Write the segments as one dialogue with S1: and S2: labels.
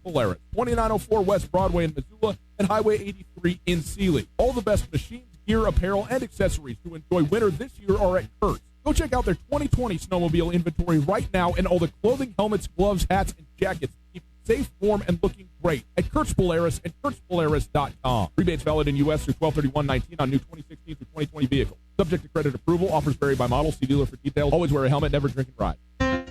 S1: Polaris, 2904 West Broadway in Missoula and Highway 83 in Sealy. All the best machines, gear, apparel, and accessories to enjoy winter this year are at Kurt's. Go check out their 2020 snowmobile inventory right now and all the clothing, helmets, gloves, hats, and jackets to keep you safe, warm, and looking great at Kurt's Polaris and KurtzPolaris.com. Rebates valid in U.S. through 12/31/19 on new 2016 through 2020 vehicles. Subject to credit approval. Offers vary by model. See dealer for details. Always wear a helmet. Never drink and drive.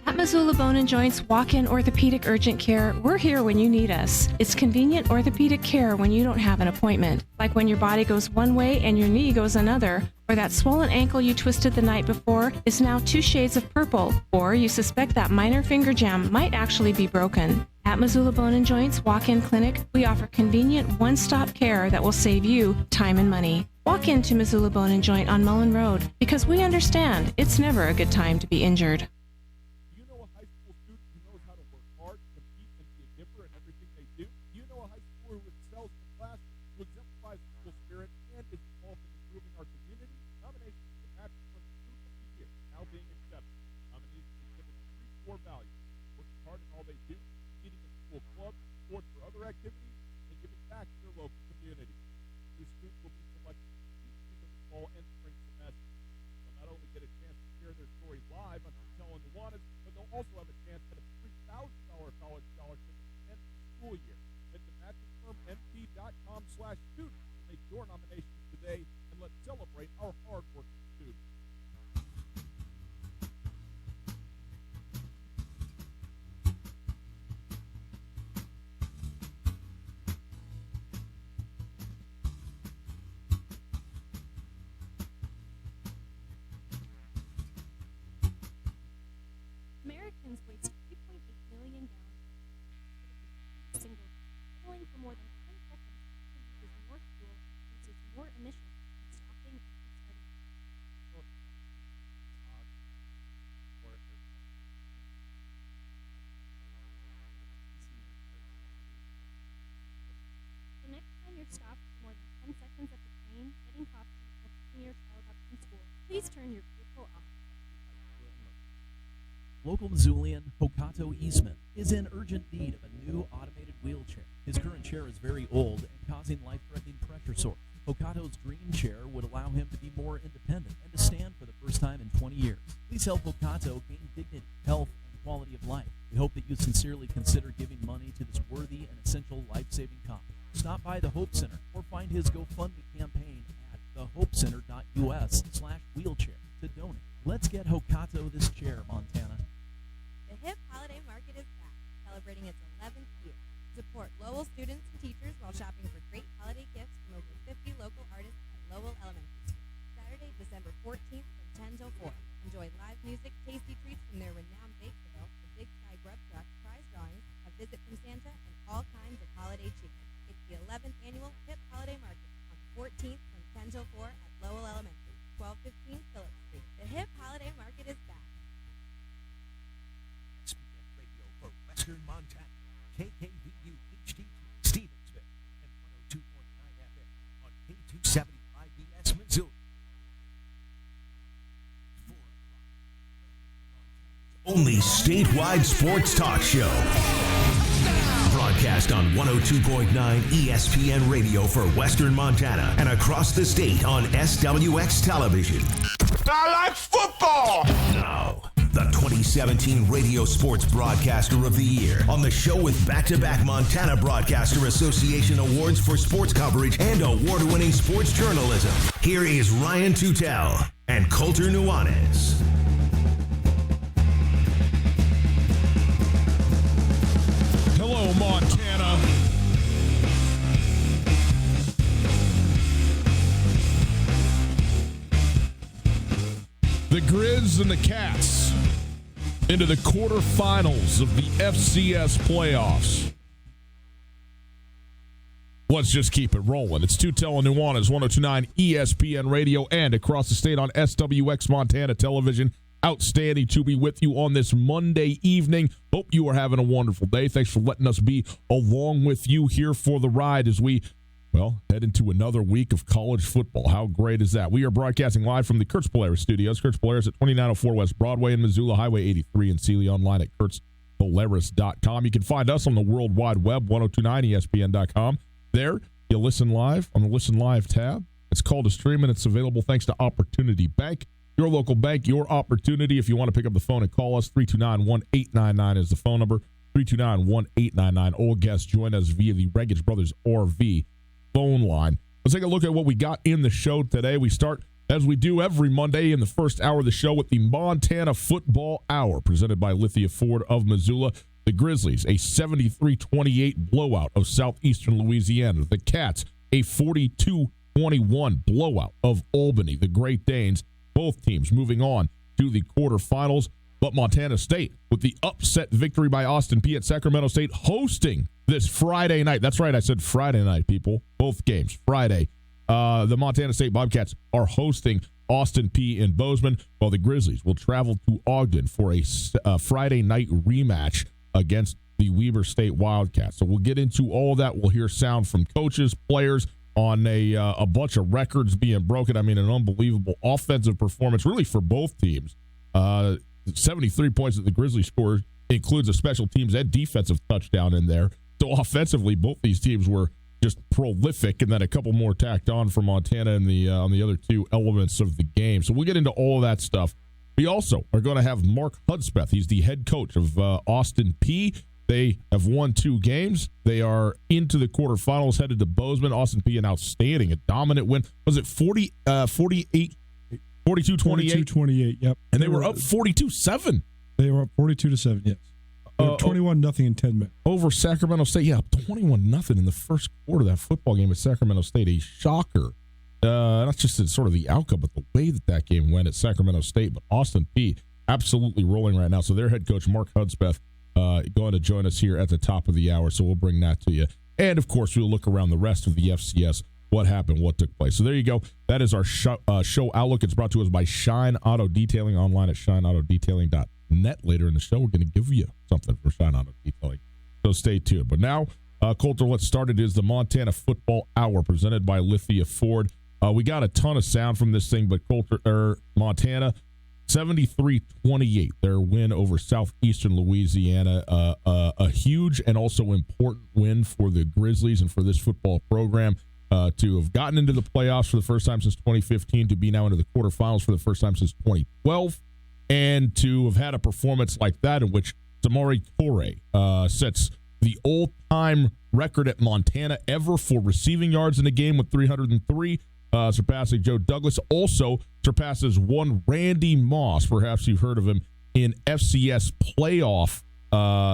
S2: At Missoula Bone and Joints Walk-In Orthopedic Urgent Care, we're here when you need us. It's convenient orthopedic care when you don't have an appointment. Like when your body goes one way and your knee goes another, or that swollen ankle you twisted the night before is now 2 shades of purple, or you suspect that minor finger jam might actually be broken. At Missoula Bone and Joints Walk-In Clinic, we offer convenient one-stop care that will save you time and money. Walk into Missoula Bone and Joint on Mullen Road because we understand it's never a good time to be injured.
S1: Do you know a high school student who knows how to work hard, compete, and be a giver in everything they do? Do you know a high schooler who excels in the classroom, who exemplifies school spirit, and is involved in improving our community? Nominations for the Match from Student of the Year now being accepted. Nominees exhibit 3 core values: working hard in all they do, competing in school clubs, sports, or other activities, and giving back to their local community. New students will be selected each week of the fall and spring semester. They'll not only get a chance to share their story live on Tootell and Nuanez, but they'll also have a chance at a $3,000 college scholarship at the end of the school year. Head to matchingfirmmt.com/students to make your nominations today, and let's celebrate our hard-working students.
S3: Americans waste 3.8 million gallons of single filling for more than 10 seconds uses more fuel, uses more emissions than stopping and restarting. So next time you're stopped for more than 10 seconds at the train, getting coffee, or picking your child up from school, please turn your vehicle off.
S4: Local Missoulian Hokato Eastman is in urgent need of a new automated wheelchair. His current chair is very old and causing life-threatening pressure sores. Hokato's dream chair would allow him to be more independent and to stand for the first time in 20 years. Please help Hokato gain dignity, health, and quality of life. We hope that you sincerely consider giving money to this worthy and essential life-saving cause. Stop by the Hope Center or find his GoFundMe campaign at thehopecenter.us/wheelchair to donate. Let's get Hokato this chair, Montana.
S5: The HIP Holiday Market is back, celebrating its 11th year. Support Lowell students and teachers while shopping for great holiday gifts from over 50 local artists at Lowell Elementary School. Saturday, December 14th from 10 till 4. Enjoy live music, tasty treats from their renowned bake sale, the Big Sky Grub Truck, prize drawings, a visit from Santa, and all kinds of holiday cheer. It's the 11th annual HIP Holiday Market on the 14th from 10 till 4 at Lowell Elementary, 1215 Phillips Street. The HIP Holiday Market is back.
S6: ESPN Radio for Western Montana, KKVU HD Stevensville, and 102.9 FM on K275BS Missoula. 4 o'clock. Only statewide sports talk show. Broadcast on 102.9 ESPN Radio for Western Montana and across the state on SWX Television.
S7: I like football!
S6: Now, the 2017 Radio Sports Broadcaster of the Year on the show with back-to-back Montana Broadcaster Association awards for sports coverage and award-winning sports journalism. Here is Ryan Tootell and Colter Nuanez.
S1: Hello, Montana. The Grizz and the Cats into the quarterfinals of the FCS playoffs. Let's just keep it rolling. It's Tootell and Nuanez, 102.9 ESPN Radio, and across the state on SWX Montana Television. Outstanding to be with you on this Monday evening. Hope you are having a wonderful day. Thanks for letting us be along with you here for the ride as we, head into another week of college football. How great is that? We are broadcasting live from the Kurtz Polaris studios. Kurtz Polaris at 2904 West Broadway in Missoula, Highway 83 in Sealy, online at
S8: Polaris.com. You can find us on the World Wide Web, 1029ESPN.com. There, you listen live on the Listen Live tab. It's called a stream, and it's available thanks to Opportunity Bank. Your local bank, your opportunity. If you want to pick up the phone and call us, 329-1899 is the phone number. 329-1899. All guests join us via the Reggage Brothers RV phone line. Let's take a look at what we got in the show today. We start, as we do every Monday, in the first hour of the show with the Montana Football Hour, presented by Lithia Ford of Missoula. The Grizzlies, a 73-28 blowout of southeastern Louisiana. The Cats, a 42-21 blowout of Albany. The Great Danes, both teams moving on to the quarterfinals. But Montana State, with the upset victory by Austin Peay at Sacramento State, hosting this Friday night. That's right, I said Friday night, people. Both games, Friday. The Montana State Bobcats are hosting Austin Peay in Bozeman, while the Grizzlies will travel to Ogden for a Friday night rematch against the Weber State Wildcats. So we'll get into all of that. We'll hear sound from coaches, players, on a bunch of records being broken. I mean, an unbelievable offensive performance, really, for both teams. 73 points that the Grizzlies scored includes a special teams and defensive touchdown in there. So offensively, both these teams were just prolific, and then a couple more tacked on for Montana in the on the other two elements of the game. So we'll get into all of that stuff. We also are going to have Mark Hudspeth. He's the head coach of Austin Peay. They have won 2 games. They are into the quarterfinals, headed to Bozeman. Austin Peay, an outstanding, a dominant win. Was it 42-28?
S9: 42-28, yep.
S8: And they were up 42-7.
S9: They were up 42-7, yes. 21-0 in 10 minutes.
S8: Over Sacramento State, yeah, up 21-0 in the first quarter of that football game at Sacramento State. A shocker. Not just in sort of the outcome, but the way that game went at Sacramento State. But Austin Peay absolutely rolling right now. So their head coach, Mark Hudspeth, going to join us here at the top of the hour. So we'll bring that to you. And, of course, we'll look around the rest of the FCS, what happened, what took place. So there you go. That is our show outlook. It's brought to us by Shine Auto Detailing, online at shineautodetailing.net. Later in the show, we're going to give you something from Shine Auto Detailing. So stay tuned. But now, Coulter, let's start. It is the Montana Football Hour presented by Lithia Ford. We got a ton of sound from this thing, but Montana, 73-28, their win over southeastern Louisiana. A huge and also important win for the Grizzlies and for this football program. To have gotten into the playoffs for the first time since 2015, to be now into the quarterfinals for the first time since 2012, and to have had a performance like that in which Samori Toure sets the all-time record at Montana ever for receiving yards in a game with 303, surpassing Joe Douglas. Also surpasses one Randy Moss, perhaps you've heard of him, in FCS playoff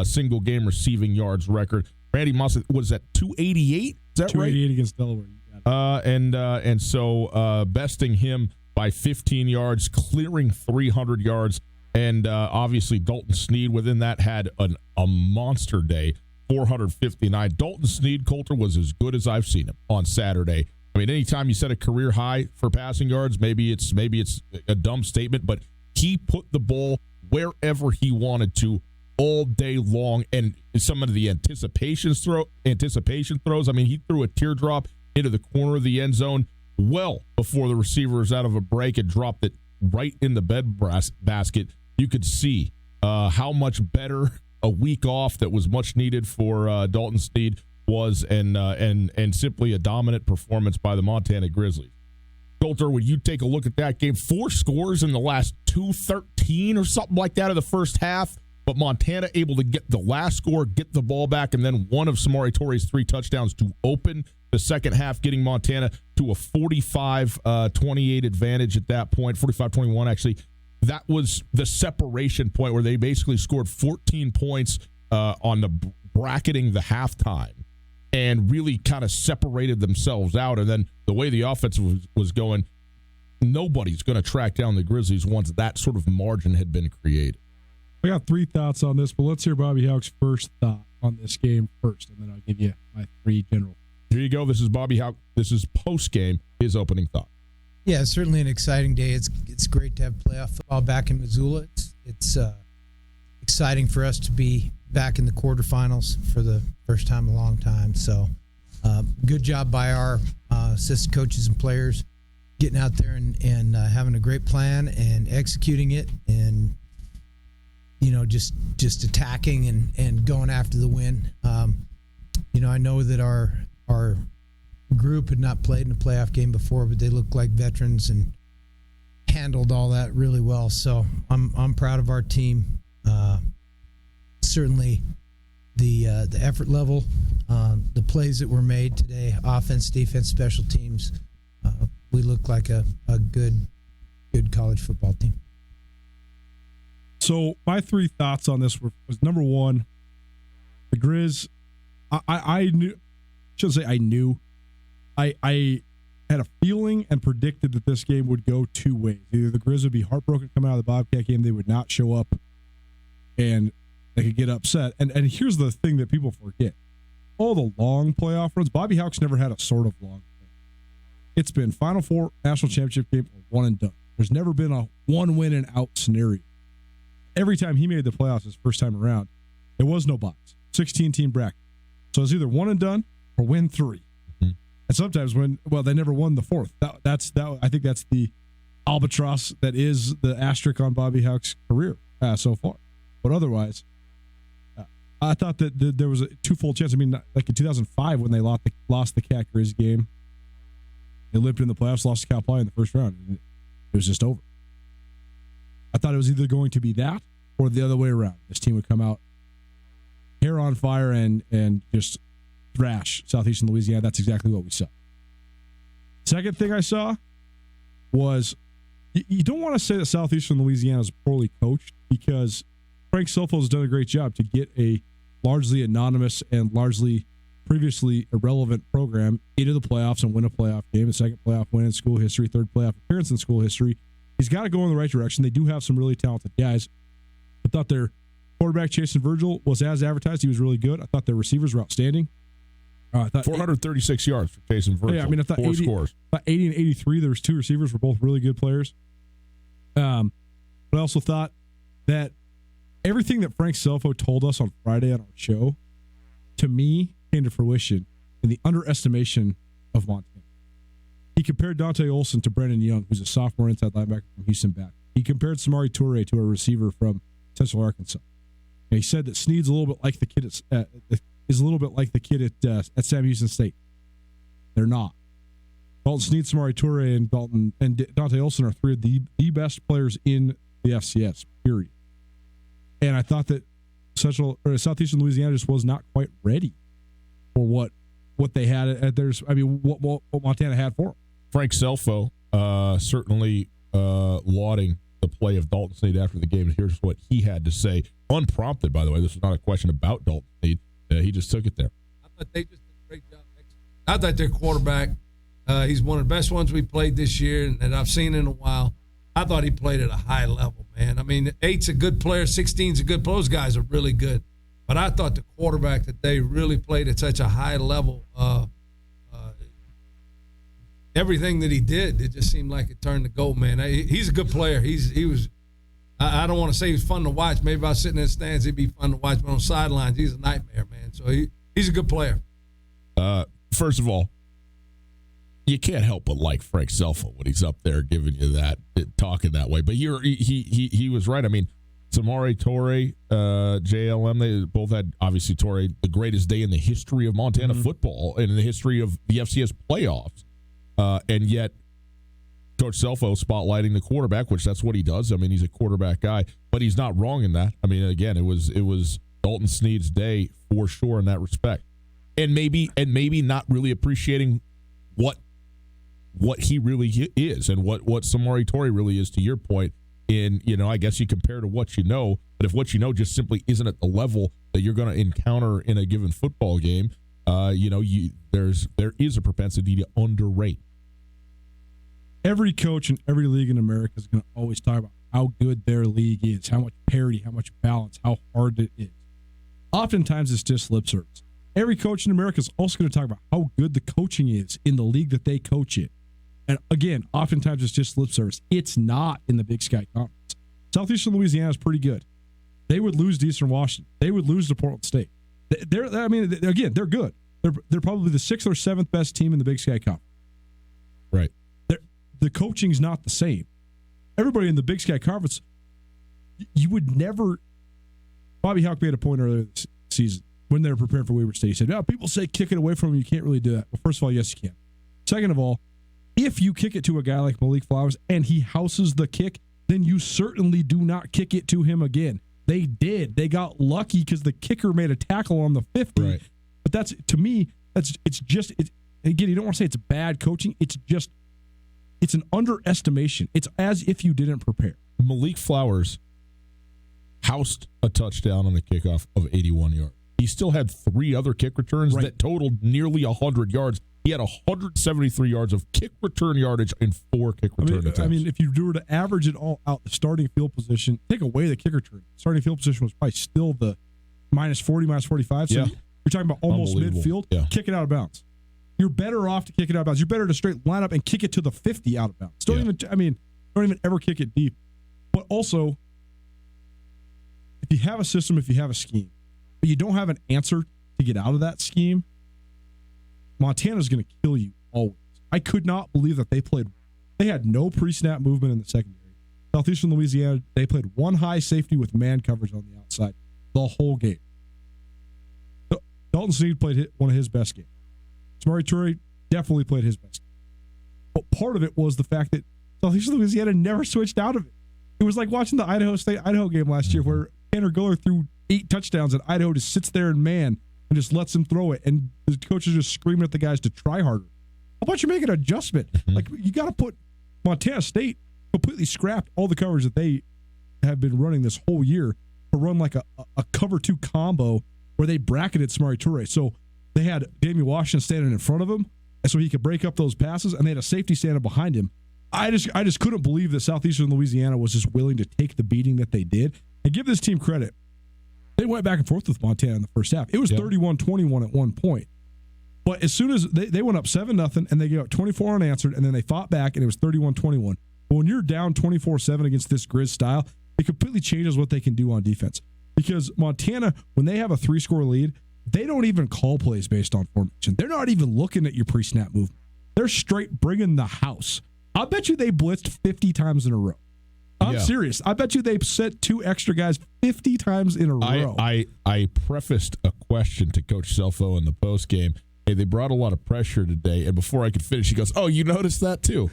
S8: single-game receiving yards record. Randy Moss was at 288. Is that
S9: 288
S8: right?
S9: Against Delaware. You got it.
S8: And so besting him by 15 yards, clearing 300 yards, and obviously Dalton Sneed within that had a monster day, 459. Dalton Sneed, Coulter, was as good as I've seen him on Saturday. I mean, anytime you set a career high for passing yards, maybe it's a dumb statement, but he put the ball wherever he wanted to all day long, and some of the anticipation throws. I mean, he threw a teardrop into the corner of the end zone well before the receiver was out of a break and dropped it right in the basket. You could see how much better a week off that was much needed for Dalton Sneed was, and simply a dominant performance by the Montana Grizzlies. Coulter, when you take a look at that game, 4 scores in the last 2:13 or something like that of the first half. But Montana able to get the last score, get the ball back, and then one of Samori Toure's 3 touchdowns to open the second half, getting Montana to a 45-28 advantage at that point, 45-21 actually. That was the separation point where they basically scored 14 points on the bracketing the halftime and really kind of separated themselves out. And then the way the offense was going, nobody's going to track down the Grizzlies once that sort of margin had been created.
S9: I got 3 thoughts on this, but let's hear Bobby Houck's first thought on this game first, and then I'll give you my 3 general.
S8: Here you go. This is Bobby Houck. This is post-game, his opening thought.
S10: Yeah, it's certainly an exciting day. It's great to have playoff football back in Missoula. It's exciting for us to be back in the quarterfinals for the first time in a long time. So good job by our assistant coaches and players getting out there and having a great plan and executing it. And just attacking and going after the win. I know that our group had not played in a playoff game before, but they looked like veterans and handled all that really well. So I'm proud of our team. Certainly the effort level, the plays that were made today, offense, defense, special teams, we look like a good college football team.
S9: So my three thoughts on this was number one, the Grizz. I knew, shouldn't say I knew. I had a feeling and predicted that this game would go two ways. Either the Grizz would be heartbroken coming out of the Bobcat game, they would not show up, and they could get upset. And here's the thing that people forget. All the long playoff runs, Bobby Hauck's never had a sort of long play. It's been Final Four, national championship game, or one and done. There's never been a one win and out scenario. Every time he made the playoffs his first time around, there was no buys. 16-team bracket. So it's either one and done or win three. Mm-hmm. And sometimes they never won the fourth. I think that's the albatross that is the asterisk on Bobby Hauck's career so far. But otherwise, I thought that there was a twofold chance. I mean, like in 2005 when they lost the Cat Grizz game, they limped in the playoffs, lost to Cal Poly in the first round, and it was just over. I thought it was either going to be that or the other way around. This team would come out hair on fire and just thrash Southeastern Louisiana. That's exactly what we saw. Second thing I saw was you don't want to say that Southeastern Louisiana is poorly coached, because Frank Silfo has done a great job to get a largely anonymous and largely previously irrelevant program into the playoffs and win a playoff game, the second playoff win in school history, third playoff appearance in school history. He's got to go in the right direction. They do have some really talented guys. I thought their quarterback, Chasen Virgil, was as advertised. He was really good. I thought their receivers were outstanding. I thought
S8: 436 yards for Chasen Virgil.
S9: Yeah, I mean, I thought
S8: 4 scores.
S9: I thought 80 and 83. There was two receivers were both really good players. But I also thought that everything that Frank Silfo told us on Friday on our show, to me, came to fruition in the underestimation of Montana. He compared Dante Olson to Brendan Young, who's a sophomore inside linebacker from Houston Baptist. He compared Samari Toure to a receiver from Central Arkansas. And he said that Snead's a little bit like the kid at Sam Houston State. They're not. Dalton Snead, Samari Toure, and Dante Olson are three of the best players in the FCS, period. And I thought that Southeastern Louisiana just was not quite ready for what they had at theirs. I mean, what Montana had for them.
S8: Frank Silfo certainly lauding the play of Dalton Snead after the game. Here's what he had to say, unprompted, by the way. This was not a question about Dalton Snead. He just took it there.
S11: I thought they just did a great job. I thought their quarterback, he's one of the best ones we played this year and I've seen in a while. I thought he played at a high level, man. I mean, 8's a good player, 16's a good player. Those guys are really good. But I thought the quarterback that they really played at such a high level, everything that he did, it just seemed like it turned to gold, man. He's a good player. He was. I don't want to say he was fun to watch. Maybe if I was sitting in the stands, he'd be fun to watch. But on sidelines, he's a nightmare, man. So he's a good player.
S8: First of all, you can't help but like Frank Silfo when he's up there giving you that, talking that way. But he was right. I mean, Samari Toure, JLM, they both had, obviously, Toure, the greatest day in the history of Montana football and in the history of the FCS playoffs. And yet, Coach Silfo spotlighting the quarterback, which that's what he does. I mean, he's a quarterback guy, but he's not wrong in that. I mean, again, it was Dalton Snead's day for sure in that respect. And maybe not really appreciating what he really is and what Samari Toure really is, to your point. In, I guess you compare to what you know, but if what you know just simply isn't at the level that you're going to encounter in a given football game, there is a propensity to underrate.
S9: Every coach in every league in America is going to always talk about how good their league is, how much parity, how much balance, how hard it is. Oftentimes it's just lip service. Every coach in America is also going to talk about how good the coaching is in the league that they coach in. And again, oftentimes it's just lip service. It's not in the Big Sky Conference. Southeastern Louisiana is pretty good. They would lose to Eastern Washington. They would lose to Portland State. They're good. They're probably the 6th or 7th best team in the Big Sky Conference.
S8: Right.
S9: The coaching's not the same. Everybody in the Big Sky Conference, you would never Bobby Hauck made a point earlier this season when they were preparing for Weber State. He said, people say kick it away from him. You can't really do that. Well, first of all, yes, you can. Second of all, if you kick it to a guy like Malik Flowers and he houses the kick, then you certainly do not kick it to him again. They did. They got lucky because the kicker made a tackle on the 50.
S8: Right.
S9: But that's, to me, again, you don't want to say it's bad coaching. It's an underestimation. It's as if you didn't prepare.
S8: Malik Flowers housed a touchdown on the kickoff of 81 yards. He still had 3 other kick returns that totaled nearly 100 yards. He had 173 yards of kick return yardage and 4 kick return attempts.
S9: I mean, if you were to average it all out, the starting field position, take away the kick return, starting field position was probably still the minus 40, minus 45. So you're talking about almost midfield.
S8: Yeah.
S9: Kick it out of bounds. You're better off to kick it out of bounds. You're better to straight line up and kick it to the 50 out of bounds. Don't even ever kick it deep. But also, if you have a system, if you have a scheme, but you don't have an answer to get out of that scheme, Montana's going to kill you always. I could not believe that they had no pre-snap movement in the secondary. Southeastern Louisiana, they played one high safety with man coverage on the outside the whole game. Dalton Sneed played one of his best games. Samari Toure definitely played his best game. But part of it was the fact that Southeastern Louisiana never switched out of it. It was like watching the Idaho State-Idaho game last year where Tanner Guller threw 8 touchdowns and Idaho just sits there in man and just lets him throw it, and the coach is just screaming at the guys to try harder. How about you make an adjustment? Like, you got to put Montana State completely scrapped all the coverage that they have been running this whole year to run like a cover 2 combo where they bracketed Samari Toure. So they had Damian Washington standing in front of him, and so he could break up those passes, and they had a safety standing behind him. I just couldn't believe that Southeastern Louisiana was just willing to take the beating that they did. And give this team credit. They went back and forth with Montana in the first half. It was 31-21 at one point. But as soon as they went up 7-0 and they gave up 24 unanswered, and then they fought back and it was 31-21. But when you're down 24-7 against this Grizz style, it completely changes what they can do on defense. Because Montana, when they have a 3-score lead, they don't even call plays based on formation. They're not even looking at your pre-snap movement. They're straight bringing the house. I'll bet you they blitzed 50 times in a row. I'm serious. I bet you they sent 2 extra guys 50 times in a row.
S8: I prefaced a question to Coach Selfo in the post game. Hey, they brought a lot of pressure today, and before I could finish, he goes, "Oh, you noticed that too?"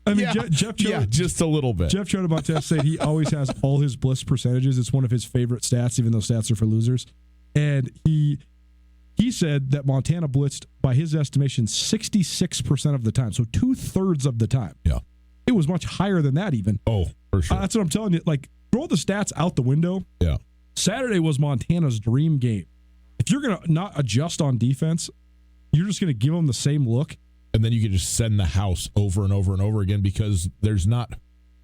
S9: I mean, Jeff
S8: just a little bit.
S9: Jeff Choate about said he always has all his blitz percentages. It's one of his favorite stats, even though stats are for losers. And he said that Montana blitzed, by his estimation, 66% of the time, so 2/3 of the time.
S8: Yeah.
S9: It was much higher than that even.
S8: Oh, for sure.
S9: That's what I'm telling you. Like, throw the stats out the window.
S8: Yeah.
S9: Saturday was Montana's dream game. If you're going to not adjust on defense, you're just going to give them the same look.
S8: And then you can just send the house over and over and over again because there's no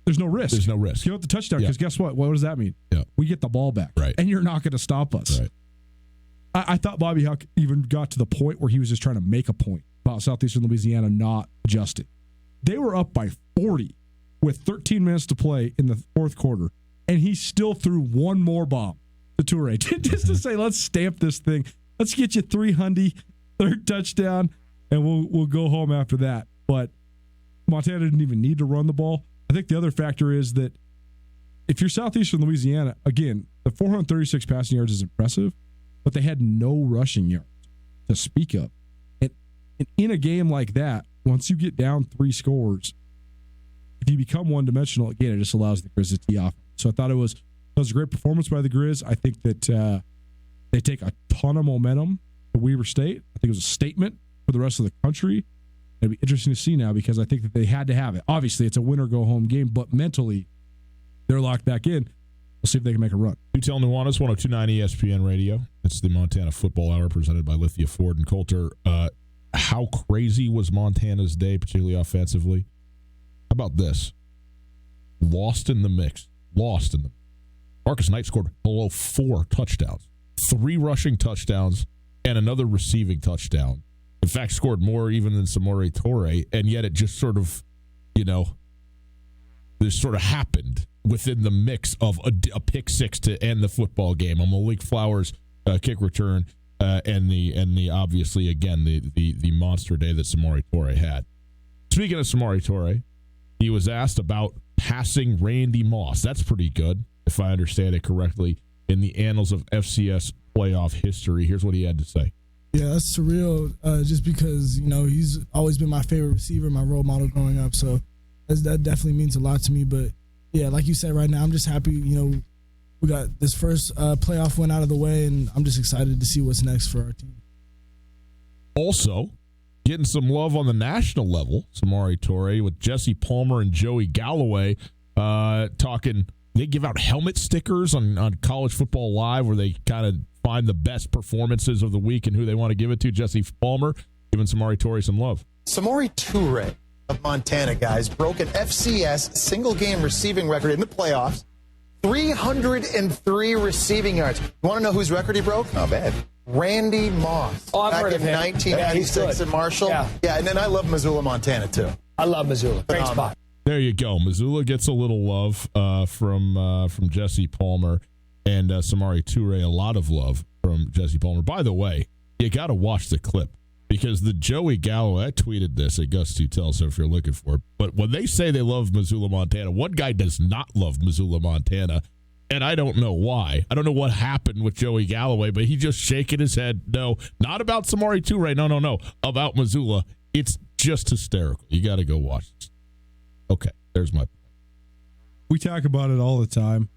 S8: risk. There's no risk.
S9: Give up the touchdown because guess what? What does that mean?
S8: Yeah.
S9: We get the ball back.
S8: Right.
S9: And you're not going to stop us.
S8: Right.
S9: I thought Bobby Hauck even got to the point where he was just trying to make a point about Southeastern Louisiana not adjusting. They were up by 40 with 13 minutes to play in the fourth quarter, and he still threw one more bomb to Toure just to say, let's stamp this thing. Let's get you 300, third touchdown, and we'll go home after that. But Montana didn't even need to run the ball. I think the other factor is that if you're Southeastern Louisiana, again, the 436 passing yards is impressive, but they had no rushing yards to speak of. And in a game like that, once you get down 3 scores, if you become one-dimensional, again, it just allows the Grizz to tee off. So I thought it was a great performance by the Grizz. I think that they take a ton of momentum to Weber State. I think it was a statement for the rest of the country. It'll be interesting to see now because I think that they had to have it. Obviously, it's a win-or-go-home game, but mentally, they're locked back in. We'll see if they can make a run.
S8: Tootell Nuanez, 102.9 ESPN Radio. It's the Montana Football Hour presented by Lithia Ford and Coulter. How crazy was Montana's day, particularly offensively? How about this? Lost in the mix. Marcus Knight scored below 4 touchdowns, 3 rushing touchdowns, and another receiving touchdown. In fact, scored more even than Samori Toure, and yet it just sort of, this sort of happened within the mix of a pick 6 to end the football game. A Malik Flowers kick return, and the obviously again the monster day that Samori Toure had. Speaking of Samori Toure, he was asked about passing Randy Moss. That's pretty good, if I understand it correctly, in the annals of FCS playoff history. Here's what he had to say.
S12: Yeah, that's surreal, just because, he's always been my favorite receiver, my role model growing up. So that definitely means a lot to me. But, yeah, like you said right now, I'm just happy, we got this first playoff win out of the way, and I'm just excited to see what's next for our team.
S8: Also, getting some love on the national level, Samori Toure with Jesse Palmer and Joey Galloway talking. They give out helmet stickers on College Football Live where they kind of find the best performances of the week and who they want to give it to. Jesse Palmer giving Samori Toure some love.
S13: Samori Toure of Montana, guys, broke an FCS single-game receiving record in the playoffs. 303 receiving yards. You want to know whose record he broke? Not bad. Randy Moss.
S14: Oh, I've
S13: back
S14: heard
S13: in
S14: of him.
S13: 1996 in Marshall. Yeah, and then I love Missoula, Montana, too.
S14: I love Missoula. Great spot.
S8: There you go. Missoula gets a little love from Jesse Palmer, and Samori Toure a lot of love from Jesse Palmer. By the way, you got to watch the clip because the Joey Galloway, I tweeted this at Gus Tootell, so if you're looking for it, but when they say they love Missoula, Montana, one guy does not love Missoula, Montana, and I don't know why. I don't know what happened with Joey Galloway, but he just shaking his head. No, not about Samori Toure. No, about Missoula. It's just hysterical. You got to go watch this. Okay, there's my point.
S9: We talk about it all the time,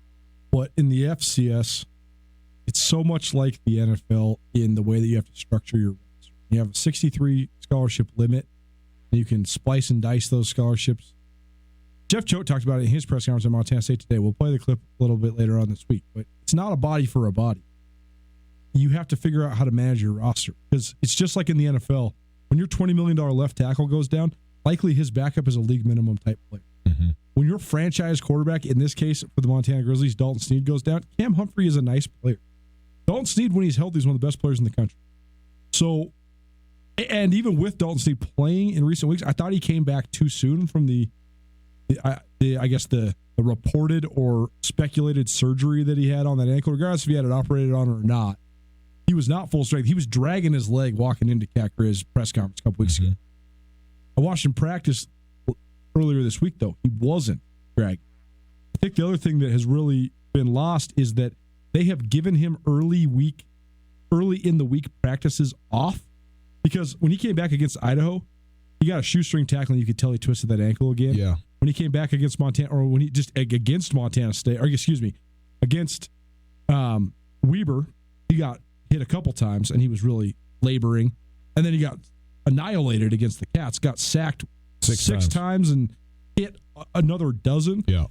S9: but in the FCS, it's so much like the NFL in the way that you have to structure your roster. You have a 63 scholarship limit, and you can splice and dice those scholarships. Jeff Choate talked about it in his press conference at Montana State today. We'll play the clip a little bit later on this week, but it's not a body for a body. You have to figure out how to manage your roster because it's just like in the NFL. When your $20 million left tackle goes down, likely his backup is a league minimum type player. Mm-hmm. When your franchise quarterback, in this case for the Montana Grizzlies, Dalton Snead, goes down, Cam Humphrey is a nice player. Dalton Snead, when he's healthy, is one of the best players in the country. So, and even with Dalton Snead playing in recent weeks, I thought he came back too soon from the reported or speculated surgery that he had on that ankle, regardless if he had it operated on or not. He was not full strength. He was dragging his leg walking into Cat Grizz press conference a couple weeks ago. I watched him practice earlier this week, though. He wasn't dragging. I think the other thing that has really been lost is that they have given him early in the week practices off because when he came back against Idaho, he got a shoestring tackle and you could tell he twisted that ankle again. Yeah. When he came back against Montana, or when he just against Montana State, or excuse me, against Weber, he got hit a couple times and he was really laboring. And then he got annihilated against the Cats, got sacked six times and hit another dozen. Yeah.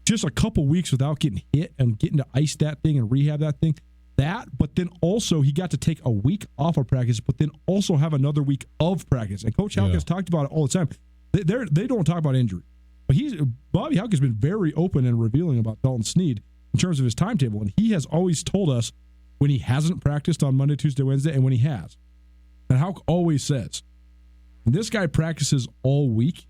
S9: Just a couple weeks without getting hit and getting to ice that thing and rehab that thing. But then also he got to take a week off of practice, but then also have another week of practice. And Coach Hauck has talked about it all the time. They don't talk about injury. But Bobby Hauck has been very open and revealing about Dalton Snead in terms of his timetable. And he has always told us when he hasn't practiced on Monday, Tuesday, Wednesday, and when he has. And Hauck always says, when this guy practices all week,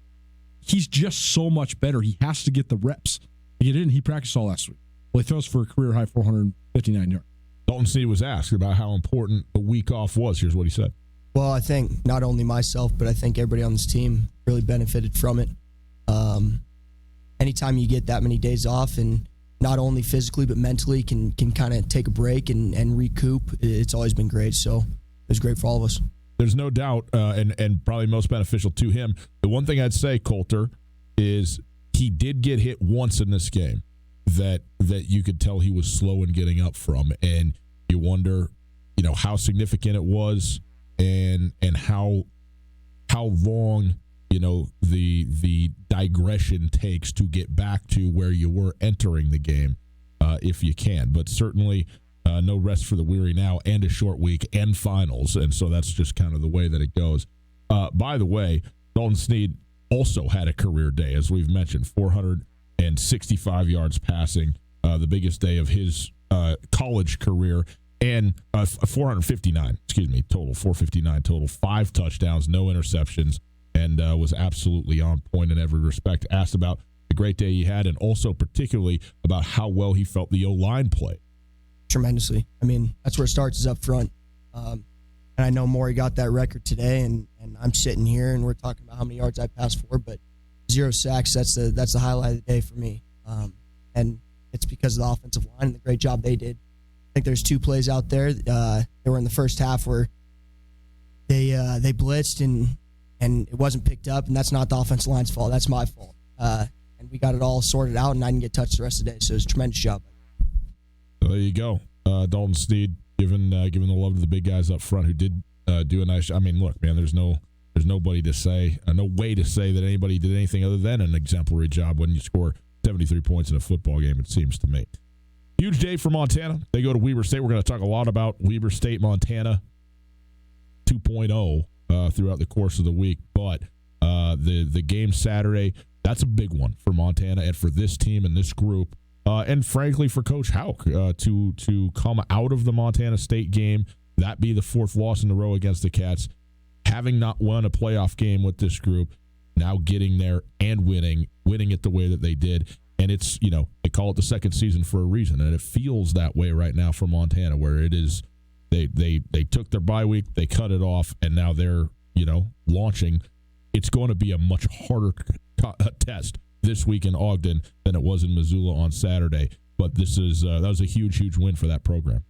S9: he's just so much better. He has to get the reps. He practiced all last week. Well, he throws for a career-high 459 yards.
S8: Dalton Snead was asked about how important the week off was. Here's what he said.
S15: Well, I think not only myself, but I think everybody on this team really benefited from it. Anytime you get that many days off and not only physically but mentally can kind of take a break and recoup, it's always been great. So it was great for all of us.
S8: There's no doubt, and probably most beneficial to him. The one thing I'd say, Coulter, is he did get hit once in this game that you could tell he was slow in getting up from, and you wonder, how significant it was, and how long the digression takes to get back to where you were entering the game, if you can. But certainly no rest for the weary now, and a short week and finals, and so that's just kind of the way that it goes. By the way, Dalton Snead also had a career day, as we've mentioned, 465 yards passing, the biggest day of his college career, and 459 total, 459 total, 5 touchdowns, no interceptions, and was absolutely on point in every respect. Asked about the great day he had, and also particularly about how well he felt the O-line played.
S15: Tremendously. I mean, that's where it starts, is up front. And I know Maury got that record today, and I'm sitting here and we're talking about how many yards I passed for, but 0 sacks, that's the highlight of the day for me. And it's because of the offensive line and the great job they did. I think there's 2 plays out there. They were in the first half where they blitzed and it wasn't picked up, and that's not the offensive line's fault. That's my fault. And we got it all sorted out, and I didn't get touched the rest of the day. So it was a tremendous job.
S8: So there you go. Dalton Sneed giving the love to the big guys up front who did do a nice job. I mean, look, man, there's nobody to say, no way to say that anybody did anything other than an exemplary job when you score 73 points in a football game, it seems to me. Huge day for Montana. They go to Weber State. We're going to talk a lot about Weber State, Montana 2.0 throughout the course of the week. But the game Saturday, that's a big one for Montana and for this team and this group. And frankly, for Coach Houck to come out of the Montana State game, that be the 4th loss in a row against the Cats, having not won a playoff game with this group, now getting there and winning it the way that they did. And it's, they call it the second season for a reason, and it feels that way right now for Montana, where it is they took their bye week, they cut it off, and now they're, launching. It's going to be a much harder test this week in Ogden than it was in Missoula on Saturday. But this is that was a huge win for that program.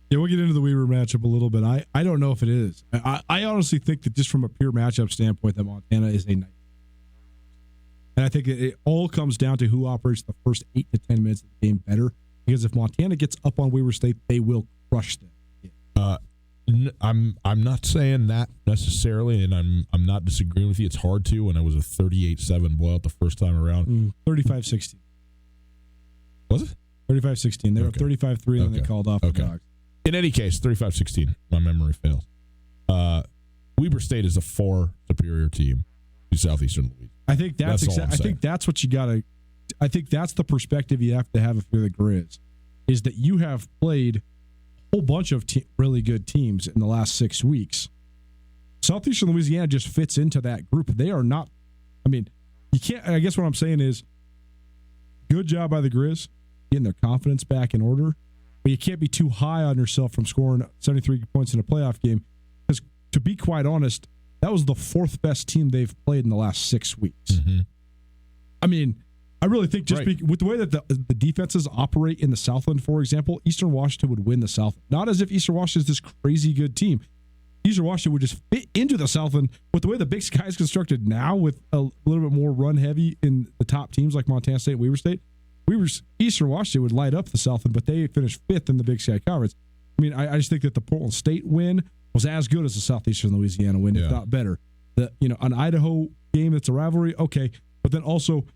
S9: Yeah, we'll get into the Weber matchup a little bit. I don't know if it is. I honestly think that just from a pure matchup standpoint, that Montana is a night. And I think it all comes down to who operates the first 8 to 10 minutes of the game better. Because if Montana gets up on Weber State, they will crush them.
S8: I'm not saying that necessarily, and I'm not disagreeing with you. It's hard to when it was a 38-7 blowout the first time around.
S9: 35-16.
S8: Was it?
S9: 35-16. They were up 35-3, and then they called off the Dogs.
S8: In any case, 35-16. My memory fails. Weber State is a far superior team to Southeastern Louisiana.
S9: I think I think that's what you got to. I think that's the perspective you have to have if you're the Grizz, is that you have played a whole bunch of really good teams in the last 6 weeks. Southeastern Louisiana just fits into that group. They are not. I mean, you can't. I guess what I'm saying is, good job by the Grizz getting their confidence back in order, but you can't be too high on yourself from scoring 73 points in a playoff game. Because to be quite honest, that was the 4th best team they've played in the last 6 weeks.
S8: Mm-hmm.
S9: I mean, I really think with the way that the defenses operate in the Southland, for example, Eastern Washington would win the Southland. Not as if Eastern Washington is this crazy good team. Eastern Washington would just fit into the Southland. With the way the Big Sky is constructed now, with a little bit more run heavy in the top teams like Montana State and Weber State, Eastern Washington would light up the Southland, but they finished 5th in the Big Sky Conference. I mean, I just think that the Portland State win was as good as the Southeastern Louisiana win, if not better. An Idaho game that's a rivalry, okay, but then also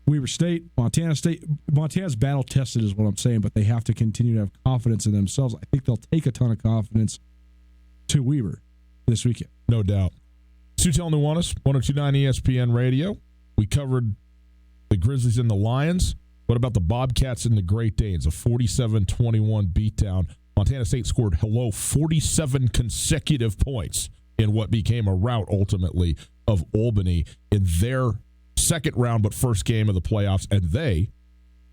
S9: Weber State, Montana's battle tested is what I'm saying, but they have to continue to have confidence in themselves. I think they'll take a ton of confidence to Weber this weekend.
S8: No doubt. Tootell and Nuanez, 102.9 ESPN Radio. We covered the Grizzlies and the Lions. What about the Bobcats and the Great Danes? A 47-21 beatdown. Montana State scored 47 consecutive points in what became a rout, ultimately, of Albany in their second round but first game of the playoffs. And they,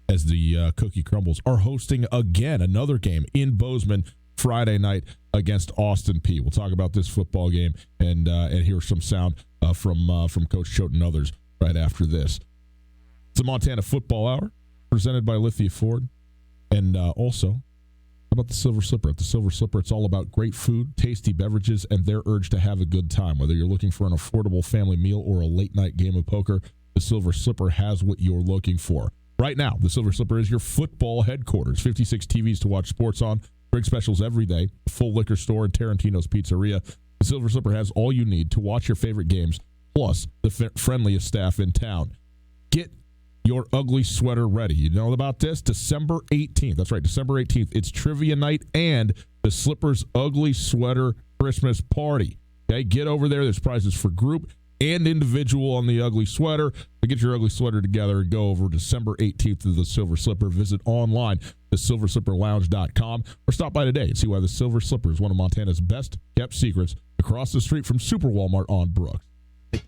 S8: as the cookie crumbles, are hosting again another game in Bozeman Friday night against Austin Peay. We'll talk about this football game and hear some sound from Coach Choate and others right after this. It's a Montana Football Hour presented by Lithia Ford. And also, how about the Silver Slipper? At the Silver Slipper, it's all about great food, tasty beverages, and their urge to have a good time. Whether you're looking for an affordable family meal or a late-night game of poker, the Silver Slipper has what you're looking for. Right now, the Silver Slipper is your football headquarters. 56 TVs to watch sports on, drink specials every day, a full liquor store, and Tarantino's Pizzeria. The Silver Slipper has all you need to watch your favorite games, plus the friendliest staff in town. Get your ugly sweater ready. You know about this? December 18th. That's right, December 18th. It's trivia night and the Slippers Ugly Sweater Christmas Party. Okay, get over there. There's prizes for group and individual on the ugly sweater. To get your ugly sweater together and go over December 18th to the Silver Slipper. Visit online, thesilverslipperlounge.com, or stop by today and see why the Silver Slipper is one of Montana's best kept secrets across the street from Super Walmart on Brooks.
S14: If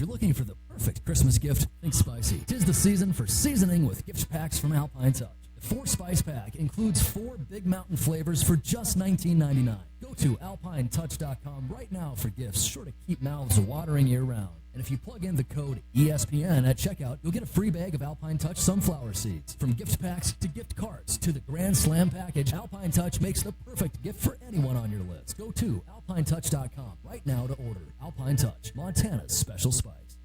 S14: you're looking for the perfect Christmas gift, think spicy. 'Tis the season for seasoning with gift packs from Alpine Touch. The 4-spice pack includes 4 Big Mountain flavors for just $19.99. Go to alpinetouch.com right now for gifts sure to keep mouths watering year-round. And if you plug in the code ESPN at checkout, you'll get a free bag of Alpine Touch sunflower seeds. From gift packs to gift cards to the Grand Slam package, Alpine Touch makes the perfect gift for anyone on your list. Go to alpinetouch.com right now to order. Alpine Touch, Montana's special spice.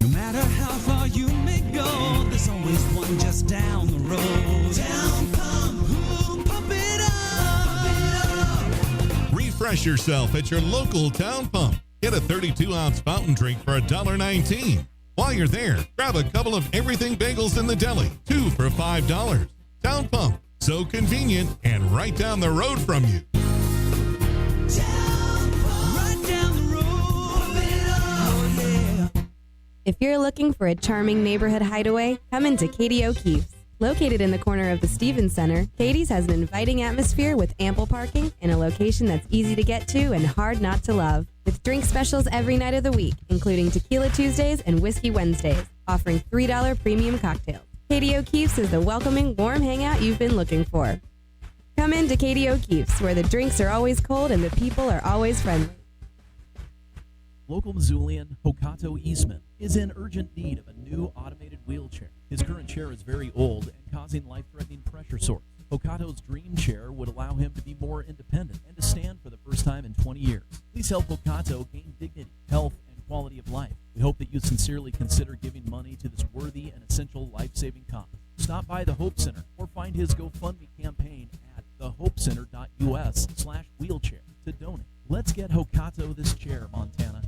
S16: No matter how far you may go, there's always one just down the road. Down pump, who pump it up.
S17: Refresh yourself at your local Town Pump. Get a 32-ounce fountain drink for $1.19. While you're there, grab a couple of everything bagels in the deli, 2 for $5. Town Pump, so convenient and right down the road from you.
S5: If you're looking for a charming neighborhood hideaway, come into Katie O'Keefe's. Located in the corner of the Stevens Center, Katie's has an inviting atmosphere with ample parking in a location that's easy to get to and hard not to love. With drink specials every night of the week, including Tequila Tuesdays and Whiskey Wednesdays, offering $3 premium cocktails. Katie O'Keefe's is the welcoming, warm hangout you've been looking for. Come in to Katie O'Keefe's, where the drinks are always cold and the people are always friendly.
S4: Local Missoulian Hokato Eastman is in urgent need of a new automated wheelchair. His current chair is very old and causing life-threatening pressure sores. Hokato's dream chair would allow him to be more independent and to stand for the first time in 20 years. Please help Hokato gain dignity, health, and quality of life. We hope that you sincerely consider giving money to this worthy and essential life-saving cause. Stop by the Hope Center or find his GoFundMe campaign at thehopecenter.us/wheelchair to donate. Let's get Hokato this chair, Montana.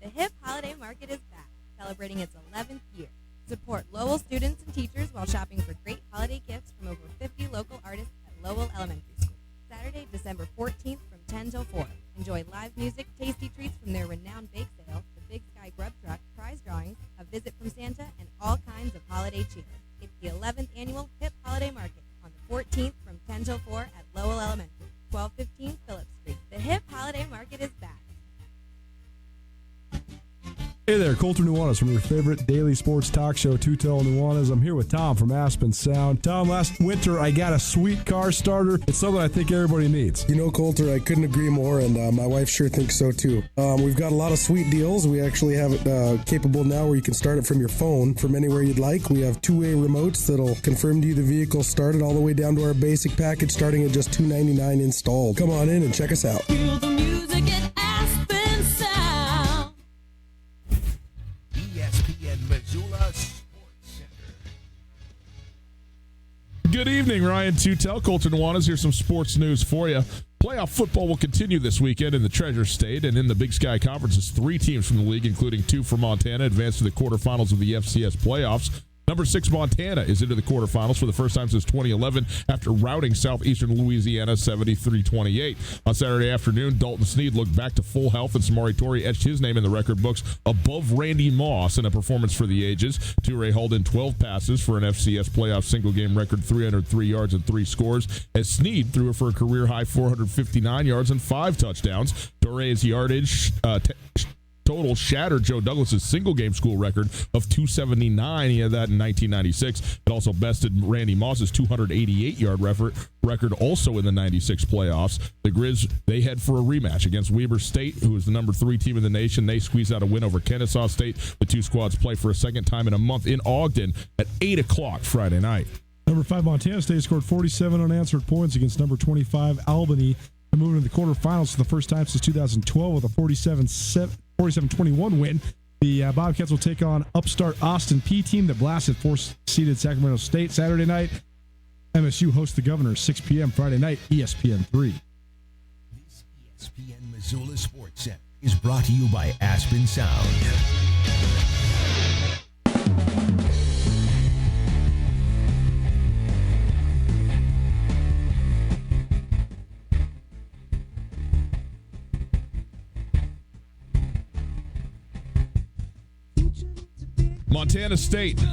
S5: The Hip Holiday Market is back, celebrating its 11th year. Support Lowell students and teachers while shopping for great holiday gifts from over 50 local artists at Lowell Elementary School. Saturday, December 14th from 10 till 4. Enjoy live music, tasty treats from their renowned bake sale, the Big Sky Grub Truck, prize drawings, a visit from Santa, and all kinds of holiday cheer. It's the 11th annual Hip Holiday Market on the 14th from 10 till 4 at Lowell Elementary, 1215 Phillips Street. The Hip Holiday Market is back.
S9: Hey there, Colter Nuanez from your favorite daily sports talk show, Tootell Nuanez. I'm here with Tom from Aspen Sound. Tom, last winter I got a sweet car starter. It's something I think everybody needs.
S18: You know, Colter, I couldn't agree more, and my wife sure thinks so too. We've got a lot of sweet deals. We actually have it capable now where you can start it from your phone from anywhere you'd like. We have two-way remotes that'll confirm to you the vehicle started all the way down to our basic package starting at just $299 installed. Come on in and check us out.
S16: Feel the music at Aspen Sound.
S6: ESPN Missoula Sports Center.
S8: Good evening, Ryan Tootell, Colter Nuanez. Here's some sports news for you. Playoff football will continue this weekend in the Treasure State, and in the Big Sky Conference, 3 teams from the league, including 2 from Montana, advance to the quarterfinals of the FCS playoffs. Number 6 Montana is into the quarterfinals for the first time since 2011 after routing Southeastern Louisiana 73-28. On Saturday afternoon, Dalton Snead looked back to full health, and Samari Torrey etched his name in the record books above Randy Moss in a performance for the ages. Touré hauled in 12 passes for an FCS playoff single-game record 303 yards and 3 scores, as Snead threw for a career-high 459 yards and 5 touchdowns. Toré's yardage total shattered Joe Douglas's single-game school record of 279. He had that in 1996. It also bested Randy Moss's 288-yard record also in the 96 playoffs. The Grizz, they head for a rematch against Weber State, who is the number 3 team in the nation. They squeeze out a win over Kennesaw State. The 2 squads play for a second time in a month in Ogden at 8 o'clock Friday night.
S9: Number 5 Montana State scored 47 unanswered points against number 25 Albany and moved into the quarterfinals for the first time since 2012 with a 47-21 win. The Bobcats will take on upstart Austin P team that blasted 4th-seeded Sacramento State Saturday night. MSU hosts the Governors 6 p.m. Friday night, ESPN 3.
S6: This ESPN Missoula Sports Center is brought to you by Aspen Sound.
S8: Montana State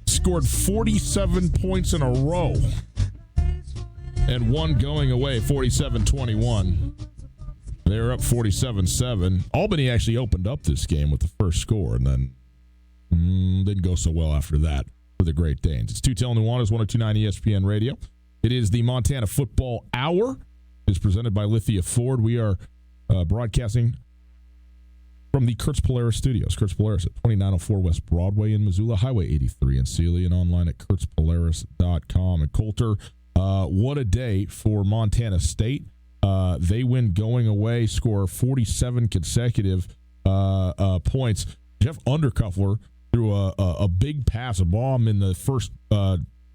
S8: scored 47 points in a row and one going away, 47-21. They were up 47-7. Albany actually opened up this game with the first score and then didn't go so well after that. for the Great Danes. It's Tootell and Nuanez, 102.9 ESPN Radio. It is the Montana Football Hour. It is presented by Lithia Ford. We are broadcasting from the Kurtz Polaris Studios. Kurtz Polaris at 2904 West Broadway in Missoula, Highway 83 in Sealy, and online at kurtzpolaris.com. And Coulter, what a day for Montana State. They win going away, score 47 consecutive points. Jeff Undercuffler threw a big pass, a bomb in the first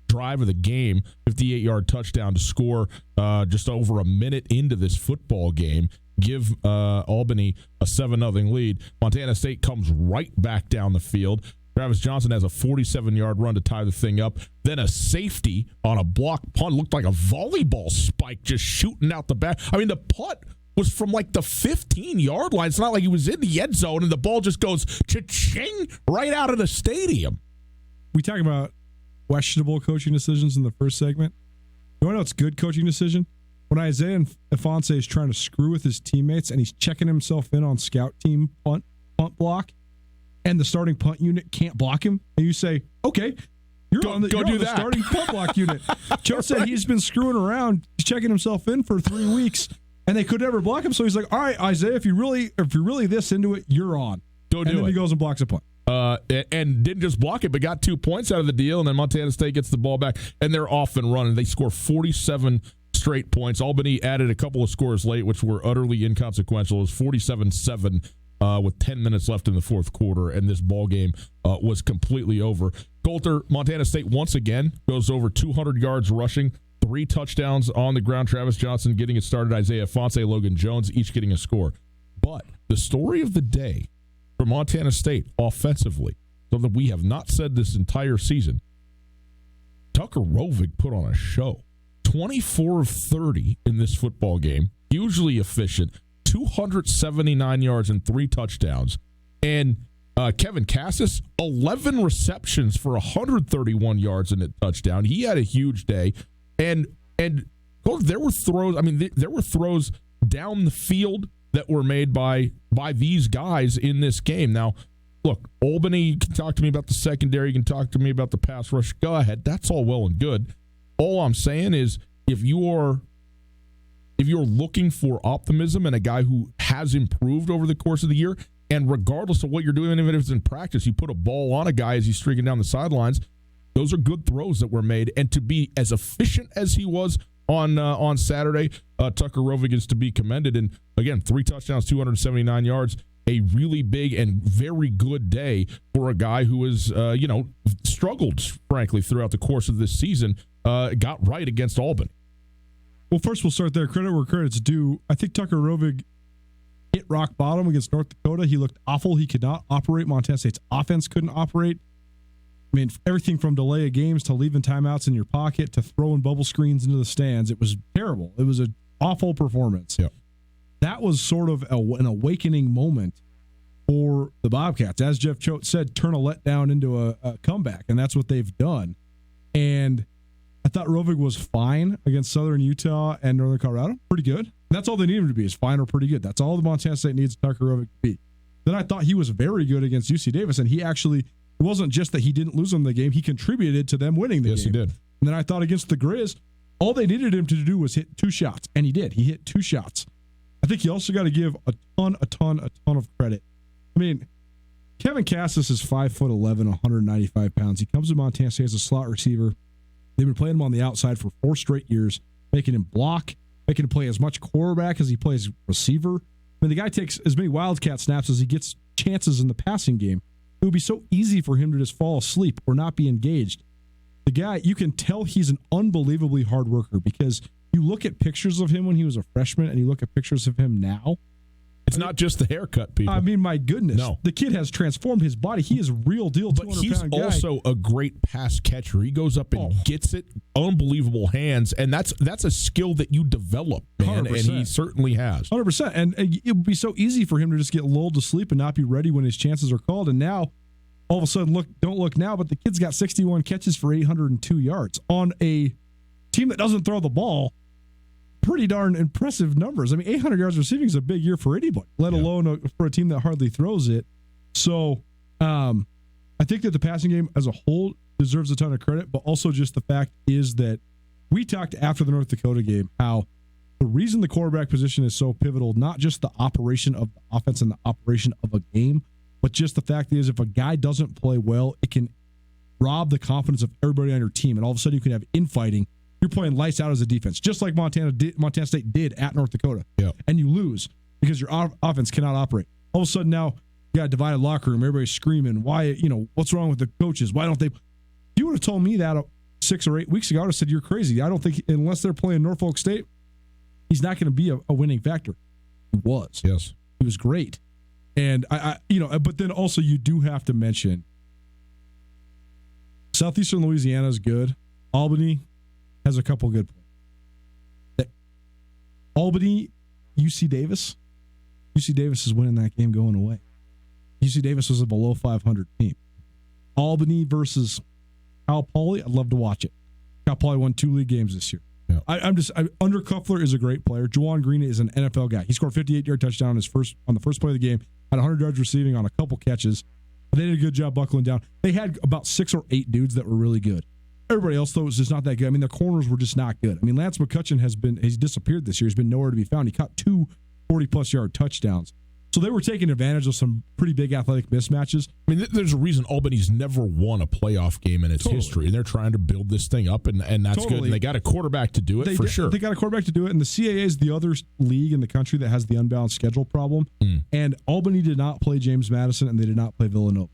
S8: drive of the game, 58-yard touchdown to score just over a minute into this football game, give Albany a 7-0 lead. Montana State comes right back down the field. Travis Johnson has a 47-yard run to tie the thing up. Then a safety on a block punt. Looked like a volleyball spike just shooting out the back. I mean, the punt was from like the 15-yard line. It's not like he was in the end zone and the ball just goes cha-ching right out of the stadium.
S9: We talk about questionable coaching decisions in the first segment. You want to know what's good coaching decision? When Isaiah Ifanse is trying to screw with his teammates and he's checking himself in on scout team punt block, and the starting punt unit can't block him, and you say, okay, you're on the starting punt block unit. Joe said he's been screwing around, he's checking himself in for 3 weeks, and they could never block him. So he's like, all right, Isaiah, if you're really this into it, you're on.
S8: Go do it.
S9: And then he goes and blocks a punt.
S8: And didn't just block it, but got 2 points out of the deal, and then Montana State gets the ball back, and they're off and running. They score 47 straight points. Albany added a couple of scores late, which were utterly inconsequential. It was 47-7 with 10 minutes left in the fourth quarter, and this ball game was completely over. Coulter, Montana State once again goes over 200 yards rushing, 3 touchdowns on the ground. Travis Johnson getting it started, Isaiah Ifanse, Logan Jones, each getting a score. But the story of the day for Montana State offensively, something we have not said this entire season, Tucker Rovig put on a show. 24 of 30 in this football game, hugely efficient, 279 yards and 3 touchdowns. And Kevin Cassis, 11 receptions for 131 yards and a touchdown. He had a huge day. And there were throws, there were throws down the field that were made by these guys in this game. Now, look, Albany, you can talk to me about the secondary, you can talk to me about the pass rush. Go ahead. That's all well and good. All I'm saying is if you're looking for optimism and a guy who has improved over the course of the year, and regardless of what you're doing, even if it's in practice, you put a ball on a guy as he's streaking down the sidelines, those are good throws that were made. And to be as efficient as he was on Saturday, Tucker Rovig is to be commended. And again, 3 touchdowns, 279 yards, a really big and very good day for a guy who has, struggled, frankly, throughout the course of this season, got right against Albany.
S9: Well, first we'll start there. Credit where credit's due. I think Tucker Rovig hit rock bottom against North Dakota. He looked awful. He could not operate. Montana State's offense couldn't operate. I mean, everything from delay of games to leaving timeouts in your pocket to throwing bubble screens into the stands. It was terrible. It was an awful performance.
S8: Yep.
S9: That was sort of an awakening moment for the Bobcats. As Jeff Choate said, turn a letdown into a comeback, and that's what they've done. And I thought Rovig was fine against Southern Utah and Northern Colorado. Pretty good. And that's all they need him to be, is fine or pretty good. That's all the Montana State needs Tucker Rovig to be. Then I thought he was very good against UC Davis, and he actually, it wasn't just that he didn't lose them the game, he contributed to them winning the game.
S8: Yes, he did.
S9: And then I thought against the Grizz, all they needed him to do was hit 2 shots, and he did. He hit 2 shots. I think you also got to give a ton of credit. I mean, Kevin Cassis is 5'11", 195 pounds. He comes to Montana State as a slot receiver. They've been playing him on the outside for 4 straight years, making him block, making him play as much quarterback as he plays receiver. I mean, the guy takes as many Wildcat snaps as he gets chances in the passing game. It would be so easy for him to just fall asleep or not be engaged. The guy, you can tell he's an unbelievably hard worker, because you look at pictures of him when he was a freshman and you look at pictures of him now.
S8: It's not just the haircut, people.
S9: I mean, my goodness.
S8: No.
S9: The kid has transformed his body. He is real deal 200-pound guy.
S8: But he's also a great pass catcher. He goes up and gets it. Unbelievable hands. And that's a skill that you develop, man. 100%. And he certainly has.
S9: 100%. And it would be so easy for him to just get lulled to sleep and not be ready when his chances are called. And now, all of a sudden, don't look now, but the kid's got 61 catches for 802 yards on a team that doesn't throw the ball. Pretty darn impressive numbers. I mean, 800 yards receiving is a big year for anybody, let alone for a team that hardly throws it. So I think that the passing game as a whole deserves a ton of credit, but also just the fact is that we talked after the North Dakota game how the reason the quarterback position is so pivotal, not just the operation of the offense and the operation of a game, but just the fact is if a guy doesn't play well, it can rob the confidence of everybody on your team, and all of a sudden you can have infighting. You're playing lights out as a defense, just like Montana State did at North Dakota, and you lose because your offense cannot operate. All of a sudden now you got a divided locker room, everybody's screaming, why, what's wrong with the coaches? Why don't they? If you would have told me that 6 or 8 weeks ago, I would have said, you're crazy. I don't think, unless they're playing Norfolk State, he's not going to be a winning factor. He was.
S8: Yes.
S9: He was great. And, but then also you do have to mention Southeastern Louisiana is good. Albany has a couple good players. Albany, UC Davis is winning that game going away. UC Davis was a below 500 team. Albany versus Cal Poly, I'd love to watch it. Cal Poly won 2 league games this year. Yeah. Under Kuffler is a great player. Juwan Green is an NFL guy. He scored a 58-yard touchdown on the first play of the game, had 100 yards receiving on a couple catches. They did a good job buckling down. They had about 6 or 8 dudes that were really good. Everybody else, though, was just not that good. I mean, the corners were just not good. I mean, Lance McCutcheon he's disappeared this year. He's been nowhere to be found. He caught 2 40-plus yard touchdowns. So they were taking advantage of some pretty big athletic mismatches.
S8: I mean, there's a reason Albany's never won a playoff game in its history, and they're trying to build this thing up, and that's good. And they got a quarterback to do it, sure.
S9: They got a quarterback to do it, and the CAA is the other league in the country that has the unbalanced schedule problem. And Albany did not play James Madison, and they did not play Villanova.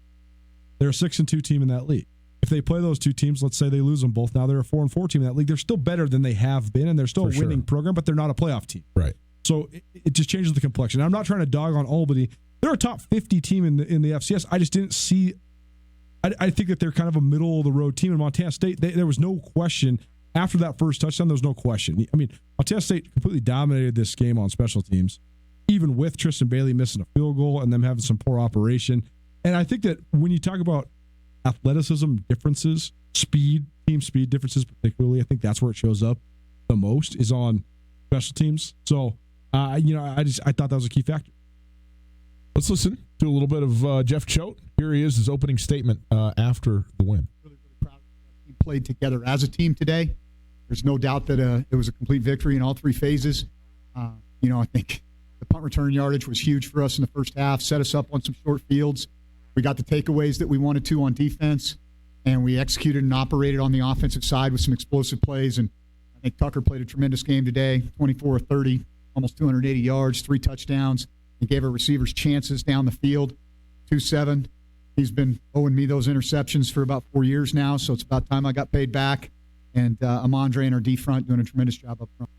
S9: They're a 6-2 team in that league. If they play those 2 teams, let's say they lose them both, now they're a 4-4 team in that league. They're still better than they have been, and they're still a winning program, but they're not a playoff team.
S8: Right.
S9: So it just changes the complexion. I'm not trying to dog on Albany. They're a top 50 team in the FCS. I just didn't see. I think that they're kind of a middle of the road team. In Montana State, there was no question after that first touchdown. There was no question. I mean, Montana State completely dominated this game on special teams, even with Tristan Bailey missing a field goal and them having some poor operation. And I think that when you talk about athleticism differences, team speed differences, particularly, I think that's where it shows up the most is on special teams. So, I thought that was a key factor.
S8: Let's listen to a little bit of Jeff Choate. Here he is, his opening statement after the win.
S19: Really, really proud of the team played together as a team today. There's no doubt that it was a complete victory in all 3 phases. I think the punt return yardage was huge for us in the first half, set us up on some short fields. We got the takeaways that we wanted to on defense, and we executed and operated on the offensive side with some explosive plays. And I think Tucker played a tremendous game today, 24 of 30, almost 280 yards, 3 touchdowns. He gave our receivers chances down the field, 2-7. He's been owing me those interceptions for about 4 years now, so it's about time I got paid back. And Amandre and our D front doing a tremendous job up front.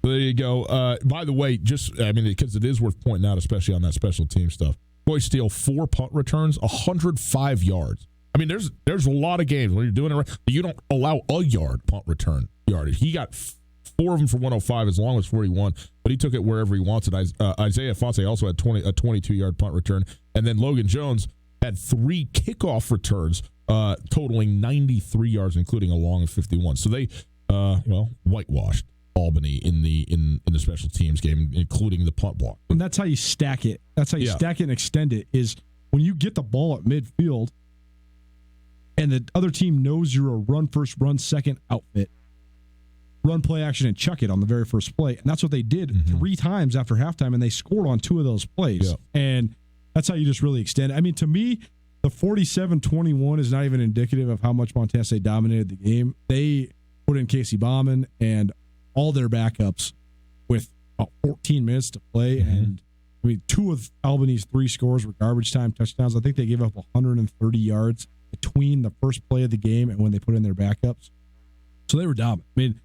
S8: There you go. By the way, because it is worth pointing out, especially on that special team stuff, Boy Steele, 4 punt returns, 105 yards. I mean, there's a lot of games when you're doing it right, but you don't allow a punt return yardage. He got 4 of them for 105, as long as 41, but he took it wherever he wants it. Isaiah Fonse also had a 22-yard punt return, and then Logan Jones had 3 kickoff returns, totaling 93 yards, including a long of 51. So they, whitewashed Albany in the special teams game, including the punt block.
S9: And that's how you stack it. That's how you stack it and extend it, is when you get the ball at midfield and the other team knows you're a run first, run second outfit, run play action and chuck it on the very first play. And that's what they did 3 times after halftime, and they scored on 2 of those plays. Yeah. And that's how you just really extend it. I mean, to me, the 47-21 is not even indicative of how much Montana State dominated the game. They put in Casey Bauman and all their backups with about 14 minutes to play. And I mean, 2 of Albany's 3 scores were garbage time touchdowns. I think they gave up 130 yards between the first play of the game and when they put in their backups. So they were dominant. I mean,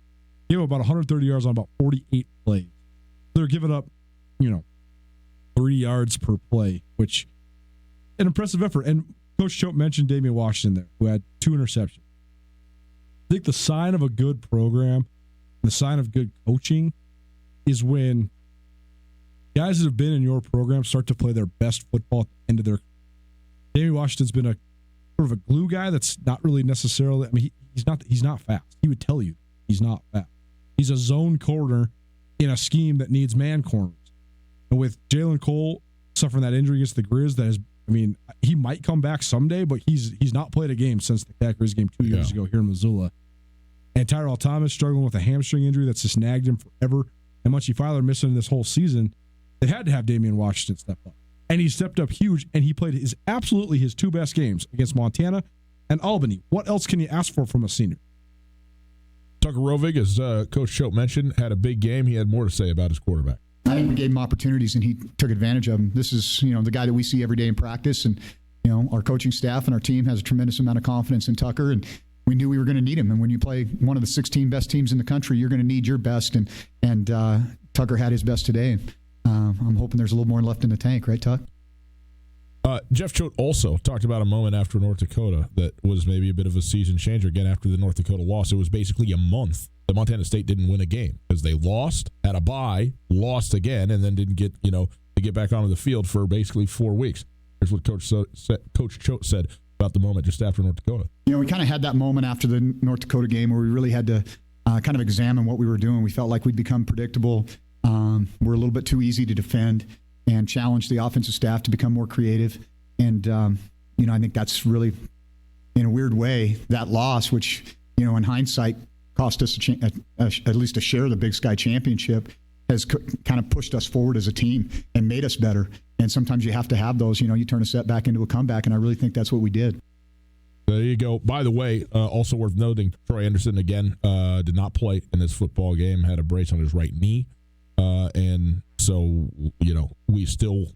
S9: gave up about 130 yards on about 48 plays. They're giving up, 3 yards per play, which an impressive effort. And Coach Choate mentioned Damian Washington there, who had 2 interceptions. I think the sign of a good program, the sign of good coaching, is when guys that have been in your program start to play their best football at the end of their career. Damian Washington's been a sort of a glue guy that's not really necessarily, I mean, he's not fast. He would tell you he's not fast. He's a zone corner in a scheme that needs man corners. And with Jalen Cole suffering that injury against the Grizz that has I mean, he might come back someday, but he's not played a game since the Packers game 2 years ago here in Missoula. And Tyrell Thomas struggling with a hamstring injury that's just nagged him forever. And Munchie Filer missing this whole season. They had to have Damian Washington step up. And he stepped up huge, and he played absolutely his two best games against Montana and Albany. What else can you ask for from a senior?
S8: Tucker Rovig, as Coach Choate mentioned, had a big game. He had more to say about his quarterback.
S19: I think we gave him opportunities, and he took advantage of them. This is, the guy that we see every day in practice, and our coaching staff and our team has a tremendous amount of confidence in Tucker, and we knew we were going to need him. And when you play one of the 16 best teams in the country, you're going to need your best, and Tucker had his best today. And I'm hoping there's a little more left in the tank, right, Tuck?
S8: Jeff Choate also talked about a moment after North Dakota that was maybe a bit of a season changer. Again, after the North Dakota loss, it was basically a month that Montana State didn't win a game because they lost, had a bye, lost again, and then didn't get to get back onto the field for basically 4 weeks. Here's what Coach Choate said about the moment just after North Dakota.
S19: We kind of had that moment after the North Dakota game where we really had to kind of examine what we were doing. We felt like we'd become predictable. We're a little bit too easy to defend and challenge the offensive staff to become more creative. And, I think that's really, in a weird way, that loss, which, in hindsight, cost us at least a share of the Big Sky Championship, has kind of pushed us forward as a team and made us better. And sometimes you have to have those, you turn a setback into a comeback, and I really think that's what we did.
S8: There you go. By the way, also worth noting, Troy Anderson, again, did not play in this football game, had a brace on his right knee. And so, we still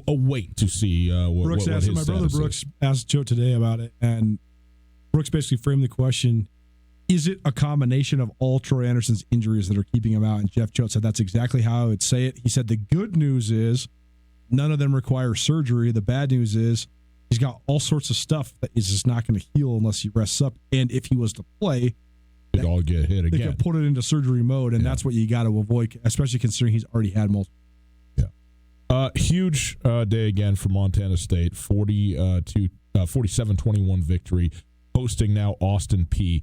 S8: await to see what his
S9: my brother Brooks asked Joe today about it, and Brooks basically framed the question, is it a combination of all Troy Anderson's injuries that are keeping him out? And Jeff Choate said that's exactly how I would say it. He said the good news is none of them require surgery. The bad news is he's got all sorts of stuff that is just not going to heal unless he rests up. And if he was to play,
S8: they'd all get hit again.
S9: They could put it into surgery mode, and that's what you got to avoid, especially considering he's already had multiple.
S8: Huge day again for Montana State, 47-21 victory, hosting now Austin Peay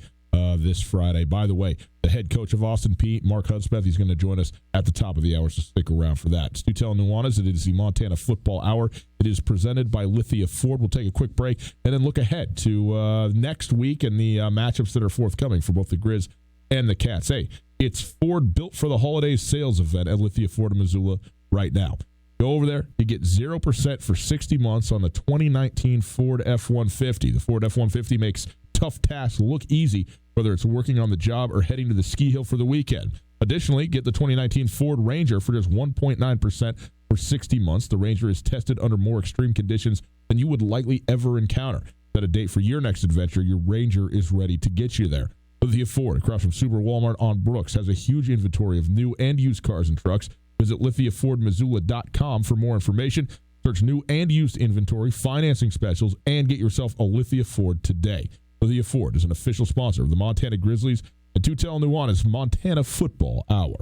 S8: this Friday. By the way, the head coach of Austin Peay, Mark Hudspeth, he's going to join us at the top of the hour, so stick around for that. It's Tootell Nuanez. It is the Montana Football Hour. It is presented by Lithia Ford. We'll take a quick break and then look ahead to next week and the matchups that are forthcoming for both the Grizz and the Cats. Hey, it's Ford Built for the Holidays sales event at Lithia Ford in Missoula right now. Go over there, you get 0% for 60 months on the 2019 Ford F-150. The Ford F-150 makes tough tasks look easy, whether it's working on the job or heading to the ski hill for the weekend. Additionally, get the 2019 Ford Ranger for just 1.9% for 60 months. The Ranger is tested under more extreme conditions than you would likely ever encounter. Set a date for your next adventure. Your Ranger is ready to get you there. Lithia Ford, across from Super Walmart on Brooks, has a huge inventory of new and used cars and trucks. Visit LithiaFordMissoula.com for more information. Search new and used inventory, financing specials, and get yourself a Lithia Ford today. Lithia Ford is an official sponsor of the Montana Grizzlies and Tootell Nuanez Montana Football Hour.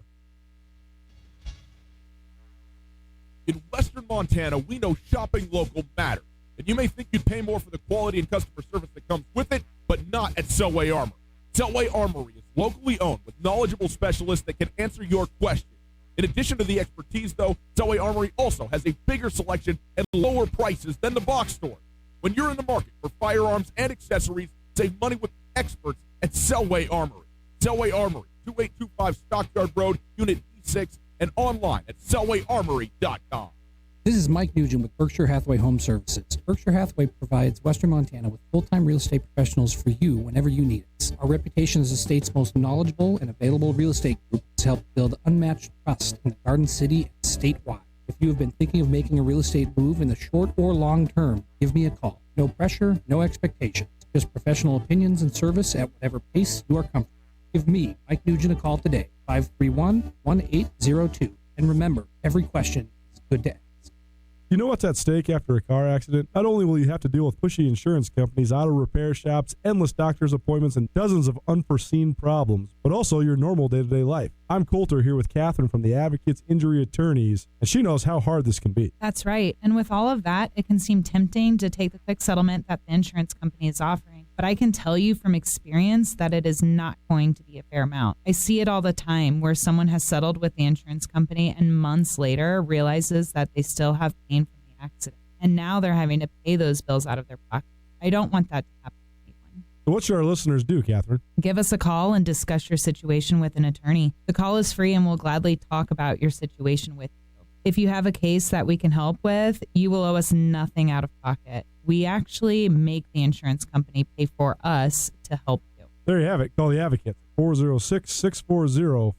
S1: In Western Montana, we know shopping local matters. And you may think you'd pay more for the quality and customer service that comes with it, but not at Selway Armory. Selway Armory is locally owned with knowledgeable specialists that can answer your questions. In addition to the expertise, though, Selway Armory also has a bigger selection and lower prices than the box store. When you're in the market for firearms and accessories, save money with experts at Selway Armory. Selway Armory, 2825 Stockyard Road, Unit E6, and online at SelwayArmory.com.
S20: This is Mike Nugent with Berkshire Hathaway Home Services. Berkshire Hathaway provides Western Montana with full-time real estate professionals for you whenever you need us. Our reputation as the state's most knowledgeable and available real estate group has helped build unmatched trust in the Garden City and statewide. If you have been thinking of making a real estate move in the short or long term, give me a call. No pressure, no expectations. Just professional opinions and service at whatever pace you are comfortable. Give me, Mike Nugent, a call today, 531-1802. And remember, every question is good to ask.
S9: You know what's at stake after a car accident? Not only will you have to deal with pushy insurance companies, auto repair shops, endless doctor's appointments, and dozens of unforeseen problems, but also your normal day-to-day life. I'm Coulter here with Catherine from the Advocates Injury Attorneys, and she knows how hard this can be.
S21: That's right. And with all of that, it can seem tempting to take the quick settlement that the insurance company is offering. But I can tell you from experience that it is not going to be a fair amount. I see it all the time where someone has settled with the insurance company and months later realizes that they still have pain from the accident. and now they're having to pay those bills out of their pocket. I don't want that to happen to anyone.
S9: So what should our listeners do, Catherine?
S21: Give us a call and discuss your situation with an attorney. The call is free and we'll gladly talk about your situation with you. If you have a case that we can help with, you will owe us nothing out of pocket. We actually make the insurance company pay for us to help you.
S9: There you have it. Call the Advocates, 406-640-4444,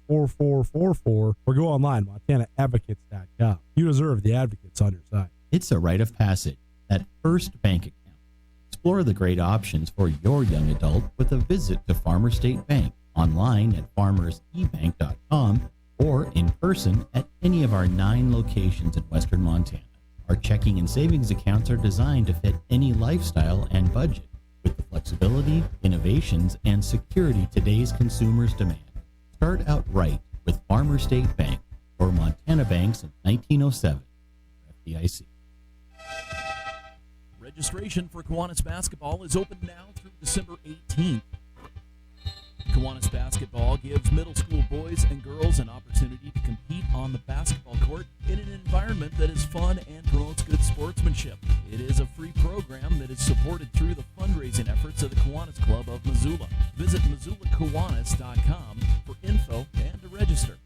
S9: or go online, MontanaAdvocates.com. You deserve the Advocates on your side.
S2: It's a rite of passage, that first bank account. Explore the great options for your young adult with a visit to Farmer State Bank, online at farmersebank.com or in person at any of our 9 locations in western Montana. Our checking and savings accounts are designed to fit any lifestyle and budget with the flexibility, innovations, and security today's consumers demand. Start out right with Farmer State Bank, or Montana Bank since 1907. FDIC.
S4: Registration for Kiwanis basketball is open now through December 18th. Kiwanis basketball gives middle school boys and girls an opportunity to compete on the basketball court in an environment that is fun and promotes good sportsmanship. It is a free program that is supported through the fundraising efforts of the Kiwanis Club of Missoula. Visit MissoulaKiwanis.com for info and to register.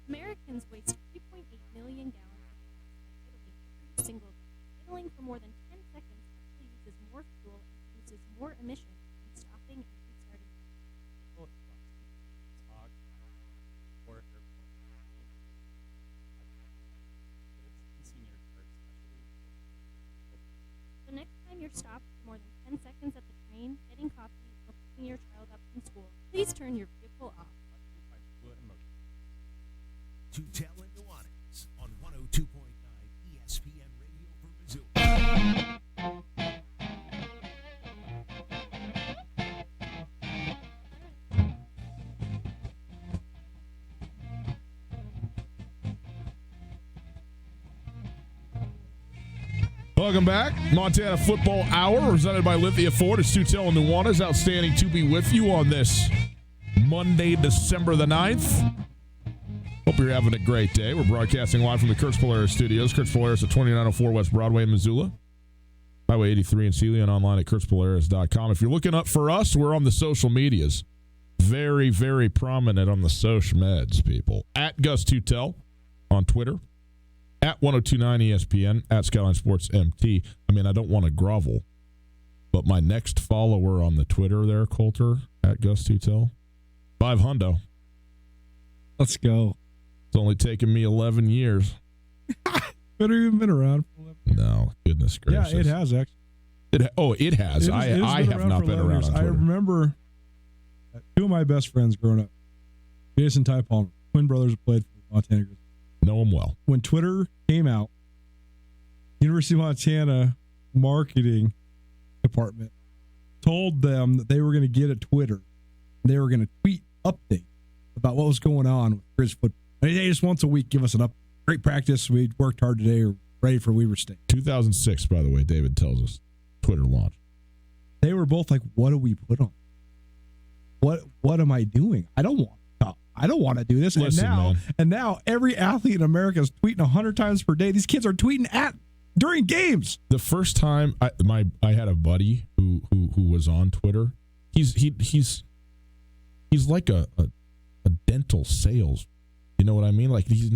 S3: Americans waste 3.8 million gallons of gas idling every single day. Idling for more than 10 seconds actually uses more fuel and produces more emissions than stopping and restarting. So next time you're stopped for more than 10 seconds at the train, getting coffee, or picking your child up from school, please turn your vehicle off.
S6: Tootell and Nuanez on 102.9 ESPN Radio for Missoula.
S8: Welcome back. Montana Football Hour, presented by Lithia Ford. It's Tootell and Nuanez. Outstanding to be with you on this Monday, December the 9th. Hope you're having a great day. We're broadcasting live from the Kurtz Polaris studios. Kurtz Polaris at 2904 West Broadway in Missoula. Highway 83 in Sealy and online at KurtzPolaris.com. If you're looking up for us, we're on the social medias. Very, very prominent on the social meds, people. At Gus Tootell on Twitter. At 1029 ESPN. At Skyline Sports MT. I mean, I don't want to grovel, but my next follower on the Twitter there, Coulter, at Gus Tootell, 500.
S9: Let's go.
S8: It's only taken me 11 years.
S9: Better even been around for 11 years.
S8: No, goodness gracious.
S9: Yeah, it has actually.
S8: It has. I have not been around on Twitter.
S9: I remember 2 of my best friends growing up, Jason and Ty Palmer, twin brothers who played for Montana Grizzlies.
S8: Know them well.
S9: When Twitter came out, University of Montana marketing department told them that they were going to get a Twitter. They were going to tweet updates about what was going on with Grizz football. They just once a week give us an update. Great practice. We worked hard today. We're ready for Weber State.
S8: 2006, by the way, David tells us. Twitter launched.
S9: They were both like, what do we put on? What am I doing? I don't want to do this.
S8: Listen,
S9: and now every athlete in America is tweeting 100 times per day. These kids are tweeting during games.
S8: The first time I had a buddy who was on Twitter. He's like a dental sales. You know what I mean? Like he's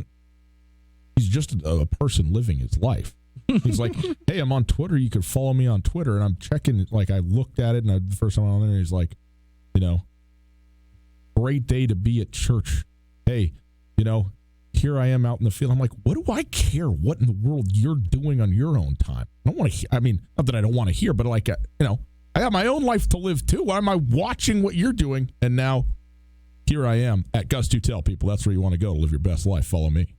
S8: just a person living his life. He's like, hey, I'm on Twitter. You could follow me on Twitter. And I'm checking. Like I looked at it, and the first time I went on there, he's like, great day to be at church. Hey, here I am out in the field. I'm like, what do I care what in the world you're doing on your own time? I don't want to hear. I mean, not that I don't want to hear, but like, I got my own life to live too. Why am I watching what you're doing? And now here I am at Gus Tootell, people. That's where you want to go to live your best life. Follow me.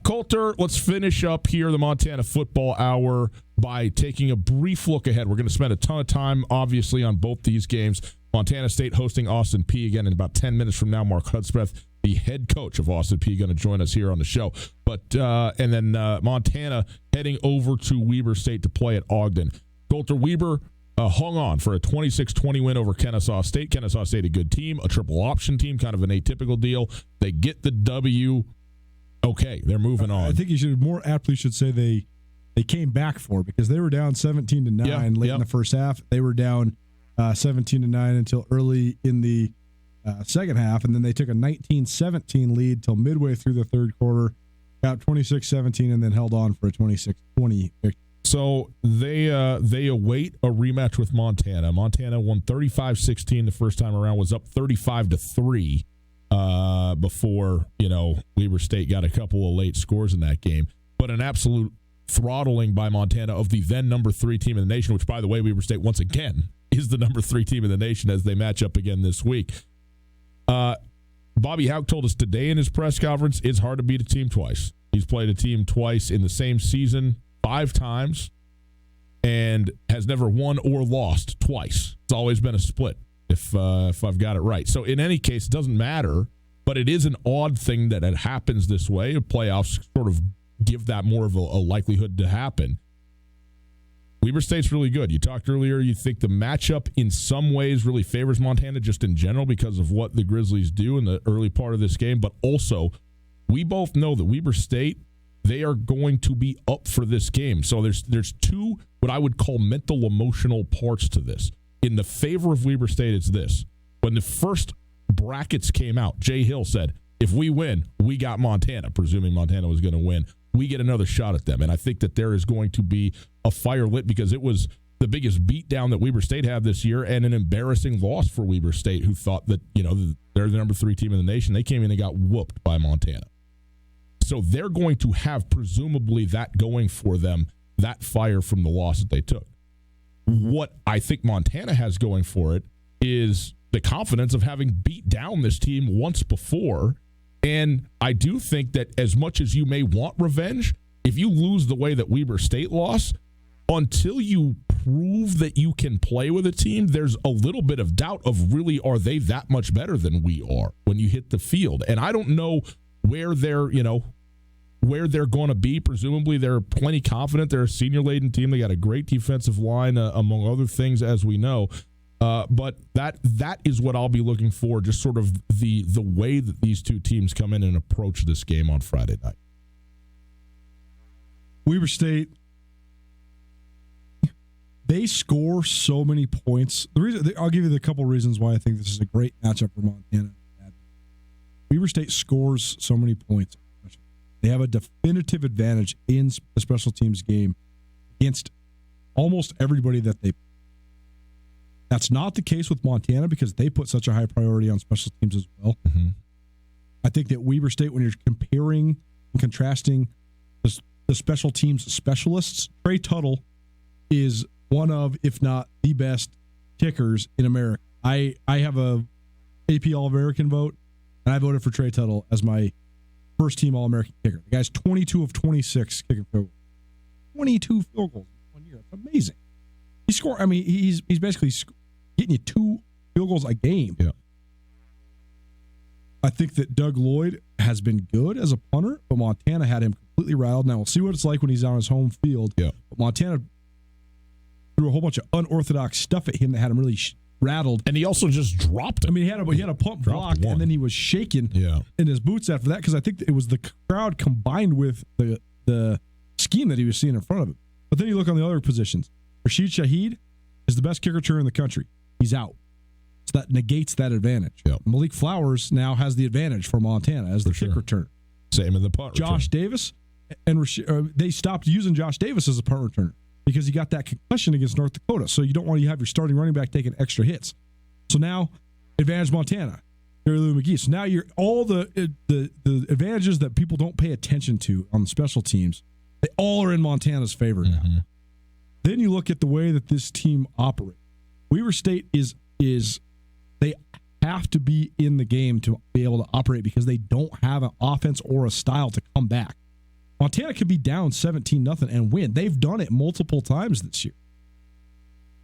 S8: Coulter, let's finish up here the Montana Football Hour by taking a brief look ahead. We're going to spend a ton of time, obviously, on both these games. Montana State hosting Austin Peay again in about 10 minutes from now. Mark Hudspeth, the head coach of Austin Peay, going to join us here on the show. But and then Montana heading over to Weber State to play at Ogden. Coulter, Weber hung on for a 26-20 win over Kennesaw State. Kennesaw State, a good team, a triple option team, kind of an atypical deal. They get the W. Okay, they're moving on.
S9: I think you should more aptly should say they came back for, because they were down 17-9 late in the first half. They were down 17-9 until early in the second half, and then they took a 19-17 lead till midway through the third quarter, got 26-17, and then held on for a 26-20 victory.
S8: So they await a rematch with Montana. Montana won 35-16 the first time around, was up 35-3 before, Weber State got a couple of late scores in that game. But an absolute throttling by Montana of the then number 3 team in the nation, which, by the way, Weber State once again is the number 3 team in the nation as they match up again this week. Bobby Hauck told us today in his press conference, it's hard to beat a team twice. He's played a team twice in the same season, 5 times, and has never won or lost twice. It's always been a split, if I've got it right. So in any case, it doesn't matter, but it is an odd thing that it happens this way. Playoffs sort of give that more of a likelihood to happen. Weber State's really good. You talked earlier, you think the matchup in some ways really favors Montana just in general because of what the Grizzlies do in the early part of this game, but also we both know that Weber State, they are going to be up for this game. So there's 2 what I would call mental emotional parts to this. In the favor of Weber State, it's this. When the first brackets came out, Jay Hill said, if we win, we got Montana, presuming Montana was going to win. We get another shot at them. And I think that there is going to be a fire lit because it was the biggest beatdown that Weber State had this year and an embarrassing loss for Weber State, who thought that, they're the number 3 team in the nation. They came in and got whooped by Montana. So they're going to have presumably that going for them, that fire from the loss that they took. What I think Montana has going for it is the confidence of having beat down this team once before. And I do think that as much as you may want revenge, if you lose the way that Weber State lost, until you prove that you can play with a team, there's a little bit of doubt of really, are they that much better than we are when you hit the field? And I don't know where they're going to be. Presumably they're plenty confident. They're a senior-laden team. They got a great defensive line, among other things, as we know. But that is what I'll be looking for, just sort of the way that these 2 teams come in and approach this game on Friday night.
S9: Weber State, they score so many points. I'll give you the couple reasons why I think this is a great matchup for Montana. Weber State scores so many points. They have a definitive advantage in the special teams game against almost everybody that they play. That's not the case with Montana because they put such a high priority on special teams as well.
S8: Mm-hmm.
S9: I think that Weber State, when you're comparing and contrasting the special teams specialists, Trey Tootell is one of, if not the best kickers in America. I have a AP All-American vote, and I voted for Trey Tootell as my first team All-American kicker. The guy's 22 of 26 kicking field goals. 22 field goals in 1 year. That's amazing. He scored. I mean, he's basically getting you 2 field goals a game.
S8: Yeah.
S9: I think that Doug Lloyd has been good as a punter, but Montana had him completely rattled. Now we'll see what it's like when he's on his home field.
S8: Yeah.
S9: But Montana threw a whole bunch of unorthodox stuff at him that had him really rattled.
S8: And he also just dropped him.
S9: I mean, he had a pump block, and then he was shaking in his boots after that because I think it was the crowd combined with the scheme that he was seeing in front of him. But then you look on the other positions. Rashid Shaheed is the best kick returner in the country. He's out. So that negates that advantage.
S8: Yep.
S9: Malik Flowers now has the advantage for Montana as the kick returner.
S8: Same in the punt
S9: Josh Davis, and they stopped using Josh Davis as a punt returner because he got that concussion against North Dakota. So you don't want to have your starting running back taking extra hits. So now, advantage Montana, Gary Lou McGee. So now you're all the advantages that people don't pay attention to on the special teams, they all are in Montana's favor now.
S8: Mm-hmm.
S9: Then you look at the way that this team operates. Weber State is they have to be in the game to be able to operate because they don't have an offense or a style to come back. Montana could be down 17-0 and win. They've done it multiple times this year.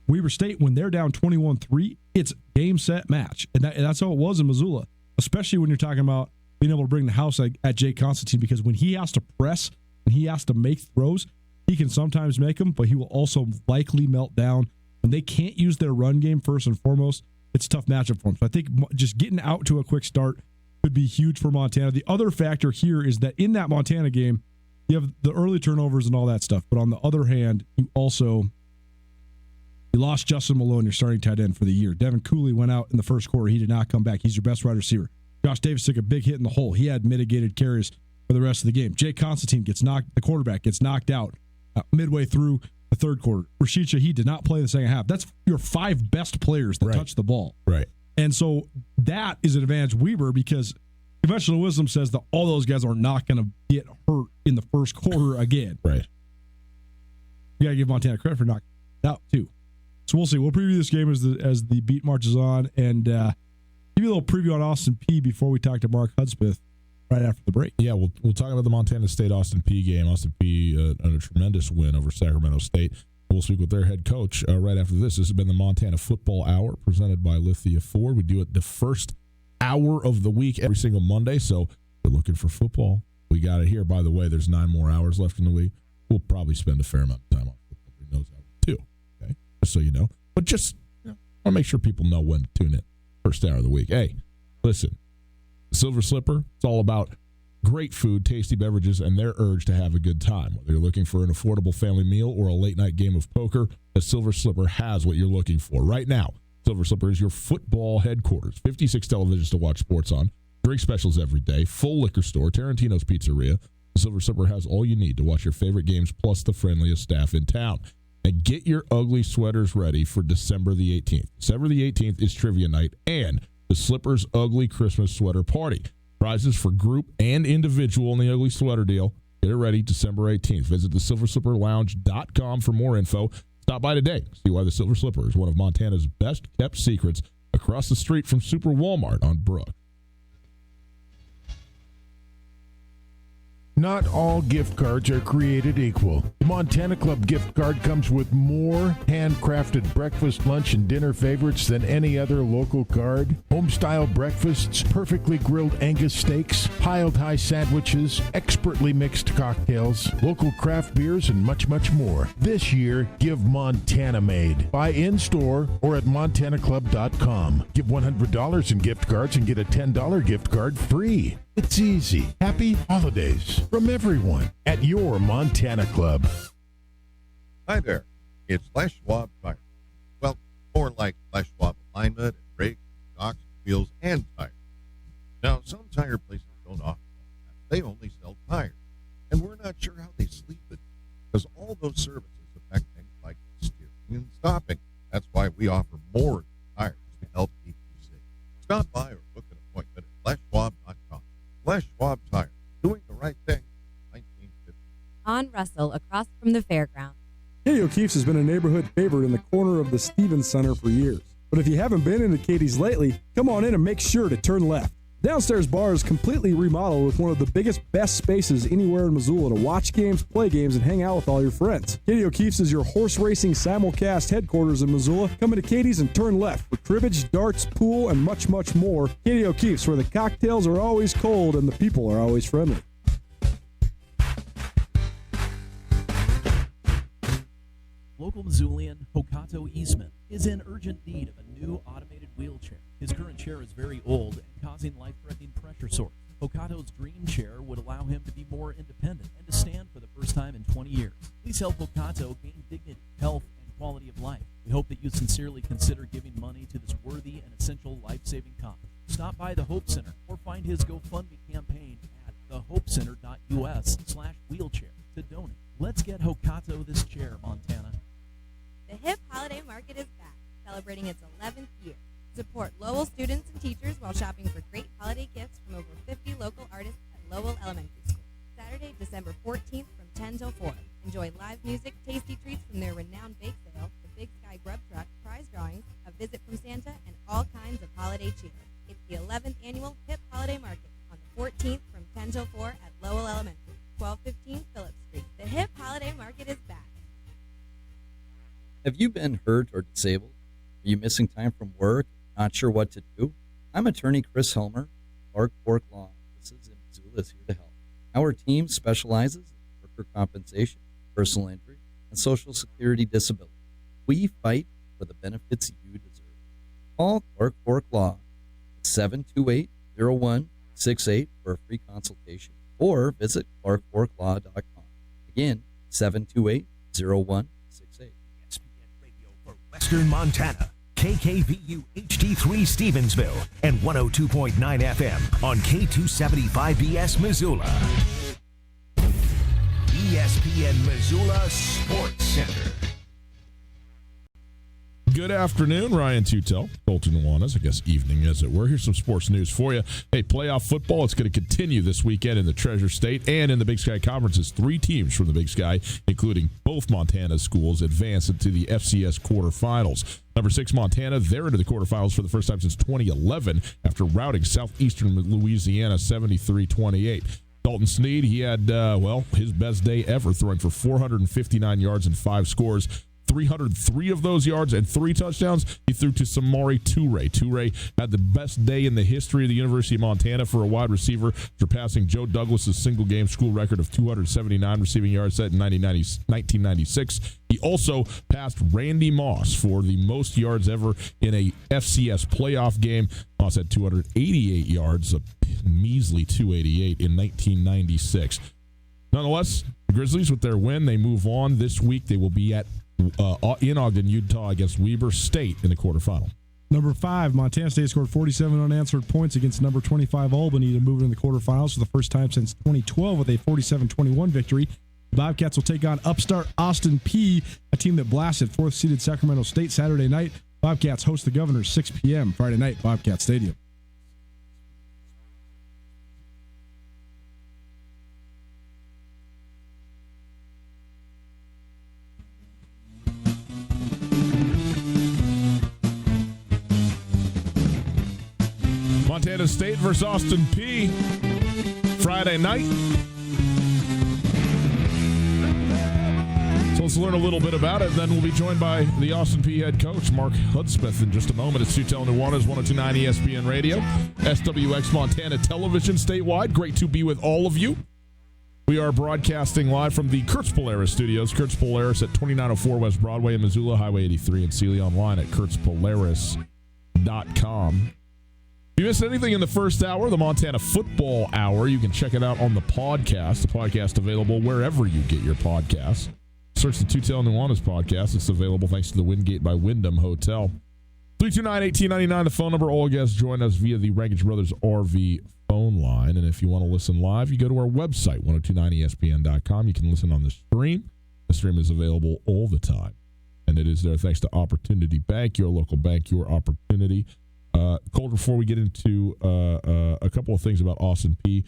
S9: Weber State, when they're down 21-3, it's game, set, match. And that's how it was in Missoula, especially when you're talking about being able to bring the house at Jay Constantine, because when he has to press and he has to make throws, he can sometimes make them, but he will also likely melt down. When they can't use their run game first and foremost, it's a tough matchup for them. So I think just getting out to a quick start, could be huge for Montana. The other factor here is that in that Montana game, you have the early turnovers and all that stuff. But on the other hand, you lost Justin Malone, your starting tight end for the year. Devin Cooley went out in the first quarter. He did not come back. He's your best wide receiver. Josh Davis took a big hit in the hole. He had mitigated carries for the rest of the game. Jay Constantine the quarterback gets knocked out midway through the third quarter. Rashid Shaheed did not play in the second half. That's your 5 best players that touch the ball.
S8: Right.
S9: And so that is an advantage Weber, because conventional wisdom says that all those guys are not going to get hurt in the first quarter again.
S8: Right.
S9: You got to give Montana credit for knocking it out too. So we'll see. We'll preview this game as the beat marches on, and give you a little preview on Austin Peay before we talk to Mark Hudspeth right after the break.
S8: Yeah, we'll talk about the Montana State Austin Peay game. Austin Peay a tremendous win over Sacramento State. We'll speak with their head coach right after this. This has been the Montana Football Hour presented by Lithia Ford. We do it the first hour of the week every single Monday. So if you're looking for football, we got it here. By the way, there's 9 more hours left in the week. We'll probably spend a fair amount of time on football. He knows that too. Okay, just so you know. But just I'll make sure people know when to tune in. First hour of the week. Hey, listen, Silver Slipper, it's all about great food, tasty beverages, and their urge to have a good time. Whether you're looking for an affordable family meal or a late-night game of poker, the Silver Slipper has what you're looking for. Right now, Silver Slipper is your football headquarters. 56 televisions to watch sports on, drink specials every day, full liquor store, Tarantino's Pizzeria. The Silver Slipper has all you need to watch your favorite games, plus the friendliest staff in town. And get your ugly sweaters ready for December the 18th. December the 18th is trivia night and the Slipper's Ugly Christmas Sweater Party. Prizes for group and individual in the Ugly Sweater Deal. Get it ready December 18th. Visit thesilverslipperlounge.com for more info. Stop by today. See why the Silver Slipper is one of Montana's best-kept secrets across the street from Super Walmart on Brook.
S7: Not all gift cards are created equal. The Montana Club gift card comes with more handcrafted breakfast, lunch, and dinner favorites than any other local card. Home-style breakfasts, perfectly grilled Angus steaks, piled high sandwiches, expertly mixed cocktails, local craft beers, and much, much more. This year, give Montana made. Buy in-store or at montanaclub.com. Give $100 in gift cards and get a $10 gift card free. It's easy. Happy holidays from everyone at your Montana Club.
S22: Hi there. It's Les Schwab Tire. Well, more like Les Schwab alignment and brakes, shocks, wheels, and tires. Now, some tire places don't offer that. They only sell tires. And we're not sure how they sleep it because all those services affect things like steering and stopping. That's why we offer more tires to help keep you safe. Stop by or book an appointment at LesSchwab.com. Les Schwab Tire, doing the right thing, 1950.
S5: On Russell, across from the fairground.
S23: Katie O'Keefe's has been a neighborhood favorite in the corner of the Stevens Center for years. But if you haven't been into Katie's lately, come on in and make sure to turn left. Downstairs bar is completely remodeled with one of the biggest, best spaces anywhere in Missoula to watch games, play games, and hang out with all your friends. Katie O'Keefe's is your horse racing simulcast headquarters in Missoula. Come into Katie's and turn left for cribbage, darts, pool, and much, much more. Katie O'Keefe's, where the cocktails are always cold and the people are always friendly.
S4: Local Missoulian Hokato Eastman is in urgent need of a new automated wheelchair. His current chair is very old and causing life-threatening pressure sores. Hokato's dream chair would allow him to be more independent and to stand for the first time in 20 years. Please help Hokato gain dignity, health, and quality of life. We hope that you sincerely consider giving money to this worthy and essential life-saving cause. Stop by the Hope Center or find his GoFundMe campaign at thehopecenter.us/wheelchair to donate. Let's get Hokato this chair, Montana.
S5: The Hip Holiday Market is back, celebrating its 11th year. Support Lowell students and teachers while shopping for great holiday gifts from over 50 local artists at Lowell Elementary School. Saturday, December 14th from 10 till 4. Enjoy live music, tasty treats from their renowned bake sale, the Big Sky Grub Truck, prize drawings, a visit from Santa, and all kinds of holiday cheer. It's the 11th annual Hip Holiday Market on the 14th from 10 till 4 at Lowell Elementary, 1215 Phillips Street. The Hip Holiday Market is back.
S24: Have you been hurt or disabled? Are you missing time from work? Not sure what to do? I'm attorney Chris Helmer, Clark Fork Law Offices in Missoula is here to help. Our team specializes in worker compensation, personal injury, and Social Security disability. We fight for the benefits you deserve. Call Clark Fork Law at 728-0160 721-721-0168 for a free consultation or visit clarkforklaw.com. Again, 728-0168.
S6: Western Montana, KKVU HD3 Stevensville, and 102.9 FM on K275BS Missoula. ESPN Missoula Sports Center.
S8: Good afternoon, Ryan Tootell, Colton Nuanez, I guess evening as it were. Here's some sports news for you. Hey, playoff football, it's going to continue this weekend in the Treasure State and in the Big Sky Conferences. 3 teams from the Big Sky, including both Montana schools, advance into the FCS quarterfinals. Number 6, Montana, they're into the quarterfinals for the first time since 2011 after routing Southeastern Louisiana 73-28. Dalton Sneed, he had, his best day ever, throwing for 459 yards and 5 scores. 303 of those yards and 3 touchdowns he threw to Samari Toure. Toure had the best day in the history of the University of Montana for a wide receiver, surpassing Joe Douglas's single-game school record of 279 receiving yards set in 1996. He also passed Randy Moss for the most yards ever in a FCS playoff game. Moss had 288 yards, a measly 288 in 1996. Nonetheless, the Grizzlies, with their win, they move on. This week, they will be in Ogden, Utah, against Weber State in the quarterfinal.
S9: Number 5, Montana State scored 47 unanswered points against number 25 Albany to move into the quarterfinals for the first time since 2012 with a 47-21 victory. The Bobcats will take on upstart Austin Peay, a team that blasted 4th-seeded Sacramento State Saturday night. Bobcats host the Governors 6 p.m. Friday night, Bobcat Stadium.
S8: Montana State versus Austin Peay Friday night. So let's learn a little bit about it. Then we'll be joined by the Austin Peay head coach, Mark Hudsmith, in just a moment. It's Tootell Nuanez, 102.9 ESPN Radio, SWX Montana Television statewide. Great to be with all of you. We are broadcasting live from the Kurtz Polaris studios. Kurtz Polaris at 2904 West Broadway in Missoula, Highway 83 in Sealy, online at kurtzpolaris.com. If you missed anything in the first hour, the Montana Football Hour, you can check it out on the podcast. The podcast available wherever you get your podcasts. Search the Tootell Nuanez podcast. It's available thanks to the Wingate by Wyndham Hotel. 329-1899, the phone number. All guests join us via the Rankage Brothers RV phone line. And if you want to listen live, you go to our website, 1029ESPN.com. You can listen on the stream. The stream is available all the time. And it is there thanks to Opportunity Bank, your local bank, your opportunity. Cole, before we get into a couple of things about Austin Peay,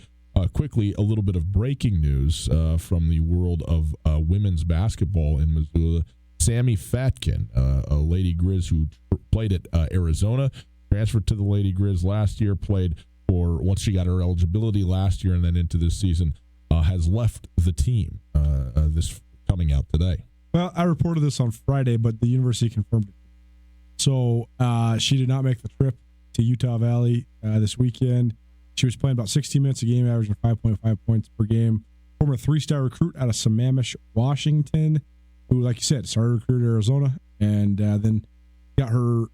S8: quickly, a little bit of breaking news from the world of women's basketball in Missoula. Sammy Fatkin, a Lady Grizz who played at Arizona, transferred to the Lady Grizz last year, played for, once she got her eligibility last year and then into this season, has left the team. This coming out today.
S9: Well, I reported this on Friday, but the university confirmed it. So she did not make the trip to Utah Valley this weekend. She was playing about 16 minutes a game, averaging 5.5 points per game. Former 3-star recruit out of Sammamish, Washington, who, like you said, started recruiting Arizona and then got her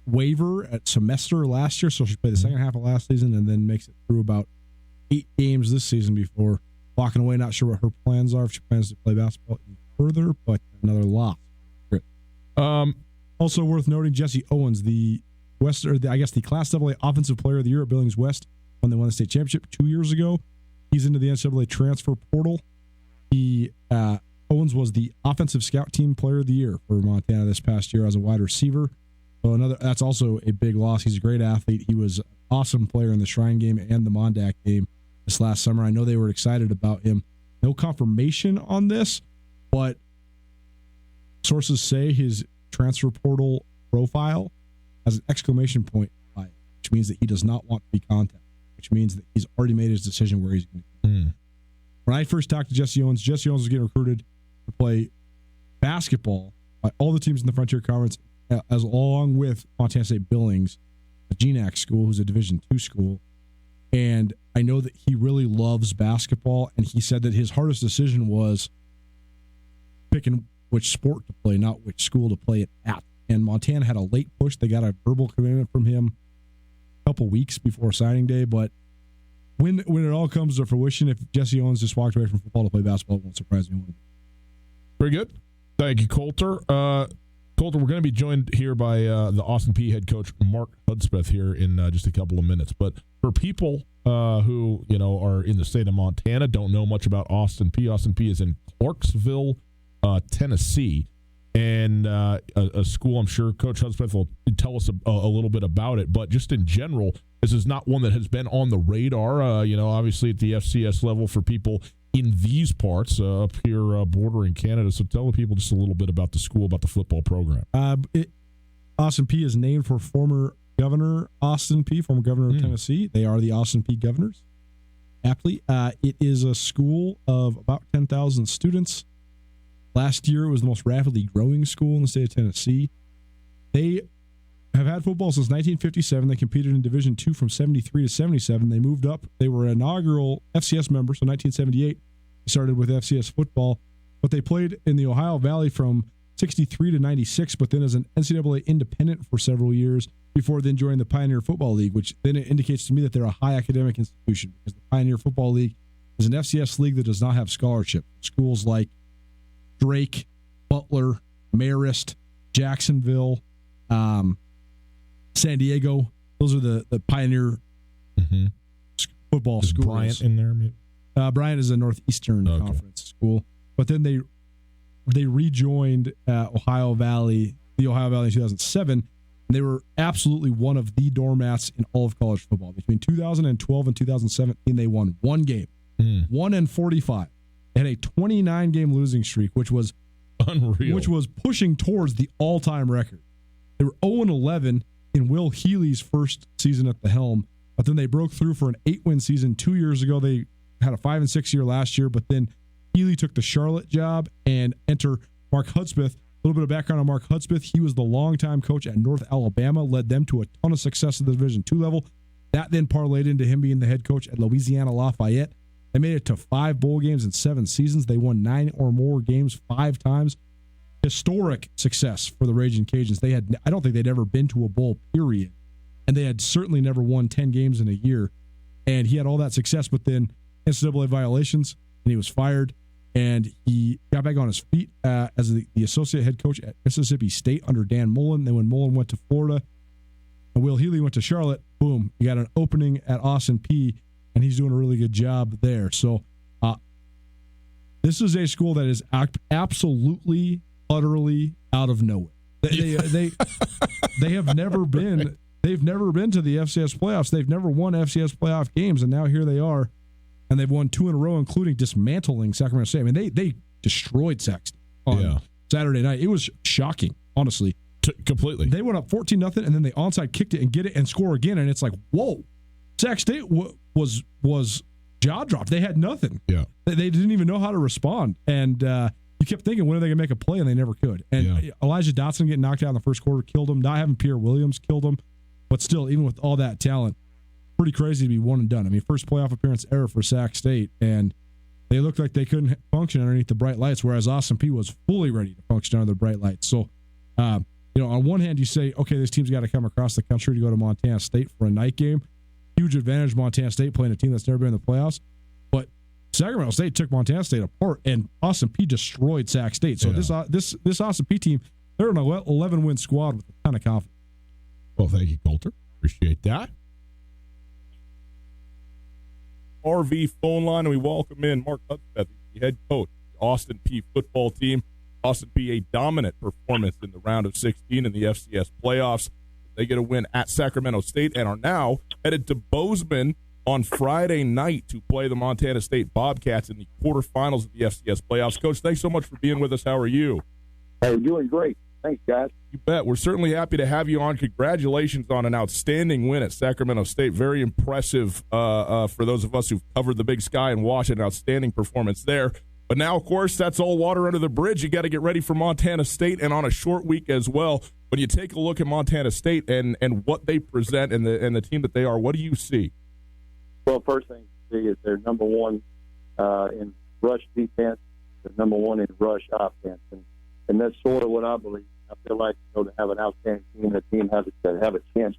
S9: waiver at semester last year. So she played the second half of last season and then makes it through about 8 games this season before walking away. Not sure what her plans are, if she plans to play basketball even further, but another loss. Also worth noting, Jesse Owens, the Class AA Offensive Player of the Year at Billings West, when they won the state championship 2 years ago. He's into the NCAA transfer portal. Owens was the Offensive Scout Team Player of the Year for Montana this past year as a wide receiver. So that's also a big loss. He's a great athlete. He was an awesome player in the Shrine game and the Mondac game this last summer. I know they were excited about him. No confirmation on this, but sources say his transfer portal profile has an exclamation point by it, which means that he does not want to be contacted, which means that he's already made his decision where he's going to go. When I first talked to Jesse Owens was getting recruited to play basketball by all the teams in the Frontier Conference, as along with Montana State Billings, a GNAC school, who's a Division II school. And I know that he really loves basketball, and he said that his hardest decision was picking which sport to play, not which school to play it at. And Montana had a late push. They got a verbal commitment from him a couple weeks before signing day, but when it all comes to fruition, if Jesse Owens just walked away from football to play basketball, it won't surprise me.
S8: Very good. Thank you, Coulter. Coulter, we're going to be joined here by the Austin Peay head coach, Mark Hudspeth, here in just a couple of minutes. But for people who are in the state of Montana, don't know much about Austin Peay. Austin Peay is in Clarksville, Tennessee, and a school I'm sure Coach Hudspeth will tell us a little bit about it. But just in general, this is not one that has been on the radar, obviously at the FCS level for people in these parts up here bordering Canada. So tell the people just a little bit about the school, about the football program.
S9: Austin Peay is named for former Governor Austin Peay, former governor of Tennessee. They are the Austin Peay Governors, aptly. It is a school of about 10,000 students. Last year, it was the most rapidly growing school in the state of Tennessee. They have had football since 1957. They competed in Division II from 73 to 77. They moved up. They were an inaugural FCS member, so 1978. They started with FCS football, but they played in the Ohio Valley from 63 to 96, but then as an NCAA independent for several years before then joining the Pioneer Football League, which then it indicates to me that they're a high academic institution because the Pioneer Football League is an FCS league that does not have scholarship. Schools like Drake, Butler, Marist, Jacksonville, San Diego, those are the Pioneer football schools.
S8: Bryant in there, maybe?
S9: Bryant is a Northeastern Conference school, but then they rejoined Ohio Valley in 2007, and they were absolutely one of the doormats in all of college football. Between 2012 and 2017, they won one game, 1-45. They had a 29-game losing streak, which was
S8: unreal,
S9: which was pushing towards the all-time record. They were 0-11 in Will Healy's first season at the helm, but then they broke through for an 8-win season 2 years ago. They had a 5-6 year last year, but then Healy took the Charlotte job, and enter Mark Hudspeth. A little bit of background on Mark Hudspeth. He was the longtime coach at North Alabama, led them to a ton of success at the Division II level. That then parlayed into him being the head coach at Louisiana Lafayette. They made it to 5 bowl games in 7 seasons. They won 9 or more games 5 times. Historic success for the Raging Cajuns. I don't think they'd ever been to a bowl, period. And they had certainly never won 10 games in a year. And he had all that success, but then NCAA violations, and he was fired. And he got back on his feet as the associate head coach at Mississippi State under Dan Mullen. Then when Mullen went to Florida and Will Healy went to Charlotte, boom, he got an opening at Austin Peay, and he's doing a really good job there. So this is a school that is absolutely, utterly out of nowhere. They have never been. They've never been to the FCS playoffs. They've never won FCS playoff games, and now here they are, and they've won 2 in a row, including dismantling Sacramento State. I mean, they destroyed Sac State on Saturday night. It was shocking, honestly.
S8: Completely.
S9: They went up 14-0, and then they onside kicked it and get it and score again, and it's like, whoa. Sac State was jaw dropped. They had nothing.
S8: Yeah,
S9: they didn't even know how to respond, and you kept thinking, when are they going to make a play? And they never could. And Elijah Dotson getting knocked out in the first quarter killed him. Not having Pierre Williams killed him. But still, even with all that talent, pretty crazy to be one and done. I mean, first playoff appearance ever for Sac State, and they looked like they couldn't function underneath the bright lights, whereas Austin Peay was fully ready to function under the bright lights. So, on one hand, you say, okay, this team's got to come across the country to go to Montana State for a night game. Huge advantage Montana State playing a team that's never been in the playoffs. But Sacramento State took Montana State apart, and Austin Peay destroyed Sac State. So this Austin Peay team, they're an 11-win squad with a ton of confidence.
S8: Well, thank you, Coulter. Appreciate that.
S1: RV phone line, and we welcome in Mark Hudspeth, the head coach of the Austin Peay football team. Austin Peay, a dominant performance in the round of 16 in the FCS playoffs. They get a win at Sacramento State and are now headed to Bozeman on Friday night to play the Montana State Bobcats in the quarterfinals of the FCS playoffs. Coach, thanks so much for being with us. How are you?
S10: Hey, doing great. Thanks, guys.
S1: You bet. We're certainly happy to have you on. Congratulations on an outstanding win at Sacramento State. Very impressive for those of us who've covered the Big Sky and watched an outstanding performance there. But now, of course, that's all water under the bridge. You got to get ready for Montana State, and on a short week as well. When you take a look at Montana State and what they present and the team that they are, what do you see?
S10: Well, first thing to see is they're number one in rush defense, they're number one in rush offense, and that's sort of what I believe. I feel like to have an outstanding team, the team has to have a chance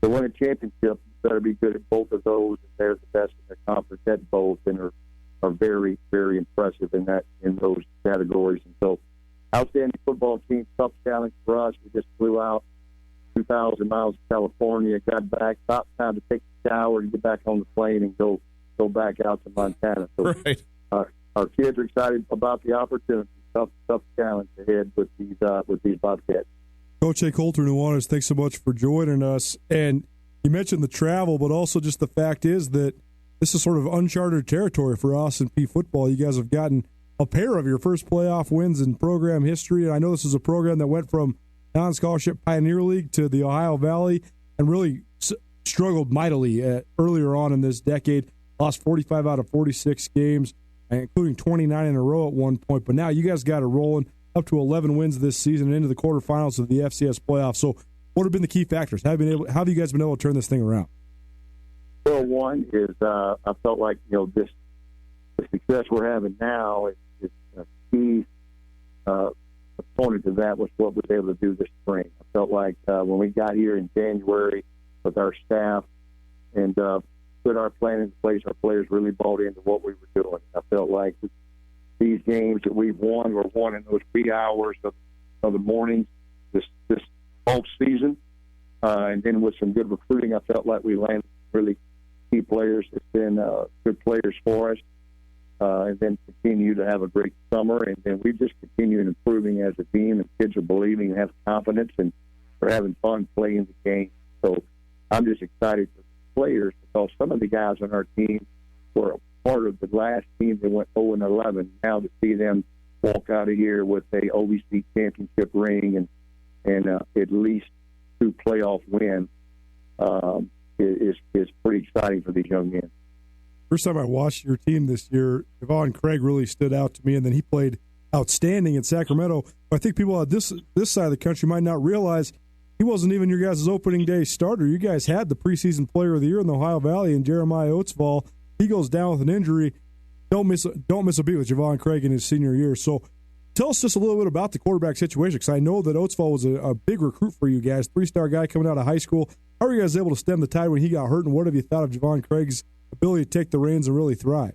S10: to win a championship. You better be good at both of those, and they're the best in their conference at both and are very, very impressive in those categories. And so, outstanding football team, tough challenge for us. We just flew out 2,000 miles to California, got back, about time to take a shower and get back on the plane and go back out to Montana. So
S8: right.
S10: Our kids are excited about the opportunity. Tough challenge ahead with these Bobcats.
S23: Coach A. Coulter, Nuanez, thanks so much for joining us. And you mentioned the travel, but also just the fact is that this is sort of uncharted territory for Austin Peay football. You guys have gotten a pair of your first playoff wins in program history, and I know this is a program that went from non-scholarship Pioneer League to the Ohio Valley and really struggled mightily earlier on in this decade. Lost 45 out of 46 games, including 29 in a row at one point. But now you guys got it rolling, up to 11 wins this season and into the quarterfinals of the FCS playoffs. So what have been the key factors? How have you guys been able to turn this thing around?
S10: Well, one is I felt like, the success we're having now is a key component to that was what we were able to do this spring. I felt like when we got here in January with our staff and put our plan in place, our players really bought into what we were doing. I felt like these games that we've won were won in those 3 hours of the mornings this off season. And then with some good recruiting, I felt like we landed really key players that's been good players for us. And then continue to have a great summer. And then we just continue improving as a team, and kids are believing and have confidence and are having fun playing the game. So I'm just excited for the players because some of the guys on our team were a part of the last team that went 0-11. Now to see them walk out of here with a OVC championship ring and at least 2 playoff wins is pretty exciting for these young men.
S23: First time I watched your team this year, Javon Craig really stood out to me, and then he played outstanding in Sacramento. I think people on this side of the country might not realize he wasn't even your guys' opening day starter. You guys had the preseason player of the year in the Ohio Valley and Jeremiah Oatsvall. He goes down with an injury. Don't miss a beat with Javon Craig in his senior year. So tell us just a little bit about the quarterback situation, because I know that Oatsvall was a big recruit for you guys, 3-star guy coming out of high school. How were you guys able to stem the tide when he got hurt, and what have you thought of Javon Craig's ability to take the reins and really thrive?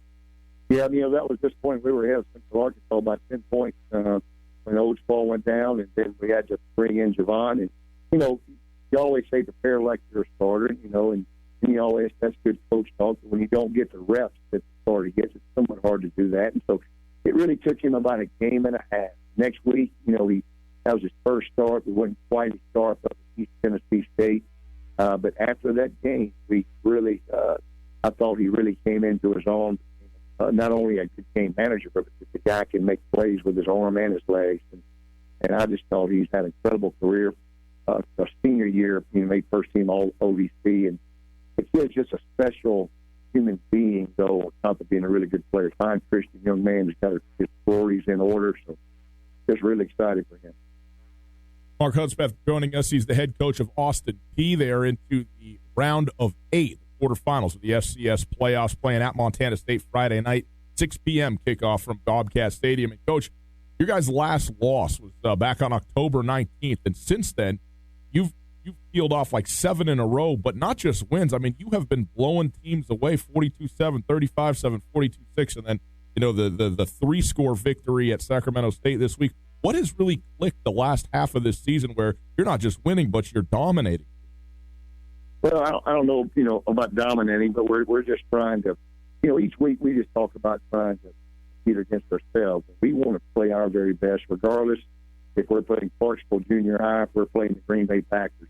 S10: Yeah, that was this point. We were ahead of Central Arkansas by 10 points when Oatsvall went down, and then we had to bring in Javon. And, you always say prepare like you're a starter, and you always, that's good coach talk. But when you don't get the reps that the starter gets, it's somewhat hard to do that. And so it really took him about a game and a half. Next week, that was his first start. We wasn't quite as sharp up at East Tennessee State. But after that game, we really I thought he really came into his own. Not only a good game manager, but the guy can make plays with his arm and his legs. And I just thought he's had an incredible career. A senior year, made first team all OVC. And the kid's just a special human being, though, on top of being a really good player. Fine Christian young man who's got his priorities in order. So just really excited for him.
S8: Mark Hudspeth joining us. He's the head coach of Austin Peay. They are into the round of 8, the quarterfinals of the FCS playoffs, playing at Montana State Friday night, 6 p.m. kickoff from Bobcat Stadium. And, Coach, your guys' last loss was back on October 19th, and since then, you've peeled off like 7 in a row, but not just wins. I mean, you have been blowing teams away, 42-7, 35-7, 42-6, and then, the 3-score victory at Sacramento State this week. What has really clicked the last half of this season where you're not just winning, but you're dominating?
S10: Well, I don't know, about dominating, but we're just trying to, each week we just talk about trying to compete against ourselves. We want to play our very best, regardless if we're playing Clarksville Junior High, if we're playing the Green Bay Packers.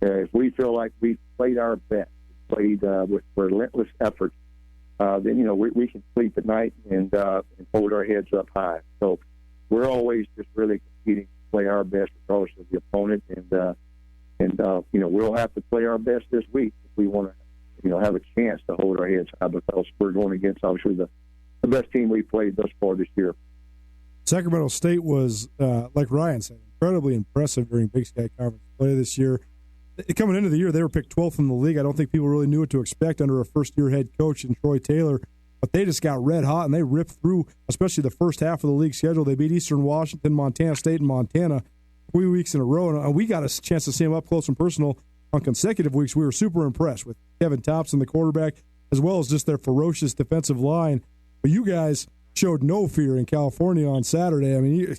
S10: If we feel like we've played our best, played with relentless effort, then, we can sleep at night and hold our heads up high. So we're always just really competing to play our best regardless of the opponent. And we'll have to play our best this week if we want to, have a chance to hold our heads high, because we're going against, obviously, the best team we've played thus far this year.
S23: Sacramento State was, like Ryan said, incredibly impressive during Big Sky Conference play this year. Coming into the year, they were picked 12th in the league. I don't think people really knew what to expect under a first-year head coach in Troy Taylor, but they just got red hot, and they ripped through, especially the first half of the league schedule. They beat Eastern Washington, Montana State, and Montana 3 weeks in a row, and we got a chance to see them up close and personal on consecutive weeks. We were super impressed with Kevin Thompson, the quarterback. as well as just their ferocious defensive line. But you guys showed no fear in California on Saturday. I mean, you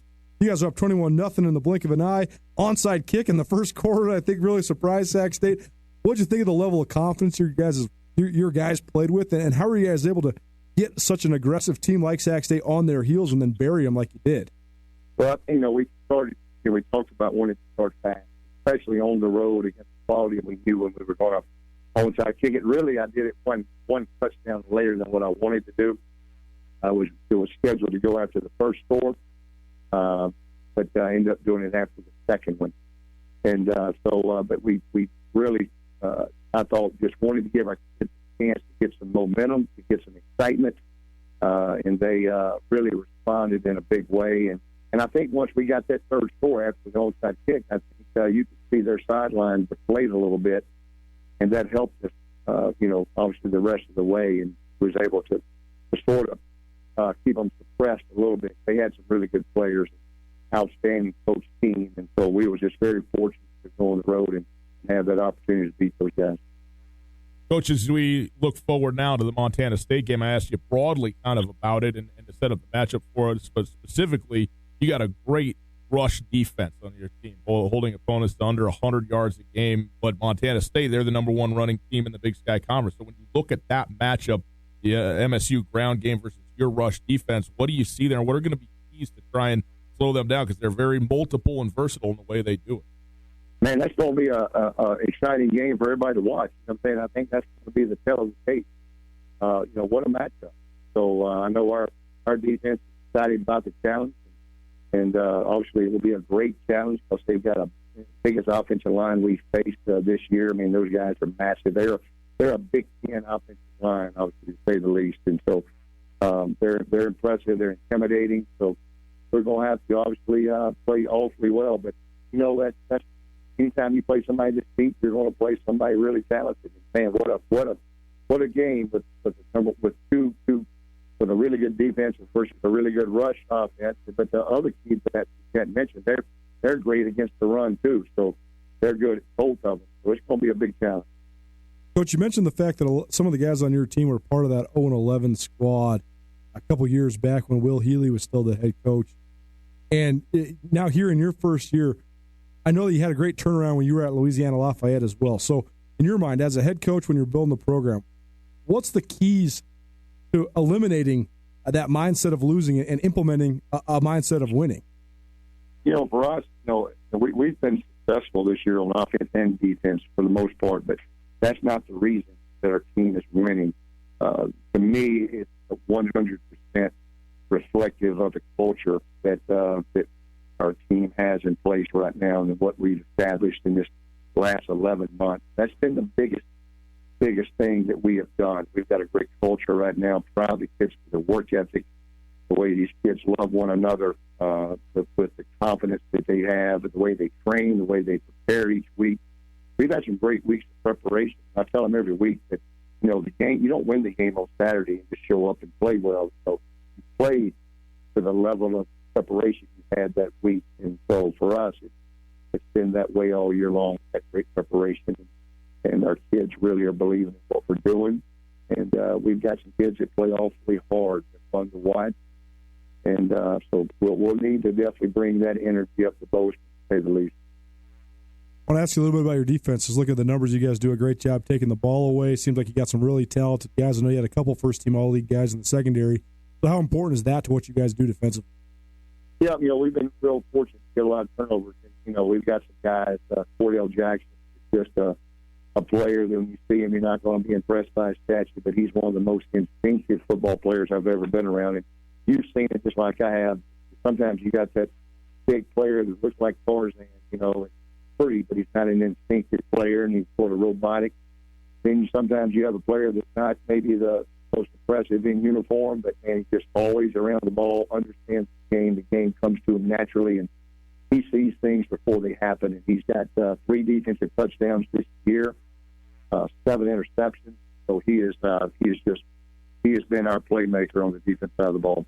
S23: guys are up 21-0 in the blink of an eye. Onside kick in the first quarter, I think, really surprised Sac State. What did you think of the level of confidence your guys played with, and how are you guys able to get such an aggressive team like Sac State on their heels and then bury them like you did?
S10: Well, we talked about wanting to start fast, especially on the road against the quality we knew when we were going up onside kick. It really, I did it one touchdown later than what I wanted to do. It was scheduled to go after the first score, but I ended up doing it after the second one. And but we really, I thought, just wanted to give our kids a chance to get some momentum, to get some excitement, and they really responded in a big way. And I think once we got that third score after the onside kick, I think you could see their sideline deflate a little bit, and that helped us, obviously the rest of the way, and was able to sort of keep them suppressed a little bit. They had some really good players, outstanding coach team, and so we were just very fortunate to go on the road and have that opportunity to beat those guys.
S8: Coach, as we look forward now to the Montana State game, I asked you broadly kind of about it and to set up the matchup for us, but specifically, you got a great rush defense on your team, holding opponents to under 100 yards a game. But Montana State, they're the number one running team in the Big Sky Conference. So when you look at that matchup, the MSU ground game versus your rush defense, what do you see there? And what are going to be keys to try and slow them down? Because they're very multiple and versatile in the way they do it.
S10: Man, that's going to be a exciting game for everybody to watch. You know what I'm saying? I think that's going to be the tell of the tape. What a matchup. So I know our defense is excited about the challenge. And obviously it will be a great challenge because they've got the biggest offensive line we've faced this year. I mean, those guys are massive. They're a Big Ten offensive line, obviously, to say the least. And so they're impressive. They're intimidating. So we're going to have to obviously play awfully well. But, that's anytime you play somebody this deep, you're going to play somebody really talented. Man, what a game with a really good defense versus a really good rush offense. But the other key that you can't mention, they're great against the run too. So they're good at both of them. So it's going to be a big challenge.
S23: Coach, you mentioned the fact that some of the guys on your team were part of that 0-11 squad a couple years back when Will Healy was still the head coach. And now here in your first year, I know that you had a great turnaround when you were at Louisiana Lafayette as well. So in your mind, as a head coach, when you're building the program, what's the keys to eliminating that mindset of losing it and implementing a mindset of winning?
S10: For us, we've been successful this year on offense and defense for the most part, but that's not the reason that our team is winning. To me, it's 100% reflective of the culture that our team has in place right now and what we've established in this last 11 months. That's been the biggest thing that we have done. We've got a great culture right now. Proud of the kids for the work ethic, the way these kids love one another, with the confidence that they have, the way they train, the way they prepare each week. We've had some great weeks of preparation. I tell them every week that, the game, you don't win the game on Saturday and just show up and play well. So you play to the level of preparation you had that week. And so for us, it's been that way all year long, that great preparation. And our kids really are believing in what we're doing. And we've got some kids that play awfully hard. They're fun to watch. And so we'll need to definitely bring that energy up the boat, to say the least.
S23: I want to ask you a little bit about your defenses. Look at the numbers. You guys do a great job taking the ball away. Seems like you got some really talented guys. I know you had a couple first-team All-League guys in the secondary. So how important is that to what you guys do defensively?
S10: Yeah, we've been real fortunate to get a lot of turnovers. And, we've got some guys, Tootell Jackson, just a player that when you see him, you're not going to be impressed by his stature, but he's one of the most instinctive football players I've ever been around. And you've seen it just like I have. Sometimes you got that big player that looks like Tarzan, it's pretty, but he's not an instinctive player, and he's sort of robotic. Then sometimes you have a player that's not maybe the most impressive in uniform, but, man, he's just always around the ball, understands the game. The game comes to him naturally, and he sees things before they happen. And he's got 3 defensive touchdowns this year, 7 interceptions. So he has been our playmaker on the defense side of the ball.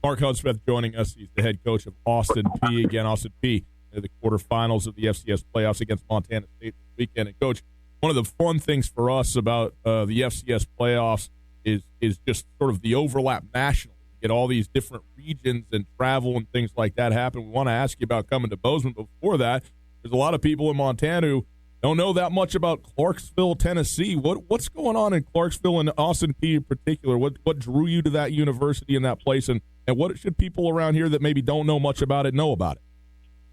S8: Mark Hudspeth joining us. He's the head coach of Austin P. Again, Austin P. The quarterfinals of the FCS playoffs against Montana State this weekend. And Coach, one of the fun things for us about the FCS playoffs is just sort of the overlap nationally. You get all these different regions and travel and things like that happen. We want to ask you about coming to Bozeman. Before that, there's a lot of people in Montana who don't know that much about Clarksville, Tennessee. What's going on in Clarksville and Austin Peay in particular? What drew you to that university and that place, and what should people around here that maybe don't know much about it know about it?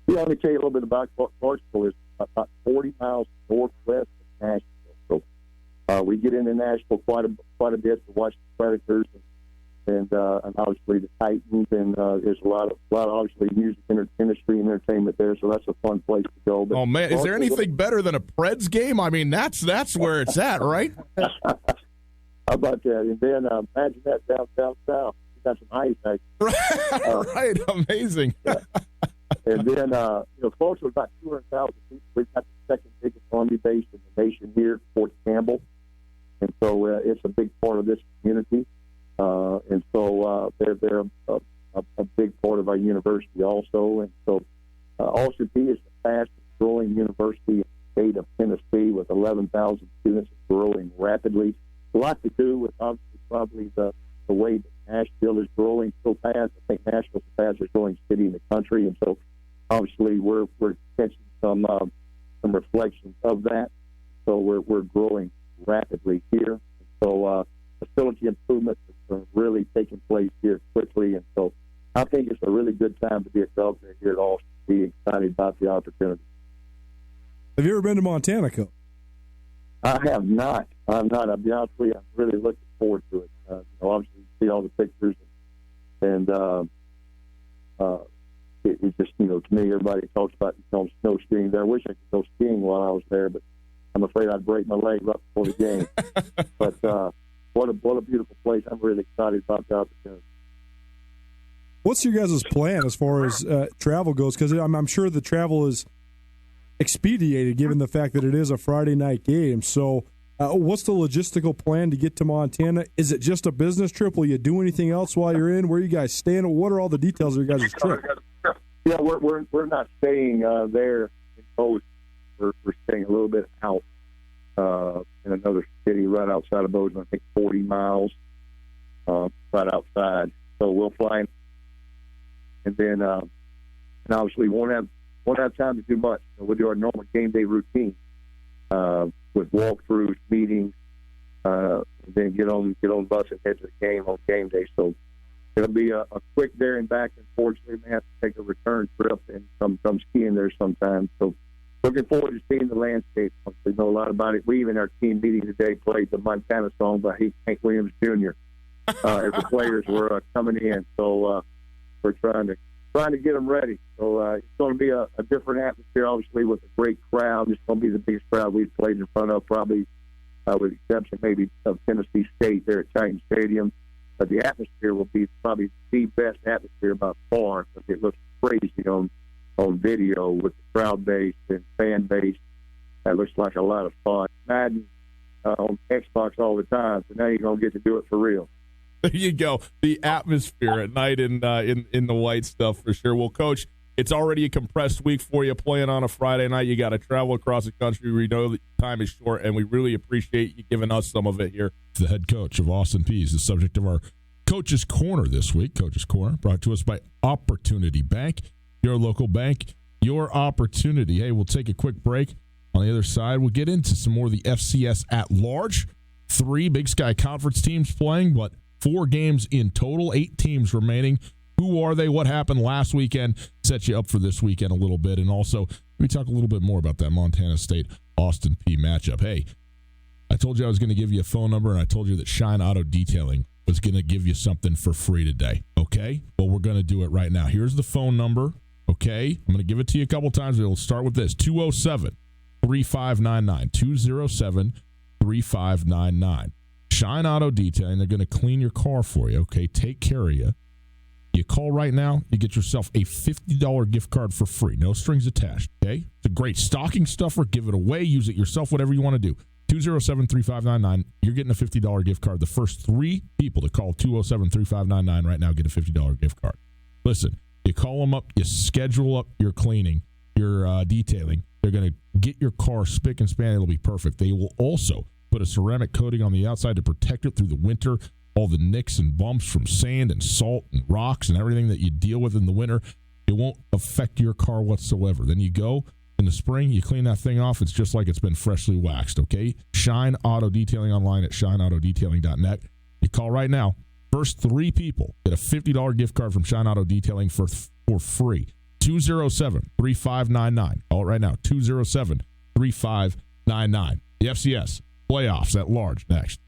S10: Yeah, let me tell you a little bit about Clarksville. It's about 40 miles northwest of Nashville. So we get into Nashville quite a bit to watch the Predators and obviously the Titans, and there's a lot of obviously music industry and entertainment there. So that's a fun place to go. But
S8: oh man, is there anything better than a Preds game? I mean, that's where it's at, right?
S10: How about that? And then imagine that down south. You got some ice, actually.
S8: Right, amazing.
S10: Yeah. And then, Clarksville is about 200,000 people. We've got the second biggest Army base in the nation here, Fort Campbell. And so it's a big part of this community. And so they're a big part of our university also. And so Austin Peay is the fastest growing university in the state of Tennessee with 11,000 students growing rapidly. A lot to do with obviously probably the way that Nashville is growing so fast. I think Nashville's the fastest growing city in the country. And so obviously we're catching some reflections of that. So we're growing rapidly here. So facility improvements are really taking place here quickly, and so I think it's a really good time to be a governor here at Austin. Be excited about the opportunity.
S23: Have you ever been to Montana, Coach?
S10: I have not. I'll be honest with you. I'm really looking forward to it. Obviously, you see all the pictures, and it just, to me, everybody talks about snow skiing there. I wish I could go skiing while I was there, but I'm afraid I'd break my leg right before the game. But what a beautiful place. I'm really excited about the opportunity.
S23: What's your guys' plan as far as travel goes? Because I'm sure the travel is expedited given the fact that it is a Friday night game. So what's the logistical plan to get to Montana? Is it just a business trip? Will you do anything else while you're in? Where are you guys staying? What are all the details of your guys' trip?
S10: Yeah, we're not staying there in Bozeman. We're staying a little bit out in another city right outside of Bozeman, I think 40 miles right outside. So we'll fly in, and then and obviously won't have time to do much. We'll do our normal game day routine with walkthroughs, meetings, and then get on the bus and head to the game on game day. So it'll be a quick there and back. Unfortunately, we may have to take a return trip and come skiing there sometime. So looking forward to seeing the landscape. We know a lot about it. We even, our team meeting today, played the Montana song by Hank Williams Jr. As the players were coming in. So we're trying to get them ready. So it's going to be a different atmosphere, obviously, with a great crowd. It's going to be the biggest crowd we've played in front of, probably with the exception maybe of Tennessee State there at Titan Stadium. But the atmosphere will be probably the best atmosphere by far, because it looks crazy on video with the crowd base and fan base. That looks like a lot of fun. Madden on Xbox all the time, so now you're going to get to do it for real.
S8: There you go. The atmosphere at night in the white stuff for sure. Well, Coach, it's already a compressed week for you playing on a Friday night. You got to travel across the country. We know that time is short, and we really appreciate you giving us some of it here.
S7: The head coach of Austin Peay is the subject of our Coach's Corner this week. Coach's Corner brought to us by Opportunity Bank, your local bank, your opportunity. Hey, we'll take a quick break. On the other side, we'll get into some more of the FCS at large. 3 Big Sky Conference teams playing, but 4 games in total, 8 teams remaining. Who are they? What happened last weekend? Set you up for this weekend a little bit. And also, let me talk a little bit more about that Montana State-Austin Peay matchup. Hey, I told you I was going to give you a phone number, and I told you that Shine Auto Detailing was going to give you something for free today. Okay? Well, we're going to do it right now. Here's the phone number. Okay? I'm going to give it to you a couple times. We'll start with this. 207-3599. 207-3599. Shine Auto Detailing. They're going to clean your car for you. Okay? Take care of you. You call right now, you get yourself a $50 gift card for free. No strings attached, okay? It's a great stocking stuffer. Give it away. Use it yourself, whatever you want to do. 207-3599. You're getting a $50 gift card. The first 3 people to call 207-3599 right now get a $50 gift card. Listen, you call them up, you schedule up your cleaning, your detailing.
S8: They're going to get your car spick and span. It'll be perfect. They will also put a ceramic coating on the outside to protect it through the winter. All the nicks and bumps from sand and salt and rocks and everything that you deal with in the winter, it won't affect your car whatsoever. Then you go in the spring, you clean that thing off. It's just like it's been freshly waxed, okay? Shine Auto Detailing online at shineautodetailing.net. You call right now. First 3 people get a $50 gift card from Shine Auto Detailing for free. 207-3599. Call it right now. 207-3599. The FCS playoffs at large next.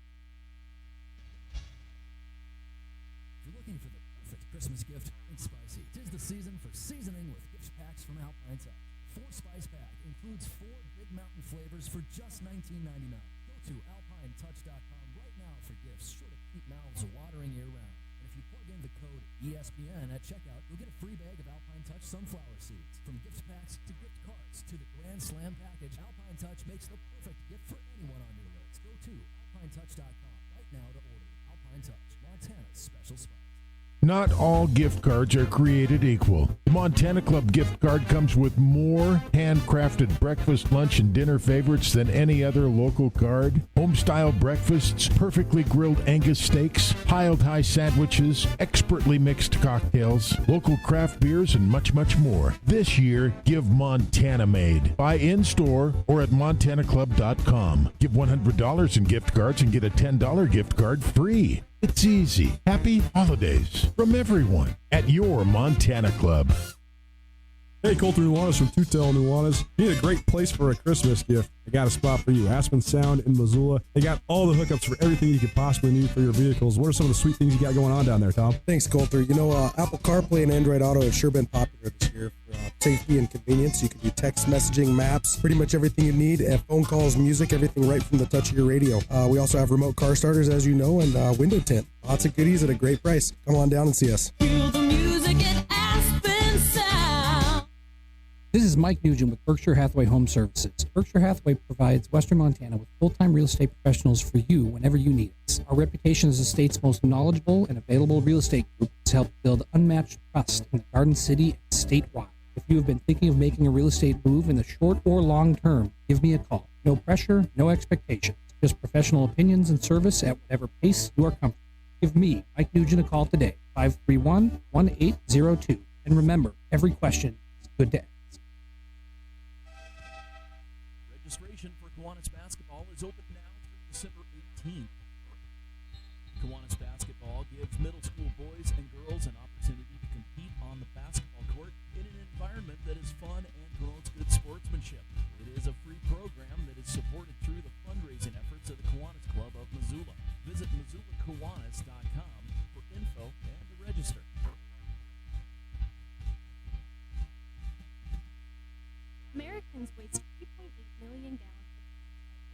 S14: If you're looking for the perfect Christmas gift, think spicy. 'Tis the season for seasoning with gift packs from Alpine Touch. 4-spice pack includes 4 Big Mountain flavors for just $19.99. Go to alpinetouch.com right now for gifts sure to keep mouths watering year-round. And if you plug in the code ESPN at checkout, you'll get a free bag of Alpine Touch sunflower seeds. From gift packs to gift cards to the Grand Slam package, Alpine Touch makes the perfect gift for anyone on your list. Go to alpinetouch.com right now to order. Alpine Touch, Montana's special spice.
S7: Not all gift cards are created equal. The Montana Club gift card comes with more handcrafted breakfast, lunch, and dinner favorites than any other local card. Home-style breakfasts, perfectly grilled Angus steaks, piled high sandwiches, expertly mixed cocktails, local craft beers, and much, much more. This year, give Montana made. Buy in-store or at montanaclub.com. Give $100 in gift cards and get a $10 gift card free. It's easy. Happy holidays from everyone at your Montana Club.
S23: Hey, Colter Nuanez from Tootell, Nuanez. You need a great place for a Christmas gift. I got a spot for you. Aspen Sound in Missoula. They got all the hookups for everything you could possibly need for your vehicles. What are some of the sweet things you got going on down there, Tom?
S18: Thanks, Coulter. You know, Apple CarPlay and Android Auto have sure been popular this year for safety and convenience. You can do text messaging, maps, pretty much everything you need, phone calls, music, everything right from the touch of your radio. We also have remote car starters, as you know, and window tint. Lots of goodies at a great price. Come on down and see us.
S16: Feel the music at Aspen Sound.
S20: This is Mike Nugent with Berkshire Hathaway Home Services. Berkshire Hathaway provides Western Montana with full-time real estate professionals for you whenever you need us. Our reputation as the state's most knowledgeable and available real estate group has helped build unmatched trust in the Garden City and statewide. If you have been thinking of making a real estate move in the short or long term, give me a call. No pressure, no expectations. Just professional opinions and service at whatever pace you are comfortable. Give me, Mike Nugent, a call today, 531-1802. And remember, every question is good to ask.
S4: Registration for Nuanez basketball is open now through December 18th. Nuanez basketball gives middle school boys and girls an opportunity to compete on the basketball court in an environment that is fun and promotes good sportsmanship. It is a free program that is supported through the fundraising efforts of the Nuanez Club of Missoula. Visit MissoulaKiwanis.com for info and to register.
S3: Americans waste 3.8 million gallons of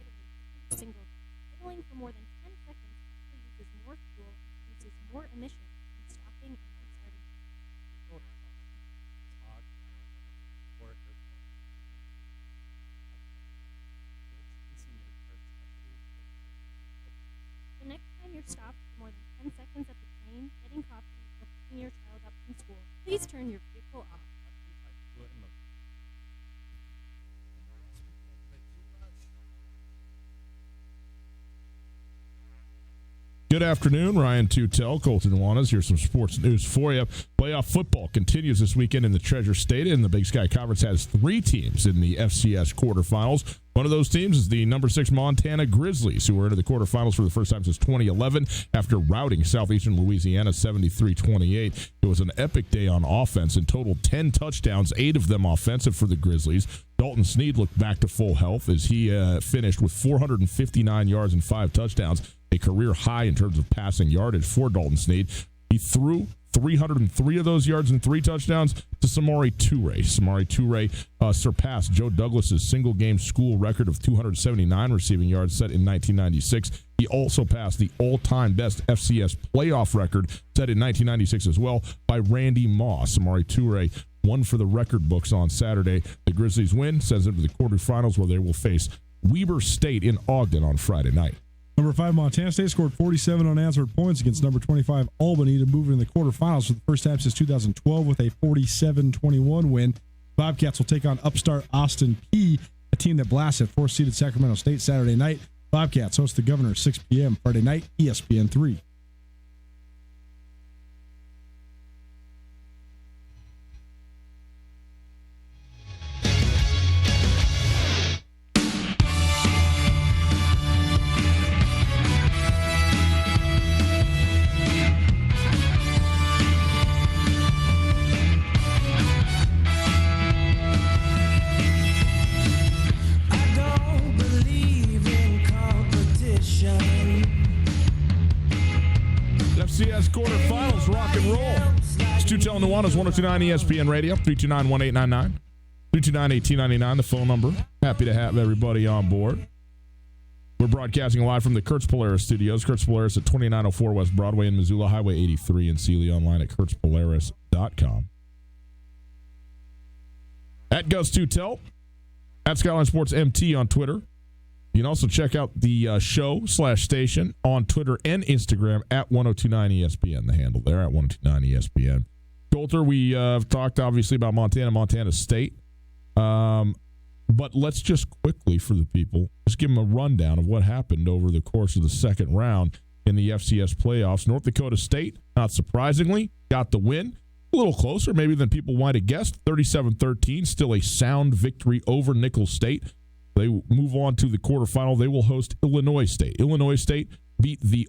S3: gas by idling every single day. Idling for more than 10 seconds actually uses more fuel, produces more emissions than stopping and restarting. The next time you're stopped for more than 10 seconds at the train, getting coffee, or picking your child up from school, please turn your vehicle off.
S8: Good afternoon, Ryan Tootell, Colton Nuanez. Here's some sports news for you. Playoff football continues this weekend in the Treasure State, and the Big Sky Conference has 3 teams in the FCS quarterfinals. One of those teams is the number 6 Montana Grizzlies, who were into the quarterfinals for the first time since 2011 after routing Southeastern Louisiana 73-28. It was an epic day on offense. In total, 10 touchdowns, 8 of them offensive for the Grizzlies. Dalton Sneed looked back to full health as he finished with 459 yards and 5 touchdowns, a career high in terms of passing yardage for Dalton Sneed. He threw 303 of those yards and 3 touchdowns to Samori Toure. Samori Toure surpassed Joe Douglas's single-game school record of 279 receiving yards set in 1996. He also passed the all-time best FCS playoff record set in 1996 as well by Randy Moss. Samori Toure won for the record books on Saturday. The Grizzlies win sends them to the quarterfinals where they will face Weber State in Ogden on Friday night.
S9: Number 5, Montana State scored 47 unanswered points against number 25, Albany, to move into the quarterfinals for the first time since 2012 with a 47-21 win. Bobcats will take on upstart Austin P, a team that blasts at 4th-seeded Sacramento State Saturday night. Bobcats host the Governor 6 p.m. Friday night, ESPN 3.
S8: FCS quarterfinals, rock and roll. It's Tootell and Nuanez, 102.9 ESPN Radio, 329-1899, 329-1899, the phone number. Happy to have everybody on board. We're broadcasting live from the Kurtz Polaris studios. Kurtz Polaris at 2904 West Broadway in Missoula, Highway 83 in Sealy, online at kurtzpolaris.com. At Gus Tootell, at Skyline Sports MT on Twitter. You can also check out the show/station on Twitter and Instagram at 1029 ESPN, the handle there at 1029 ESPN. Coulter, we have talked obviously about Montana State. But let's just quickly, for the people, just give them a rundown of what happened over the course of the second round in the FCS playoffs. North Dakota State, not surprisingly, got the win. A little closer maybe than people might have guessed. 37-13, still a sound victory over Nicholls State. They move on to the quarterfinal. They will host Illinois State. Illinois State beat the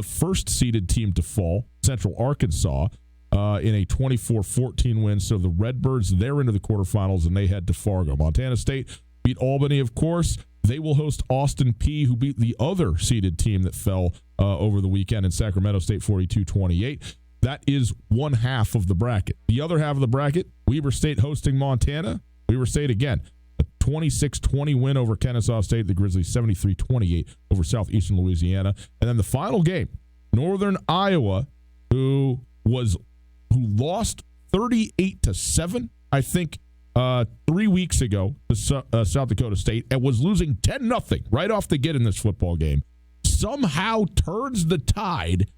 S8: first-seeded team to fall, Central Arkansas, in a 24-14 win. So the Redbirds, they're into the quarterfinals, and they head to Fargo. Montana State beat Albany, of course. They will host Austin P, who beat the other seeded team that fell over the weekend in Sacramento State, 42-28. That is one half of the bracket. The other half of the bracket, Weber State hosting Montana. Weber State, again, a 26-20 win over Kennesaw State. The Grizzlies 73-28 over Southeastern Louisiana. And then the final game, Northern Iowa, who lost 38-7, I think, 3 weeks ago to South Dakota State, and was losing 10-0 right off the get in this football game. Somehow turns the tide,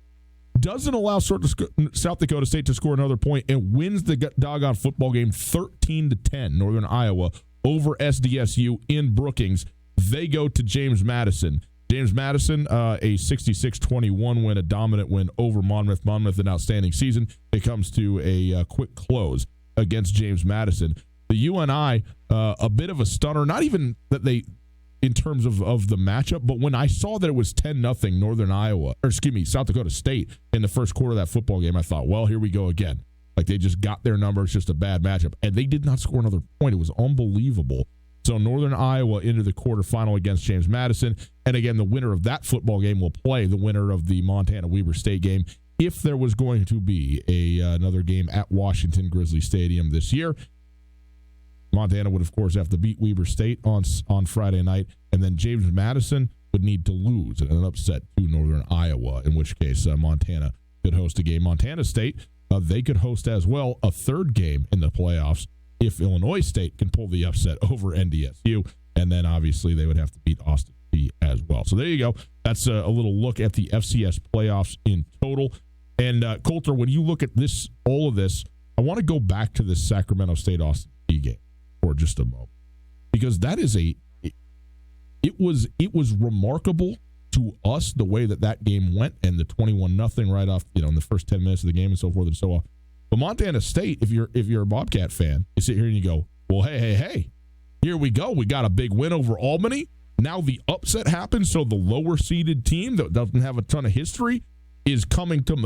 S8: doesn't allow South Dakota State to score another point, and wins the doggone football game 13-10, Northern Iowa, over SDSU in Brookings. They go to James Madison. James Madison, a 66-21 win, a dominant win over Monmouth. Monmouth, an outstanding season. It comes to a quick close against James Madison. The UNI, a bit of a stunner, not even that they, in terms of the matchup, but when I saw that it was 10-0 South Dakota State in the first quarter of that football game, I thought, well, here we go again. Like, they just got their number. It's just a bad matchup. And they did not score another point. It was unbelievable. So Northern Iowa into the quarterfinal against James Madison. And again, the winner of that football game will play the winner of the Montana-Weber State game if there was going to be another game at Washington Grizzly Stadium this year. Montana would, of course, have to beat Weber State on Friday night. And then James Madison would need to lose in an upset to Northern Iowa, in which case Montana could host a game. Montana State, they could host as well a third game in the playoffs if Illinois State can pull the upset over NDSU, and then obviously they would have to beat Austin P as well. So there you go. That's a little look at the FCS playoffs in total. And Coulter, when you look at all of this, I want to go back to this Sacramento State Austin P game for just a moment, because that is it was remarkable to us the way that game went, and the 21-0 right off, in the first 10 minutes of the game and so forth and so on. But Montana State, if you're a Bobcat fan, you sit here and you go, well, hey, here we go. We got a big win over Albany. Now the upset happens, so the lower-seeded team that doesn't have a ton of history is coming to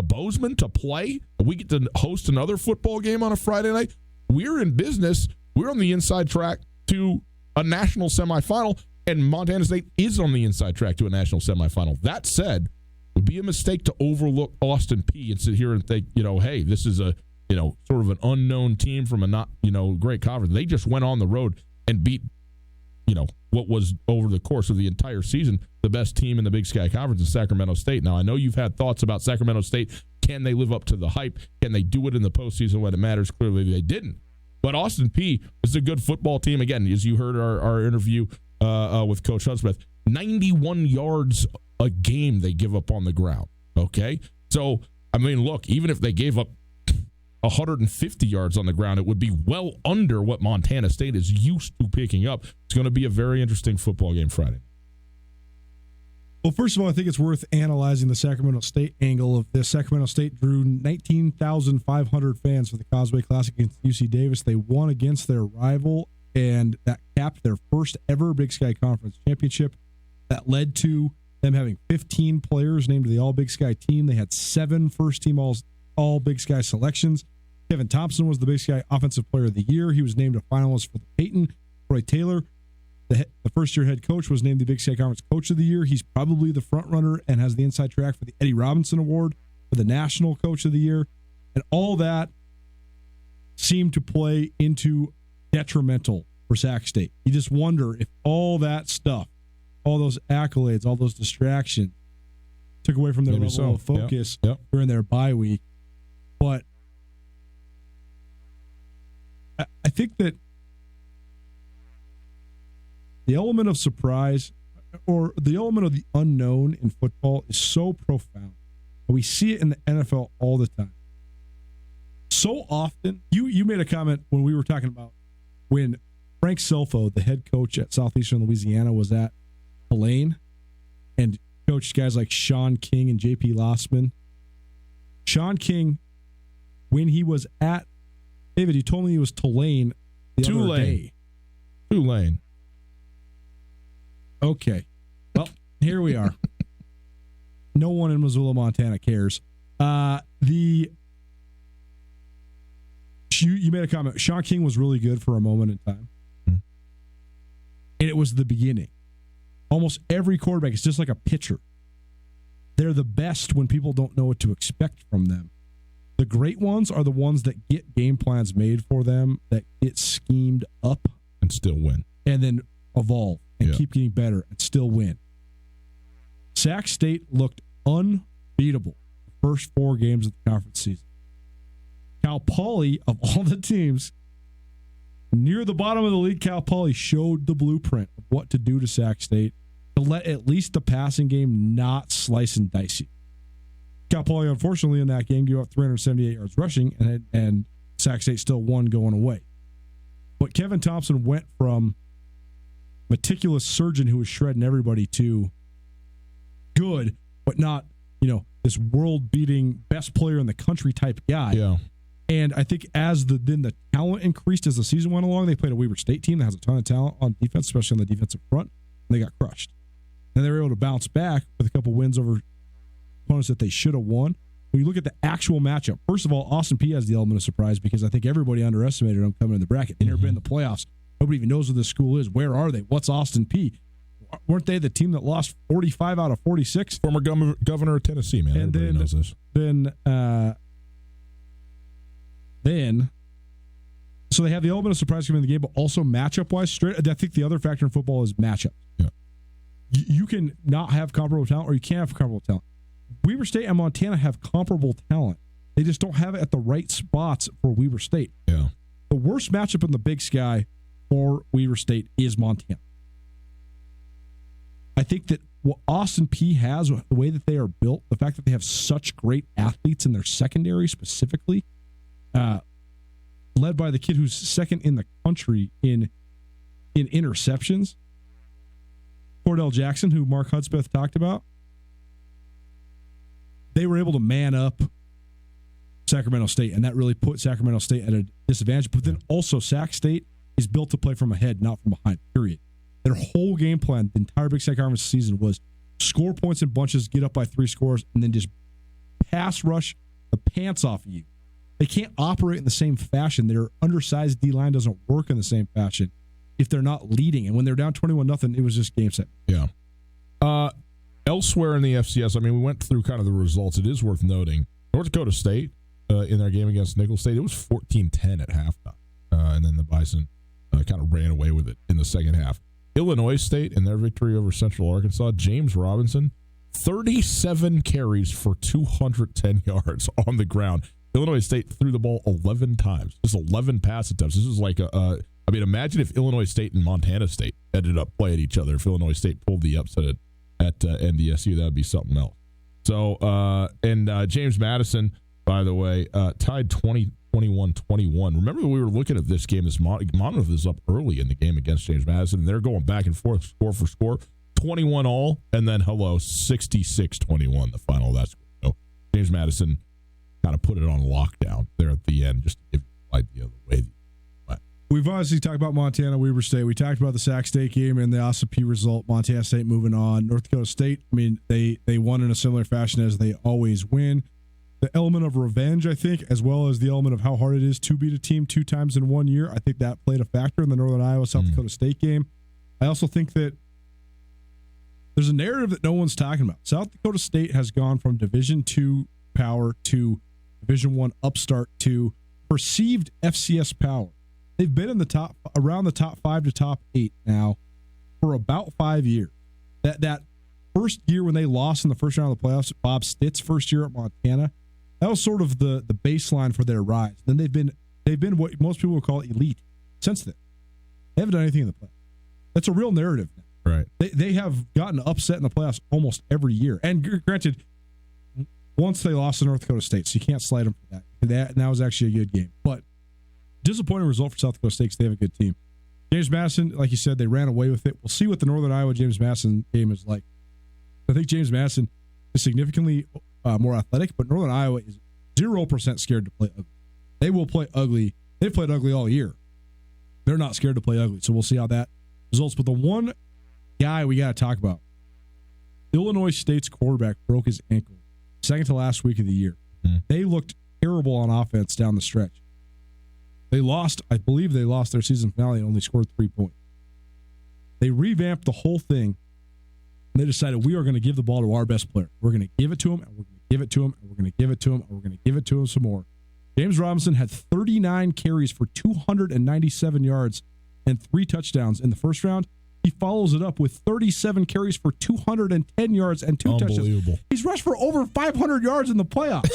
S8: Bozeman to play. We get to host another football game on a Friday night. We're in business. We're on the inside track to a national semifinal, and Montana State is on the inside track to a national semifinal. That said, it would be a mistake to overlook Austin P and sit here and think, hey, this is a, sort of an unknown team from a not, great conference. They just went on the road and beat, what was over the course of the entire season the best team in the Big Sky Conference in Sacramento State. Now, I know you've had thoughts about Sacramento State. Can they live up to the hype? Can they do it in the postseason when it matters? Clearly, they didn't. But Austin P is a good football team. Again, as you heard our interview with Coach Hudspeth, 91 yards a game they give up on the ground. Okay? So, I mean, look, even if they gave up 150 yards on the ground. It would be well under what Montana State is used to picking up. It's going to be a very interesting football game Friday.
S9: Well, first of all, I think it's worth analyzing the Sacramento State angle of this. Sacramento State drew 19,500 fans for the Causeway Classic against UC Davis. They won against their rival, and that capped their first ever Big Sky Conference championship. That led to them having 15 players named to the All Big Sky team. They had 7 first-team All Big Sky selections. Kevin Thompson was the Big Sky Offensive Player of the Year. He was named a finalist for the Peyton. Troy Taylor, the first-year head coach, was named the Big Sky Conference Coach of the Year. He's probably the front-runner and has the inside track for the Eddie Robinson Award for the National Coach of the Year. And all that seemed to play into detrimental for Sac State. You just wonder if all that stuff, all those accolades, all those distractions took away from their level of focus during their bye week. But I think that the element of surprise or the element of the unknown in football is so profound. We see it in the NFL all the time. So often, you made a comment when we were talking about when Frank Silfo, the head coach at Southeastern Louisiana, was at Tulane and coached guys like Sean King and J.P. Lossman. Sean King, when he was at David, he told me he was Tulane the other day.
S8: Tulane.
S9: Okay. Well, here we are. No one in Missoula, Montana cares. You made a comment. Sean King was really good for a moment in time. And it was the beginning. Almost every quarterback is just like a pitcher. They're the best when people don't know what to expect from them. The great ones are the ones that get game plans made for them, that get schemed up.
S8: And still win.
S9: And then evolve and keep getting better and still win. Sac State looked unbeatable the first 4 games of the conference season. Cal Poly, of all the teams, near the bottom of the league, Cal Poly showed the blueprint of what to do to Sac State to let at least the passing game not slice and dice you. Cal Poly, unfortunately, in that game, gave up 378 yards rushing, and Sac State still won going away. But Kevin Thompson went from meticulous surgeon who was shredding everybody to good, but not, this world-beating best player in the country type guy.
S8: Yeah.
S9: And I think as the talent increased as the season went along, they played a Weber State team that has a ton of talent on defense, especially on the defensive front, and they got crushed. And they were able to bounce back with a couple wins over opponents that they should have won. When you look at the actual matchup, first of all, Austin Peay has the element of surprise because I think everybody underestimated them coming in the bracket. They never been in the playoffs. Nobody even knows who this school is. Where are they? What's Austin Peay? Weren't they the team that lost 45 out of 46?
S8: Former governor of Tennessee, man.
S9: And
S8: everybody knows this.
S9: Then, so they have the element of surprise coming in the game, but also matchup-wise, I think the other factor in football is matchup.
S8: Yeah.
S9: You can not have comparable talent, or you can't have comparable talent. Weber State and Montana have comparable talent. They just don't have it at the right spots for Weber State.
S8: Yeah.
S9: The worst matchup in the Big Sky for Weber State is Montana. I think that what Austin Peay has, the way that they are built, the fact that they have such great athletes in their secondary specifically, led by the kid who's second in the country in interceptions, Cordell Jackson, who Mark Hudspeth talked about, they were able to man up Sacramento State, and that really put Sacramento State at a disadvantage. But then also Sac State is built to play from ahead, not from behind, period. Their whole game plan, the entire Big Sky Conference season, was score points in bunches, get up by 3 scores, and then just pass rush the pants off of you. They can't operate in the same fashion. Their undersized D-line doesn't work in the same fashion if they're not leading. And when they're down 21-0, it was just game set.
S8: Yeah. Elsewhere in the FCS, we went through kind of the results. It is worth noting, North Dakota State, in their game against Nicholls State, it was 14-10 at halftime. And then the Bison kind of ran away with it in the second half. Illinois State, in their victory over Central Arkansas, James Robinson, 37 carries for 210 yards on the ground. Illinois State threw the ball 11 times, just 11 pass attempts. This is like imagine if Illinois State and Montana State ended up playing each other. If Illinois State pulled the upset at NDSU, that would be something else. So, James Madison, by the way, tied 20 21-21. Remember, we were looking at this game. This Monmouth is up early in the game against James Madison, and they're going back and forth, score for score, 21 all, and then 66-21, the final of that score. So James Madison kind of put it on lockdown there at the end, just to give you an idea of the way.
S9: We've obviously talked about Montana, Weber State. We talked about the Sac State game and the OSAP result. Montana State moving on. North Dakota State, I mean, they won in a similar fashion as they always win. The element of revenge, I think, as well as the element of how hard it is to beat a team 2 times in 1 year, I think that played a factor in the Northern Iowa-South Dakota State game. I also think that there's a narrative that no one's talking about. South Dakota State has gone from Division II power to Division I upstart to perceived FCS power. They've been in the around the top 5 to top 8 now for about 5 years. That first year when they lost in the first round of the playoffs, Bob Stitt's first year at Montana, that was sort of the baseline for their rise. Then they've been what most people would call elite since then. They haven't done anything in the playoffs. That's a real narrative now.
S8: Right.
S9: They have gotten upset in the playoffs almost every year. And granted, once they lost to North Dakota State, so you can't slight them for that. That was actually a good game. But disappointing result for South Dakota State because they have a good team. James Madison, like you said, they ran away with it. We'll see what the Northern Iowa-James Madison game is like. I think James Madison is significantly more athletic, but Northern Iowa is 0% scared to play ugly. They will play ugly. They've played ugly all year. They're not scared to play ugly, so we'll see how that results. But the one guy we got to talk about, Illinois State's quarterback broke his ankle second to last week of the year. They looked terrible on offense down the stretch. They lost, I believe they lost their season finale and only scored 3 points. They revamped the whole thing, and they decided we are going to give the ball to our best player. We're going to give it to him, and we're going to give it to him, and we're going to give it to him, and we're going to give it to him some more. James Robinson had 39 carries for 297 yards and 3 touchdowns in the first round. He follows it up with 37 carries for 210 yards and 2 touchdowns.
S8: Unbelievable.
S9: He's rushed for over 500 yards in the playoffs.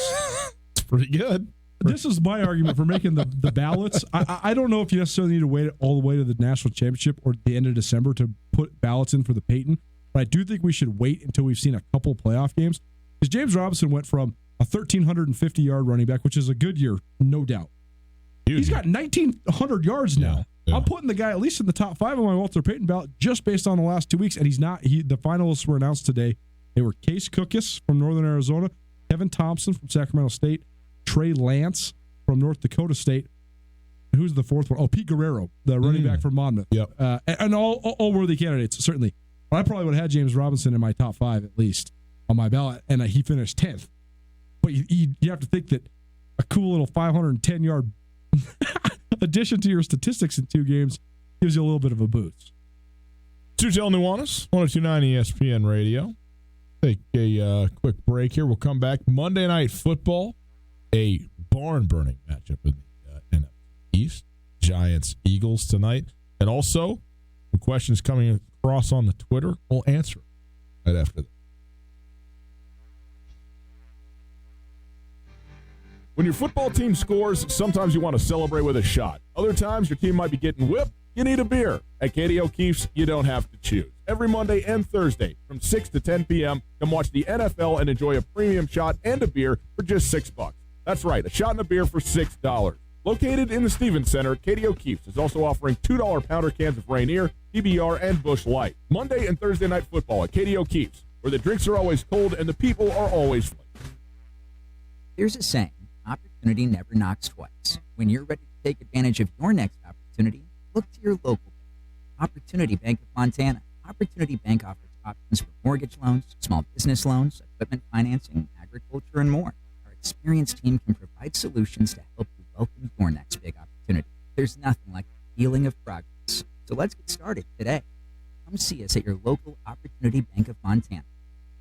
S8: It's pretty good.
S9: This is my argument for making the ballots. I don't know if you necessarily need to wait all the way to the national championship or the end of December to put ballots in for the Peyton, but I do think we should wait until we've seen a couple playoff games. Because James Robinson went from a 1,350-yard running back, which is a good year, no doubt. He's got 1,900 yards now. Yeah. I'm putting the guy at least in the top 5 on my Walter Payton ballot just based on the last 2 weeks, and he's not. The finalists were announced today. They were Case Cookus from Northern Arizona, Kevin Thompson from Sacramento State, Trey Lance from North Dakota State. Who's the fourth one? Oh, Pete Guerrero, the running back from Monmouth.
S8: Yep.
S9: And all worthy candidates, certainly. But I probably would have had James Robinson in my top 5 at least on my ballot, and he finished 10th. But you have to think that a cool little 510-yard addition to your statistics in 2 games gives you a little bit of a boost.
S8: Tootell Nuanez, 102.9 ESPN Radio. Take a quick break here. We'll come back. Monday Night Football, a barn-burning matchup in the NFC East. Giants-Eagles tonight. And also, some questions coming across on the Twitter. We'll answer right after this. When your football team scores, sometimes you want to celebrate with a shot. Other times, your team might be getting whipped. You need a beer. At Katie O'Keefe's, you don't have to choose. Every Monday and Thursday from 6 to 10 p.m., come watch the NFL and enjoy a premium shot and a beer for just $6. That's right, a shot and a beer for $6. Located in the Stevens Center, Katie O'Keefe's is also offering $2 pounder cans of Rainier, PBR, and Busch Light. Monday and Thursday night football at Katie O'Keefe's, where the drinks are always cold and the people are always flaky.
S11: There's a saying, opportunity never knocks twice. When you're ready to take advantage of your next opportunity, look to your local bank. Opportunity Bank of Montana. Opportunity Bank offers options for mortgage loans, small business loans, equipment financing, agriculture, and more. Our experienced team can provide solutions to help you welcome your next big opportunity. There's nothing like the feeling of progress. So let's get started today. Come see us at your local Opportunity Bank of Montana.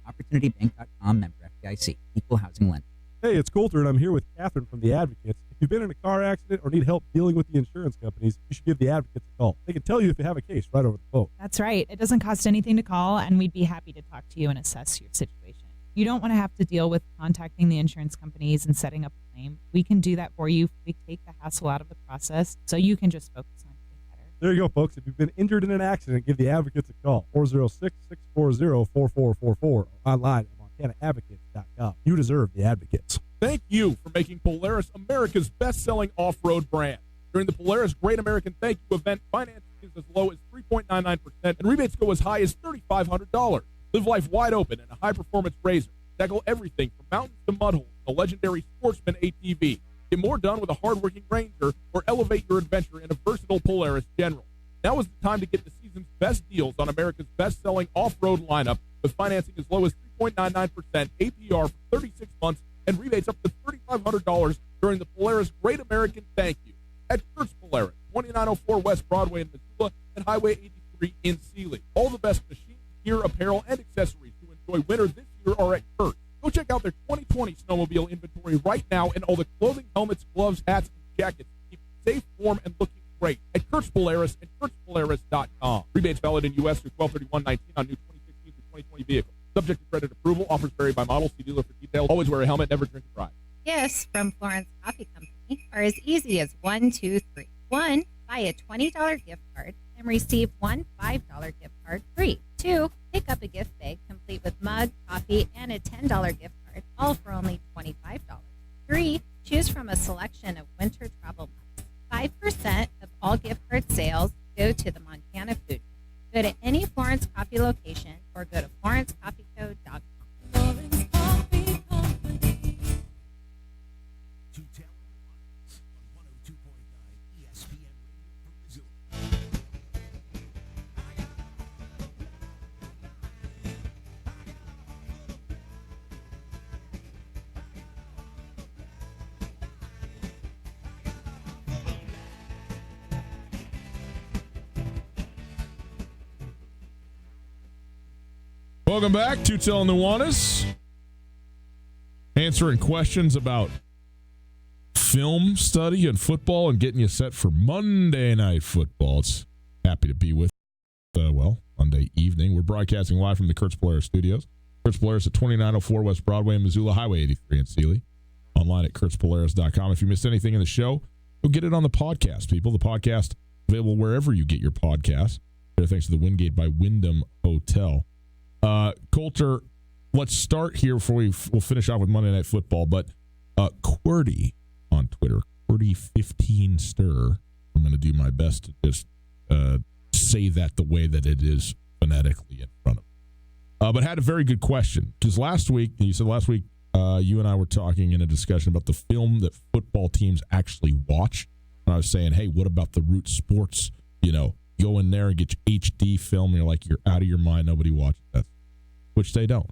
S11: OpportunityBank.com, member FDIC, equal housing lender.
S12: Hey, it's Coulter, and I'm here with Catherine from The Advocates. If you've been in a car accident or need help dealing with the insurance companies, you should give The Advocates a call. They can tell you if you have a case right over the phone.
S21: That's right. It doesn't cost anything to call, and we'd be happy to talk to you and assess your situation. You don't want to have to deal with contacting the insurance companies and setting up a claim. We can do that for you. We take the hassle out of the process so you can just focus on getting better.
S12: There you go, folks. If you've been injured in an accident, give The Advocates a call. 406-640-4444 or online at MontanaAdvocates.com. You deserve The Advocates.
S1: thank you for making Polaris America's best-selling off-road brand. During the Polaris Great American Thank You event, financing is as low as 3.99%, and rebates go as high as $3,500. Live life wide open in a high-performance RZR. Tackle everything from mountains to mud holes, the legendary Sportsman ATV. Get more done with a hard-working Ranger, or elevate your adventure in a versatile Polaris General. Now is the time to get the season's best deals on America's best-selling off-road lineup, with financing as low as 3.99%, APR for 36 months, and rebates up to $3,500 during the Polaris Great American Thank You at Kurtz Polaris, 2904 West Broadway in Missoula and Highway 83 in Sealy. All the best machines, gear, apparel, and accessories to enjoy winter this year are at Kurtz. Go check out their 2020 snowmobile inventory right now, and all the clothing, helmets, gloves, hats, and jackets to keep you safe, warm, and looking great at Kurtz Polaris and KurtzPolaris.com. Rebates valid in U.S. through 12/31/19 on new 2016 through 2020 vehicles. Subject to credit approval. Offers vary by model. See dealer for details. Always wear a helmet. Never drink and drive.
S13: Gifts from Florence Coffee Company are as easy as 1, 2, 3. 1, buy a $20 gift card and receive one $5 gift card free. 2, pick up a gift bag complete with mug, coffee, and a $10 gift card, all for only $25. 3, choose from a selection of winter travel mugs. 5% of all gift card sales go to the Montana Food. Go to any Florence Coffee location or go to FlorenceCoffeeCo.com.
S16: Florence Coffee Company. Tootell on 102.9 ESPN Radio from Missoula.
S8: Welcome back, Tootell and Nuanez. Answering questions about film study and football and getting you set for Monday Night Football. It's happy to be with Monday evening. We're broadcasting live from the Kurtz Polaris studios. Kurtz Polaris at 2904 West Broadway in Missoula, Highway 83 in Sealy. Online at KurtzPolaris.com. If you missed anything in the show, go get it on the podcast, people. The podcast available wherever you get your podcasts. Thanks to the Wingate by Wyndham Hotel. Coulter, let's start here before we'll finish off with Monday Night Football. But QWERTY on Twitter, QWERTY15STIR. I'm going to do my best to just say that the way that it is phonetically in front of me. But had a very good question, because last week you and I were talking in a discussion about the film that football teams actually watch. And I was saying, hey, what about the Root Sports, go in there and get your HD film, and you're like, you're out of your mind. Nobody watches that, which they don't.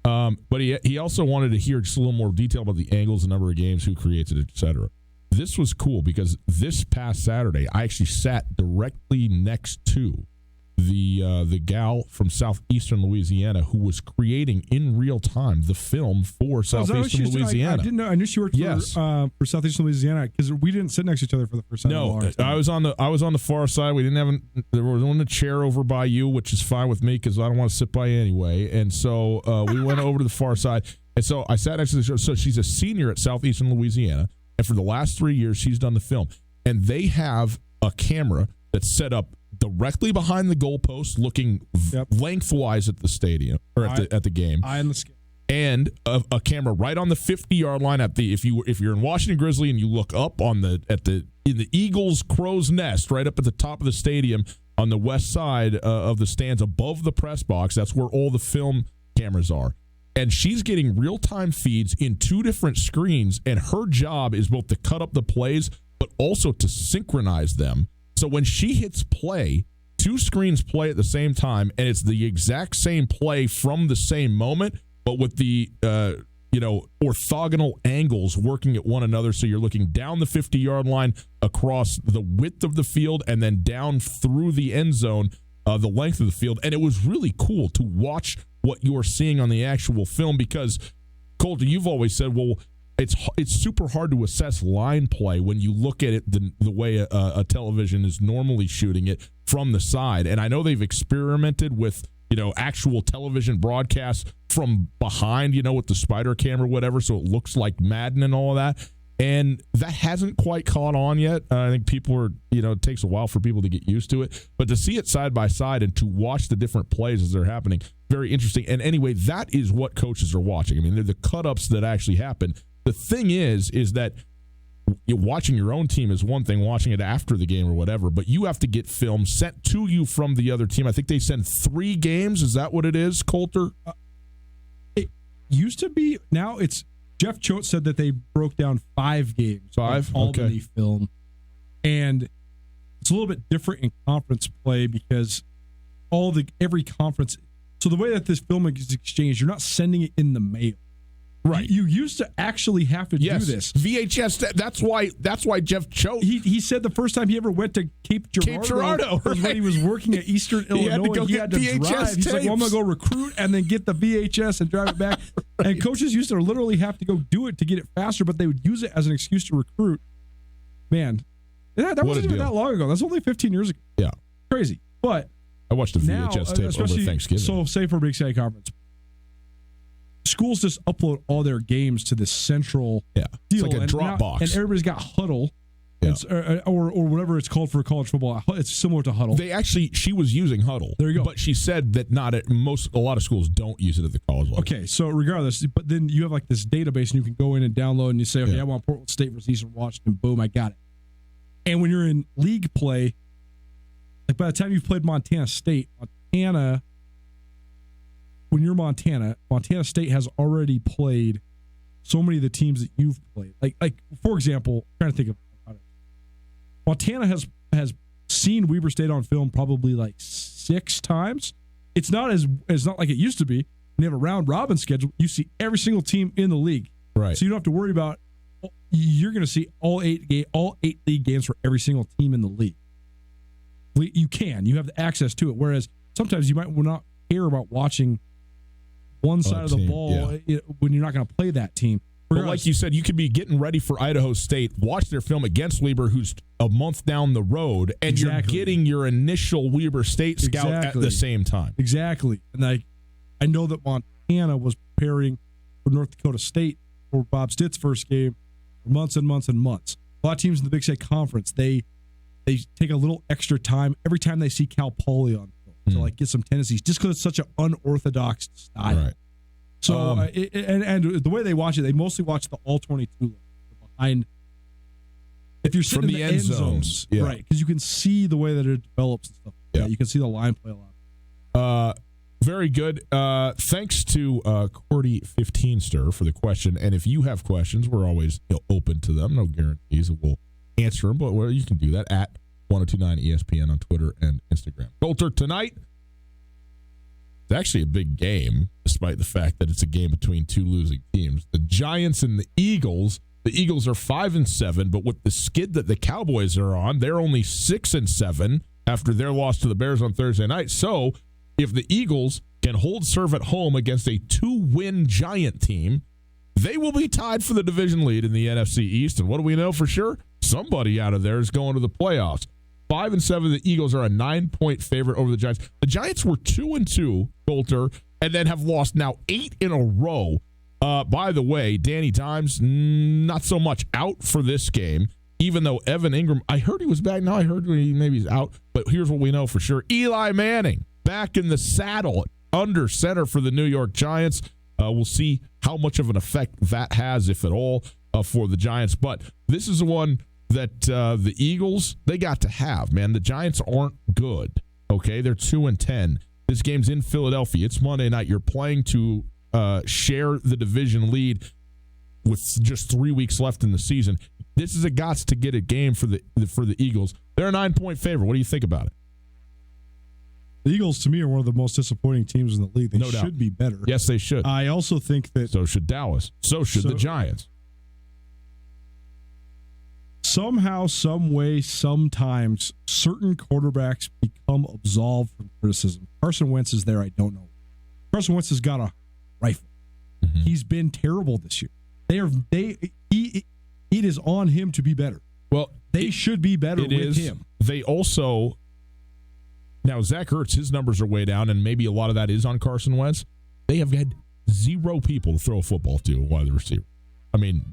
S8: But he also wanted to hear just a little more detail about the angles, the number of games, who creates it, etc. This was cool because this past Saturday, I actually sat directly next to the gal from southeastern Louisiana who was creating in real time the film for southeastern Louisiana.
S9: I didn't know. I knew she worked for southeastern Louisiana because we didn't sit next to each other for the first time.
S8: No, I was on the far side. We didn't have there was one chair over by you, which is fine with me because I don't want to sit by you anyway. And so we went over to the far side. And so I sat next to the show. So she's a senior at southeastern Louisiana, and for the last 3 years she's done the film. And they have a camera that's set up directly behind the goalpost, looking lengthwise at the stadium or at the game.
S9: Eye on the scale.
S8: And a camera right on the 50-yard line at the if you're in Washington Grizzly and you look up in the Eagles' crow's nest right up at the top of the stadium on the west side of the stands above the press box. That's where all the film cameras are. And she's getting real-time feeds in 2 different screens, and her job is both to cut up the plays but also to synchronize them. So when she hits play, 2 screens play at the same time, and it's the exact same play from the same moment, but with the orthogonal angles working at one another. So you're looking down the 50-yard line across the width of the field and then down through the end zone, the length of the field. And it was really cool to watch what you're seeing on the actual film because, Colter, you've always said, well, it's super hard to assess line play when you look at it the way a television is normally shooting it from the side. And I know they've experimented with, actual television broadcasts from behind, with the spider camera or whatever, so it looks like Madden and all of that. And that hasn't quite caught on yet. I think people it takes a while for people to get used to it. But to see it side by side and to watch the different plays as they're happening very interesting. And anyway, that is what coaches are watching. I mean, they're the cut-ups that actually happen. The thing is that watching your own team is one thing, watching it after the game or whatever, but you have to get film sent to you from the other team. I think they send 3 games. Is that what it is, Coulter?
S9: It used to be. Now it's Jeff Choate said that they broke down 5 games.
S8: 5?
S9: Albany film. And it's a little bit different in conference play because every conference. So the way that this film is exchanged, you're not sending it in the mail.
S8: Right.
S9: You used to actually have to do this.
S8: VHS. That's why Jeff Choate.
S9: He said the first time he ever went to Cape Girardeau was when he was working at Eastern Illinois. He had to drive. He's like, well, I'm going to go recruit and then get the VHS and drive it back. Right. And coaches used to literally have to go do it to get it faster, but they would use it as an excuse to recruit. Man, that wasn't even that long ago. That's only 15 years ago.
S8: Yeah.
S9: Crazy. But
S8: I watched the VHS tape over Thanksgiving.
S9: So, say for Big Sky Conference, schools just upload all their games to this central deal.
S8: It's like a Dropbox.
S9: And everybody's got Huddle, or whatever it's called for college football. It's similar to Huddle.
S8: She was using Huddle.
S9: There you go.
S8: But she said that a lot of schools don't use it at the college level.
S9: Okay, so regardless, but then you have like this database, and you can go in and download, and you say, okay, I want Portland State versus Eastern Washington. Boom, I got it. And when you're in league play, like by the time you've played Montana State, when you're Montana State has already played so many of the teams that you've played. Like for example, I'm trying to think of Montana has seen Weber State on film probably like 6 times. It's not like it used to be. When you have a round robin schedule, you see every single team in the league.
S8: Right.
S9: So you don't have to worry about. You're going to see all 8 league games for every single team in the league. You have the access to it. Whereas sometimes you might not care about watching one side of the ball when you're not going to play that team.
S8: But like you said, you could be getting ready for Idaho State, watch their film against Weber, who's a month down the road, and you're getting your initial Weber State scout at the same time.
S9: Exactly. And I know that Montana was preparing for North Dakota State for Bob Stitt's first game for months and months and months. A lot of teams in the Big Sky Conference, they take a little extra time every time they see Cal Poly on film to get some tendencies, just because it's such an unorthodox style.
S8: Right.
S9: So and the way they watch it, they mostly watch the all 22 behind. If you're sitting
S8: from
S9: in
S8: the end zones,
S9: right? Because you can see the way that it develops and stuff. Yeah, you can see the line play a lot.
S8: Very good. Thanks to Cordy 15ster for the question. And if you have questions, we're always open to them. No guarantees that we'll answer them, but you can do that at 1029 ESPN on Twitter and Instagram. Coulter, tonight, it's actually a big game, despite the fact that it's a game between 2 losing teams. The Giants and the Eagles. The Eagles are 5-7, but with the skid that the Cowboys are on, they're only 6-7 after their loss to the Bears on Thursday night. So if the Eagles can hold serve at home against a 2-win Giant team, they will be tied for the division lead in the NFC East. And what do we know for sure? Somebody out of there is going to the playoffs. 5-7, the Eagles are a 9-point favorite over the Giants. The Giants were 2-2, Coulter, and then have lost now 8 in a row. By the way, Danny Dimes, not so much out for this game, even though Evan Ingram, I heard he was back. Now I heard maybe he's out, but here's what we know for sure. Eli Manning back in the saddle under center for the New York Giants. We'll see how much of an effect that has, if at all, for the Giants. But this is the one that the Eagles, they got to have, man. The Giants aren't good, okay? They're 2-10. This game's in Philadelphia. It's Monday night. You're playing to share the division lead with just 3 weeks left in the season. This is a gots to get it game for the Eagles. They're a 9-point favorite. What do you think about it?
S9: The Eagles, to me, are one of the most disappointing teams in the league. They
S8: no doubt.
S9: Should be better.
S8: Yes, they should.
S9: I also think that...
S8: So should Dallas. So should the Giants.
S9: Somehow, some way, sometimes, certain quarterbacks become absolved from criticism. Carson Wentz is there. I don't know. Carson Wentz has got a rifle. Mm-hmm. He's been terrible this year. It is on him to be better.
S8: Well,
S9: they should be better with him.
S8: They also... Now, Zach Ertz, his numbers are way down, and maybe a lot of that is on Carson Wentz. They have had 0 people to throw a football to while the receiver. I mean,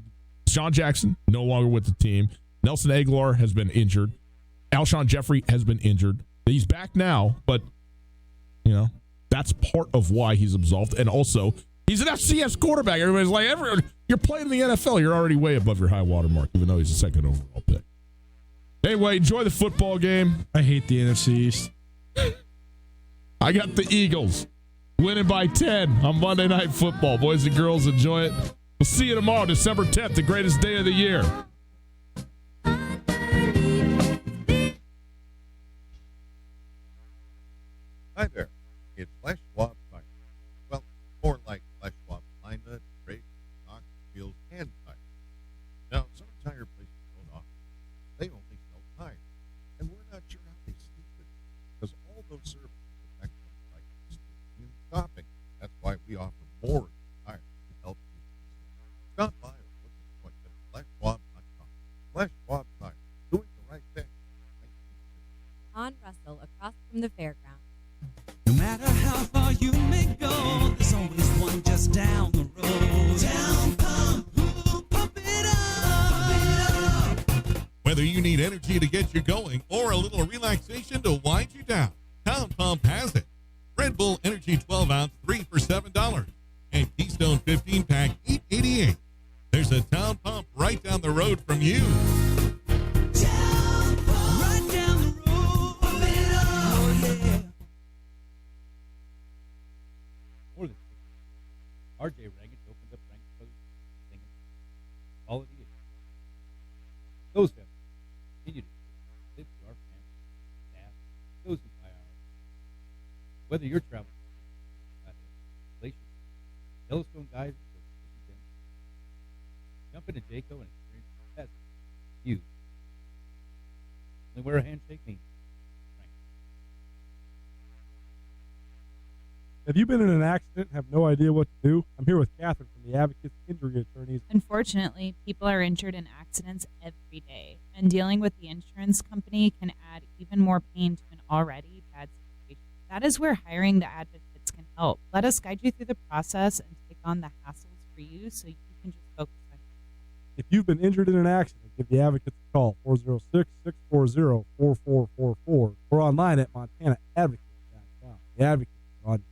S8: Sean Jackson, no longer with the team. Nelson Aguilar has been injured. Alshon Jeffrey has been injured. He's back now, but, That's part of why he's absolved. And also, he's an FCS quarterback. Everybody's like, you're playing in the NFL. You're already way above your high water mark, even though he's a second overall pick. Anyway, enjoy the football game.
S9: I hate the NFC East.
S8: I got the Eagles winning by 10 on Monday Night Football. Boys and girls, enjoy it. We'll see you tomorrow, December 10th, the greatest day of the year.
S22: Hi there. It's Les Schwab Tire. Well, more like Les Schwab alignment, brakes, shocks, wheels, and tires. Now, some tire places don't offer. They only sell tires. And we're not sure how they sneak it, because all those services affect things like distributing and shopping. That's why we offer more tires to help you. Stop by or look at appointment at LesSchwab.com. Les Schwab Tire, doing the right thing.
S5: On Russell, across from the fairground.
S16: No matter how far you may go, there's always one just down the road. Town Pump, ooh, pump it up.
S2: Whether you need energy to get you going or a little relaxation to wind you down, Town Pump has it. Red Bull Energy 12-ounce, 3 for $7. And Keystone 15-pack, $8.88. There's a Town Pump right down the road from you.
S16: Town Pump, right down the road. Pump it up, oh yeah.
S15: More than R.J. Reagan opened up Rankin Brothers singing quality. Those families continue to live to our family, staff, those who buy our. Whether you're traveling glaciers, Yellowstone geysers, or jump into Jayco and experience the best views. Only where a handshake means.
S12: Have you been in an accident and have no idea what to do? I'm here with Catherine from the Advocates Injury Attorneys.
S21: Unfortunately, people are injured in accidents every day, and dealing with the insurance company can add even more pain to an already bad situation. That is where hiring the advocates can help. Let us guide you through the process and take on the hassles for you so you can just focus on yourself.
S12: If you've been injured in an accident, give the Advocates a call, 406-640-4444, or online at montanaadvocates.com. The Advocates are on.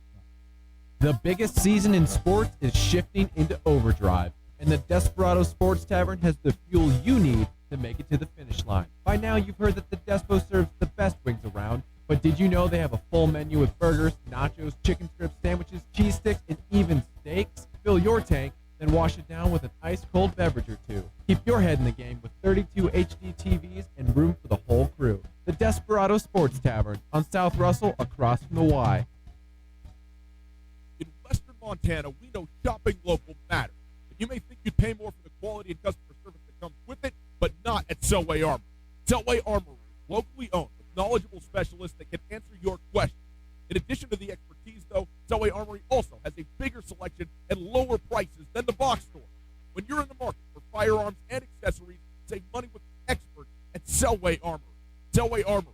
S17: The biggest season in sports is shifting into overdrive, and the Desperado Sports Tavern has the fuel you need to make it to the finish line. By now, you've heard that the Despo serves the best wings around, but did you know they have a full menu with burgers, nachos, chicken strips, sandwiches, cheese sticks, and even steaks? Fill your tank, then wash it down with an ice-cold beverage or two. Keep your head in the game with 32 HD TVs and room for the whole crew. The Desperado Sports Tavern on South Russell across from the Y.
S1: In Western Montana, we know shopping local matters. And you may think you'd pay more for the quality and customer service that comes with it, but not at Selway Armory. Selway Armory is locally owned with knowledgeable specialists that can answer your questions. In addition to the expertise, though, Selway Armory also has a bigger selection and lower prices than the box store. When you're in the market for firearms and accessories, save money with the experts at Selway Armory. Selway Armory,